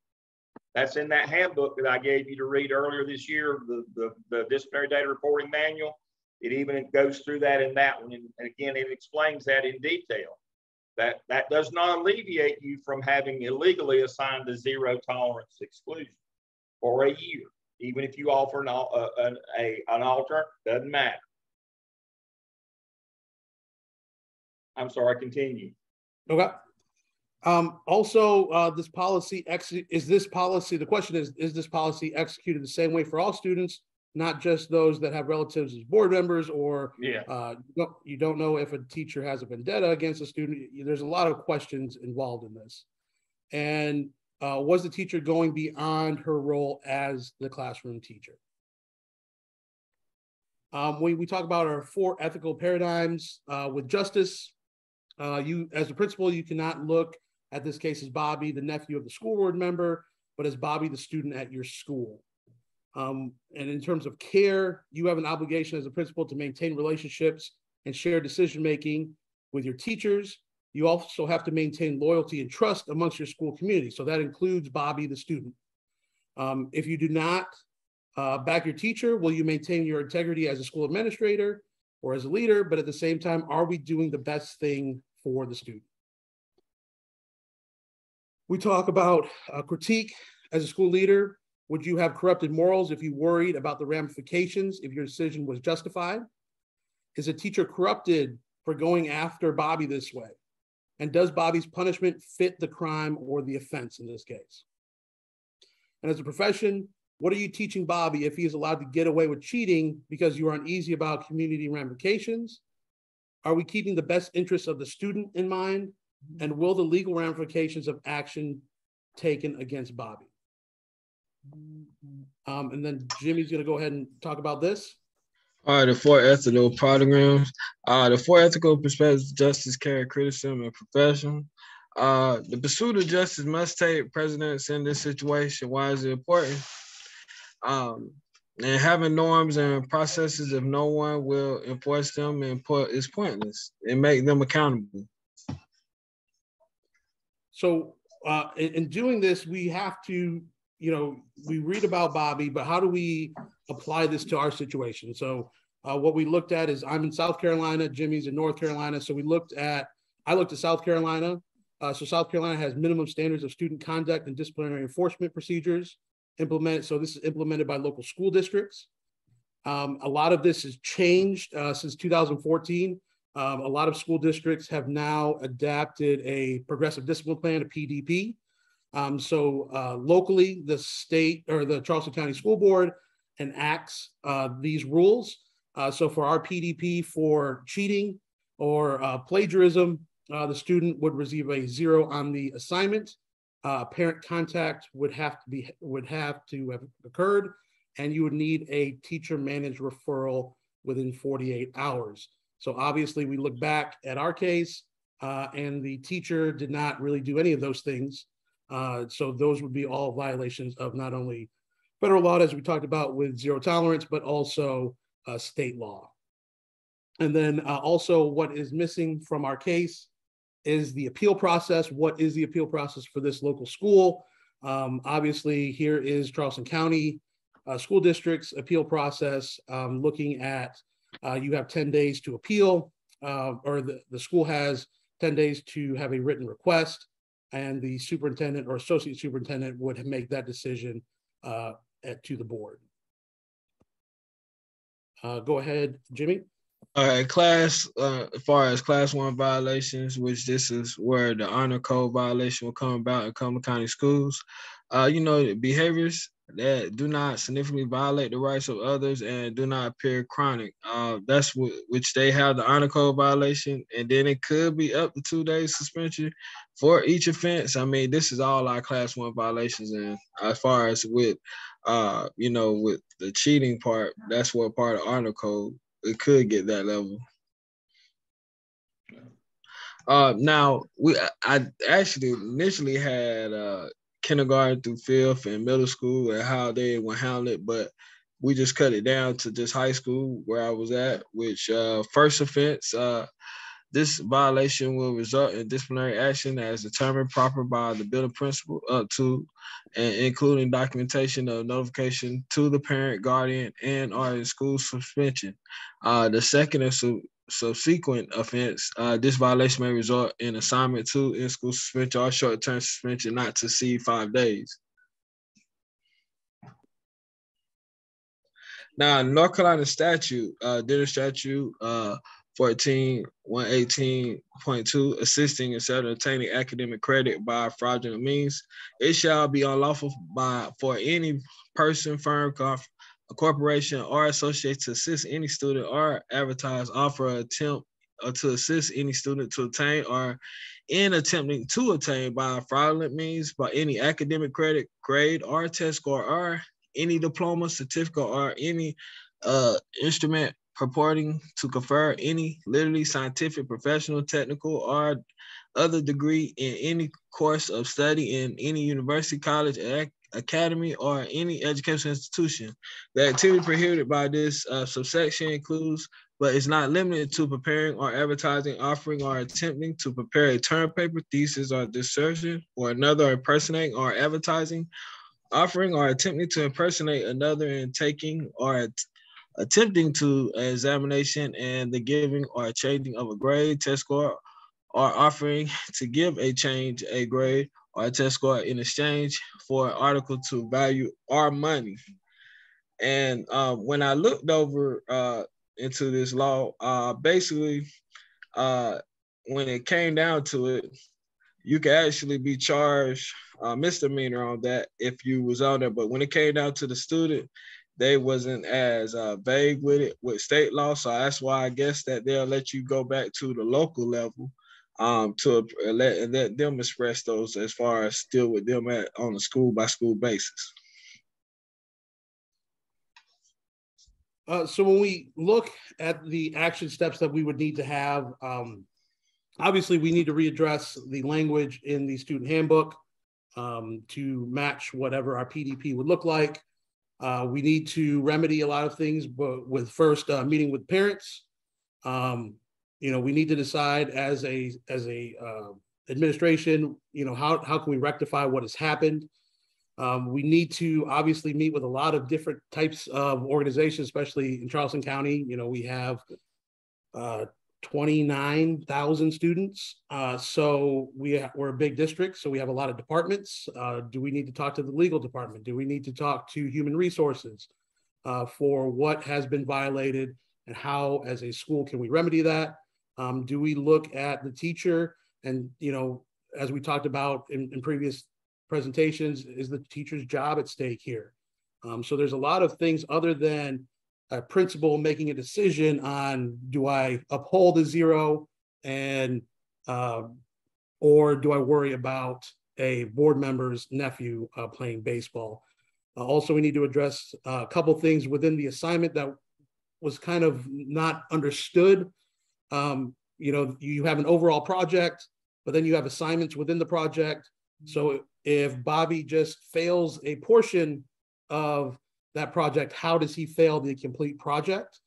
That's in that handbook that I gave you to read earlier this year, the disciplinary data reporting manual. It even goes through that in that one. And again, it explains that in detail. That does not alleviate you from having illegally assigned a zero tolerance exclusion for a year. Even if you offer an alternate, doesn't matter. I'm sorry, continue. Okay. Also, this policy, the question is this policy executed the same way for all students, not just those that have relatives as board members, or you don't know if a teacher has a vendetta against a student? There's a lot of questions involved in this. And was the teacher going beyond her role as the classroom teacher? When we talk about our 4 ethical paradigms with justice, you as a principal, you cannot look at this case as Bobby, the nephew of the school board member, but as Bobby, the student at your school. And in terms of care, you have an obligation as a principal to maintain relationships and share decision-making with your teachers. You also have to maintain loyalty and trust amongst your school community. So that includes Bobby, the student. If you do not back your teacher, will you maintain your integrity as a school administrator or as a leader? But at the same time, are we doing the best thing for the student? We talk about critique as a school leader. Would you have corrupted morals if you worried about the ramifications if your decision was justified? Is a teacher corrupted for going after Bobby this way? And does Bobby's punishment fit the crime or the offense in this case? And as a profession, what are you teaching Bobby if he is allowed to get away with cheating because you are uneasy about community ramifications? Are we keeping the best interests of the student in mind? And will the legal ramifications of action taken against Bobby? And then Jimmy's going to go ahead and talk about this. All right, the four ethical programs. The four ethical perspectives of justice, care, criticism, and profession. The pursuit of justice must take precedence in this situation. Why is it important? And having norms and processes, if no one will enforce them, is pointless and make them accountable. So in doing this, we have to, we read about Bobby, but how do we apply this to our situation? So what we looked at is, I'm in South Carolina, Jimmy's in North Carolina. So I looked at South Carolina. So South Carolina has minimum standards of student conduct and disciplinary enforcement procedures implemented. So this is implemented by local school districts. A lot of this has changed since 2014. A lot of school districts have now adapted a progressive discipline plan, a PDP. Locally, the state or the Charleston County School Board enacts these rules. So for our PDP for cheating or plagiarism, the student would receive a 0 on the assignment. Parent contact would have to have occurred, and you would need a teacher managed referral within 48 hours. So obviously we look back at our case and the teacher did not really do any of those things. So those would be all violations of not only federal law, as we talked about with zero tolerance, but also state law. And then also what is missing from our case is the appeal process. What is the appeal process for this local school? Obviously here is Charleston County School District's appeal process, looking at you have 10 days to appeal, or the school has 10 days to have a written request, and the superintendent or associate superintendent would make that decision to the board. Go ahead, Jimmy. All right, as far as class 1 violations, which this is where the honor code violation will come about in Cumberland County schools, behaviors that do not significantly violate the rights of others and do not appear chronic. That's which they have the honor code violation, and then it could be up to 2 days suspension for each offense. I mean, this is all our class 1 violations, and as far as with, with the cheating part, that's what part of honor code. It could get that level. Now I actually initially had kindergarten through 5th and middle school and how they would handle it, but we just cut it down to just high school where I was at, which first offense, this violation will result in disciplinary action as determined proper by the building principal up to and including documentation of notification to the parent, guardian, and or school suspension. The second and subsequent offense, this violation may result in assignment to in-school suspension or short-term suspension not to exceed 5 days. Now, North Carolina statute, dinner statute 14-118.2, assisting instead of obtaining academic credit by fraudulent means, it shall be unlawful for any person, firm, a corporation, or associate to assist any student or advertise, offer, or attempt to assist any student to obtain or in attempting to obtain by fraudulent means by any academic credit, grade, or test score, or any diploma, certificate, or any instrument purporting to confer any literally scientific, professional, technical, or other degree in any course of study in any university, college, academy, or any educational institution. The activity prohibited by this subsection includes, but is not limited to, preparing or advertising, offering, or attempting to prepare a term paper, thesis, or dissertation, or another, impersonating or advertising offering or attempting to impersonate another in taking or attempting to examination and the giving or changing of a grade, test score, or offering to give a change, a grade, or a test score in exchange for an article to value or money. And when I looked over into this law, basically, when it came down to it, you could actually be charged misdemeanor on that if you was on there. But when it came down to the student, they wasn't as vague with it with state law. So that's why I guess that they'll let you go back to the local level to let them express those as far as still with them on a school by school basis. So when we look at the action steps that we would need to have, obviously we need to readdress the language in the student handbook to match whatever our PDP would look like. We need to remedy a lot of things, but with first meeting with parents. We need to decide as a administration, how can we rectify what has happened? We need to obviously meet with a lot of different types of organizations, especially in Charleston County. We have 29,000 students. So we're a big district, so we have a lot of departments. Do we need to talk to the legal department? Do we need to talk to human resources for what has been violated and how as a school can we remedy that? Do we look at the teacher and, as we talked about in previous presentations, is the teacher's job at stake here? So there's a lot of things other than a principal making a decision on, do I uphold a zero and or do I worry about a board member's nephew playing baseball? Also, we need to address a couple things within the assignment that was kind of not understood. You have an overall project, but then you have assignments within the project. So if Bobby just fails a portion of that project, how does he fail the complete project?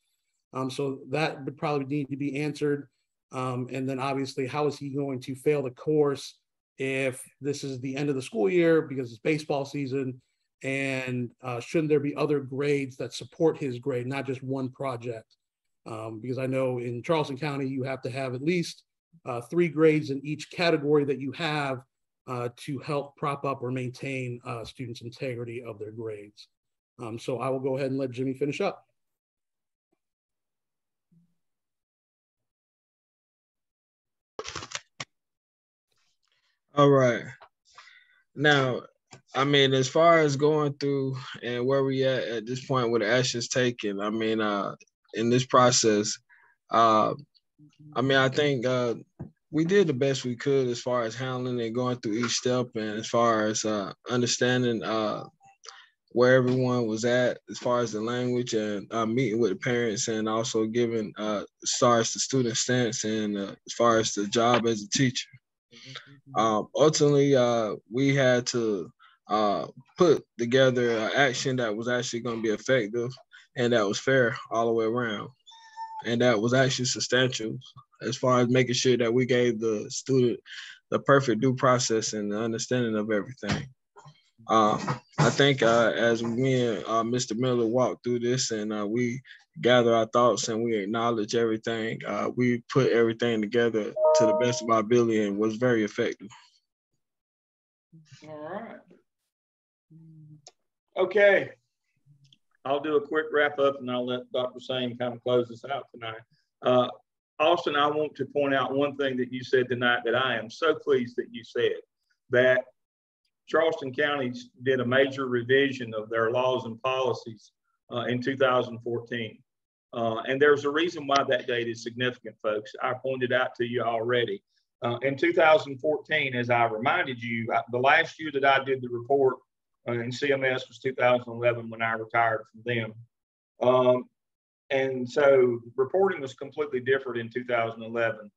So that would probably need to be answered. And then obviously, how is he going to fail the course if this is the end of the school year because it's baseball season? And shouldn't there be other grades that support his grade, not just one project? Because I know in Charleston County, you have to have at least 3 grades in each category that you have to help prop up or maintain students' integrity of their grades. So I will go ahead and let Jimmy finish up. All right. Now, I mean, as far as going through and where we at this point with the actions taken, I mean, in this process, I think we did the best we could as far as handling and going through each step, and as far as understanding where everyone was at as far as the language and meeting with the parents, and also giving as far as the student stance and as far as the job as a teacher. Ultimately, we had to put together an action that was actually going to be effective and that was fair all the way around. And that was actually substantial as far as making sure that we gave the student the perfect due process and the understanding of everything. I think as me and Mr. Miller walked through this and we gather our thoughts and we acknowledge everything, we put everything together to the best of our ability and was very effective. All right. Okay. I'll do a quick wrap up and I'll let Dr. Same kind of close this out tonight. Austin, I want to point out one thing that you said tonight that I am so pleased that you said, that Charleston County did a major revision of their laws and policies in 2014. And there's a reason why that date is significant, folks. I pointed out to you already. In 2014, as I reminded you, the last year that I did the report in CMS was 2011 when I retired from them. And so reporting was completely different in 2011.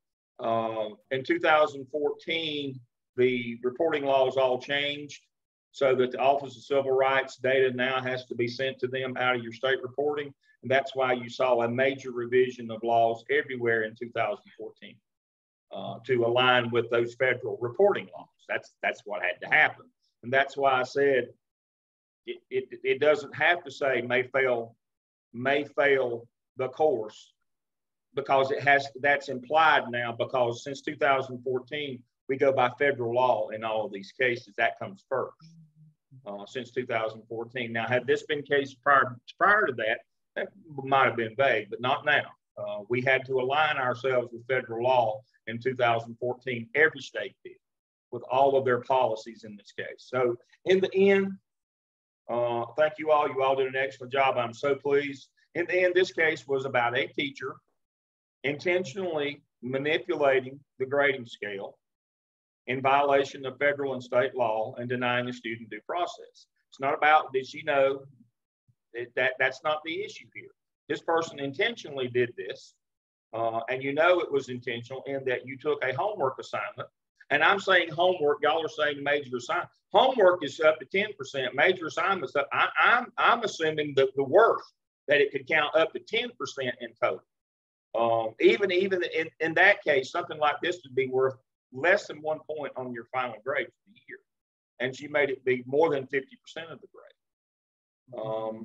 In 2014, the reporting laws all changed so that the Office of Civil Rights data now has to be sent to them out of your state reporting. And that's why you saw a major revision of laws everywhere in 2014 to align with those federal reporting laws. That's what had to happen. And that's why I said it doesn't have to say may fail the course, because that's implied now, because since 2014, we go by federal law in all of these cases. That comes first since 2014. Now, had this been case prior to that, that might have been vague, but not now. We had to align ourselves with federal law in 2014. Every state did, with all of their policies in this case. So in the end, thank you all. You all did an excellent job. I'm so pleased. In the end, this case was about a teacher intentionally manipulating the grading scale in violation of federal and state law and denying the student due process. It's not about, did she know that's not the issue here. This person intentionally did this, and you know it was intentional in that you took a homework assignment. And I'm saying homework, y'all are saying major assignment. Homework is up to 10%, major assignments up. I'm assuming the worth that it could count up to 10% in total. Even in that case, something like this would be worth less than 1 point on your final grade for the year. And she made it be more than 50% of the grade.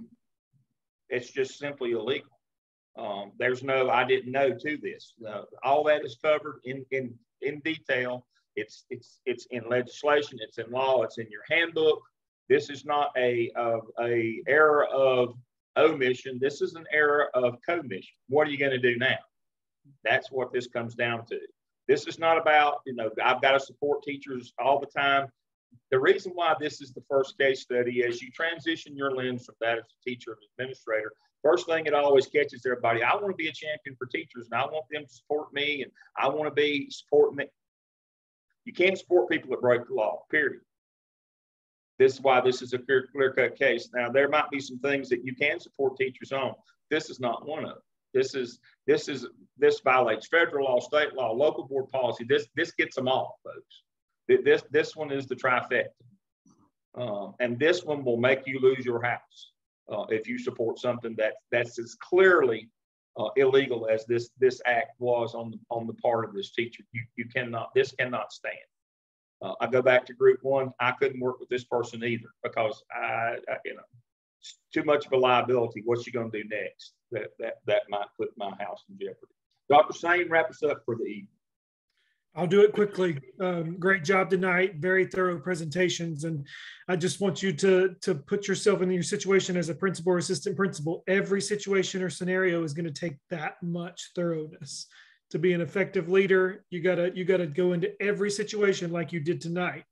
It's just simply illegal. There's no, I didn't know to this. All that is covered in detail. It's in legislation, it's in law, it's in your handbook. This is not a error of omission. This is an error of commission. What are you going to do now? That's what this comes down to. This is not about, I've got to support teachers all the time. The reason why this is the first case study is you transition your lens from that as a teacher and administrator. First thing it always catches everybody, I want to be a champion for teachers and I want them to support me and I want to be supporting them. You can't support people that break the law, period. This is why this is a clear-cut case. Now, there might be some things that you can support teachers on. This is not one of them. This violates federal law, state law, local board policy. This gets them all, folks. This one is the trifecta. And this one will make you lose your house if you support something that's as clearly illegal as this act was on the part of this teacher. This cannot stand. I go back to group one. I couldn't work with this person either because it's too much of a liability. What's she going to do next? That might put my house in jeopardy. Dr. Sane, wrap us up for the evening. I'll do it quickly. Great job tonight. Very thorough presentations. And I just want you to put yourself in your situation as a principal or assistant principal. Every situation or scenario is going to take that much thoroughness. To be an effective leader, you gotta go into every situation like you did tonight.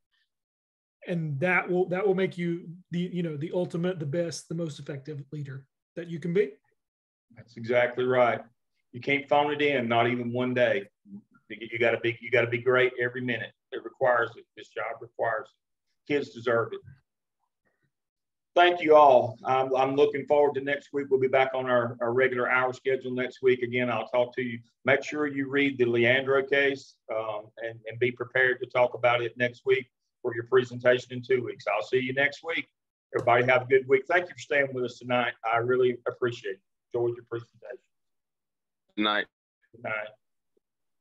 And that will make you the ultimate, the best, the most effective leader that you can be. That's exactly right. You can't phone it in, not even one day. You gotta be great every minute. It requires it. This job requires it. Kids deserve it. Thank you all. I'm looking forward to next week. We'll be back on our regular hour schedule next week. Again, I'll talk to you. Make sure you read the Leandro case and be prepared to talk about it next week for your presentation in 2 weeks. I'll see you next week. Everybody have a good week. Thank you for staying with us tonight. I really appreciate it. Enjoyed your presentation. Good night. Good night.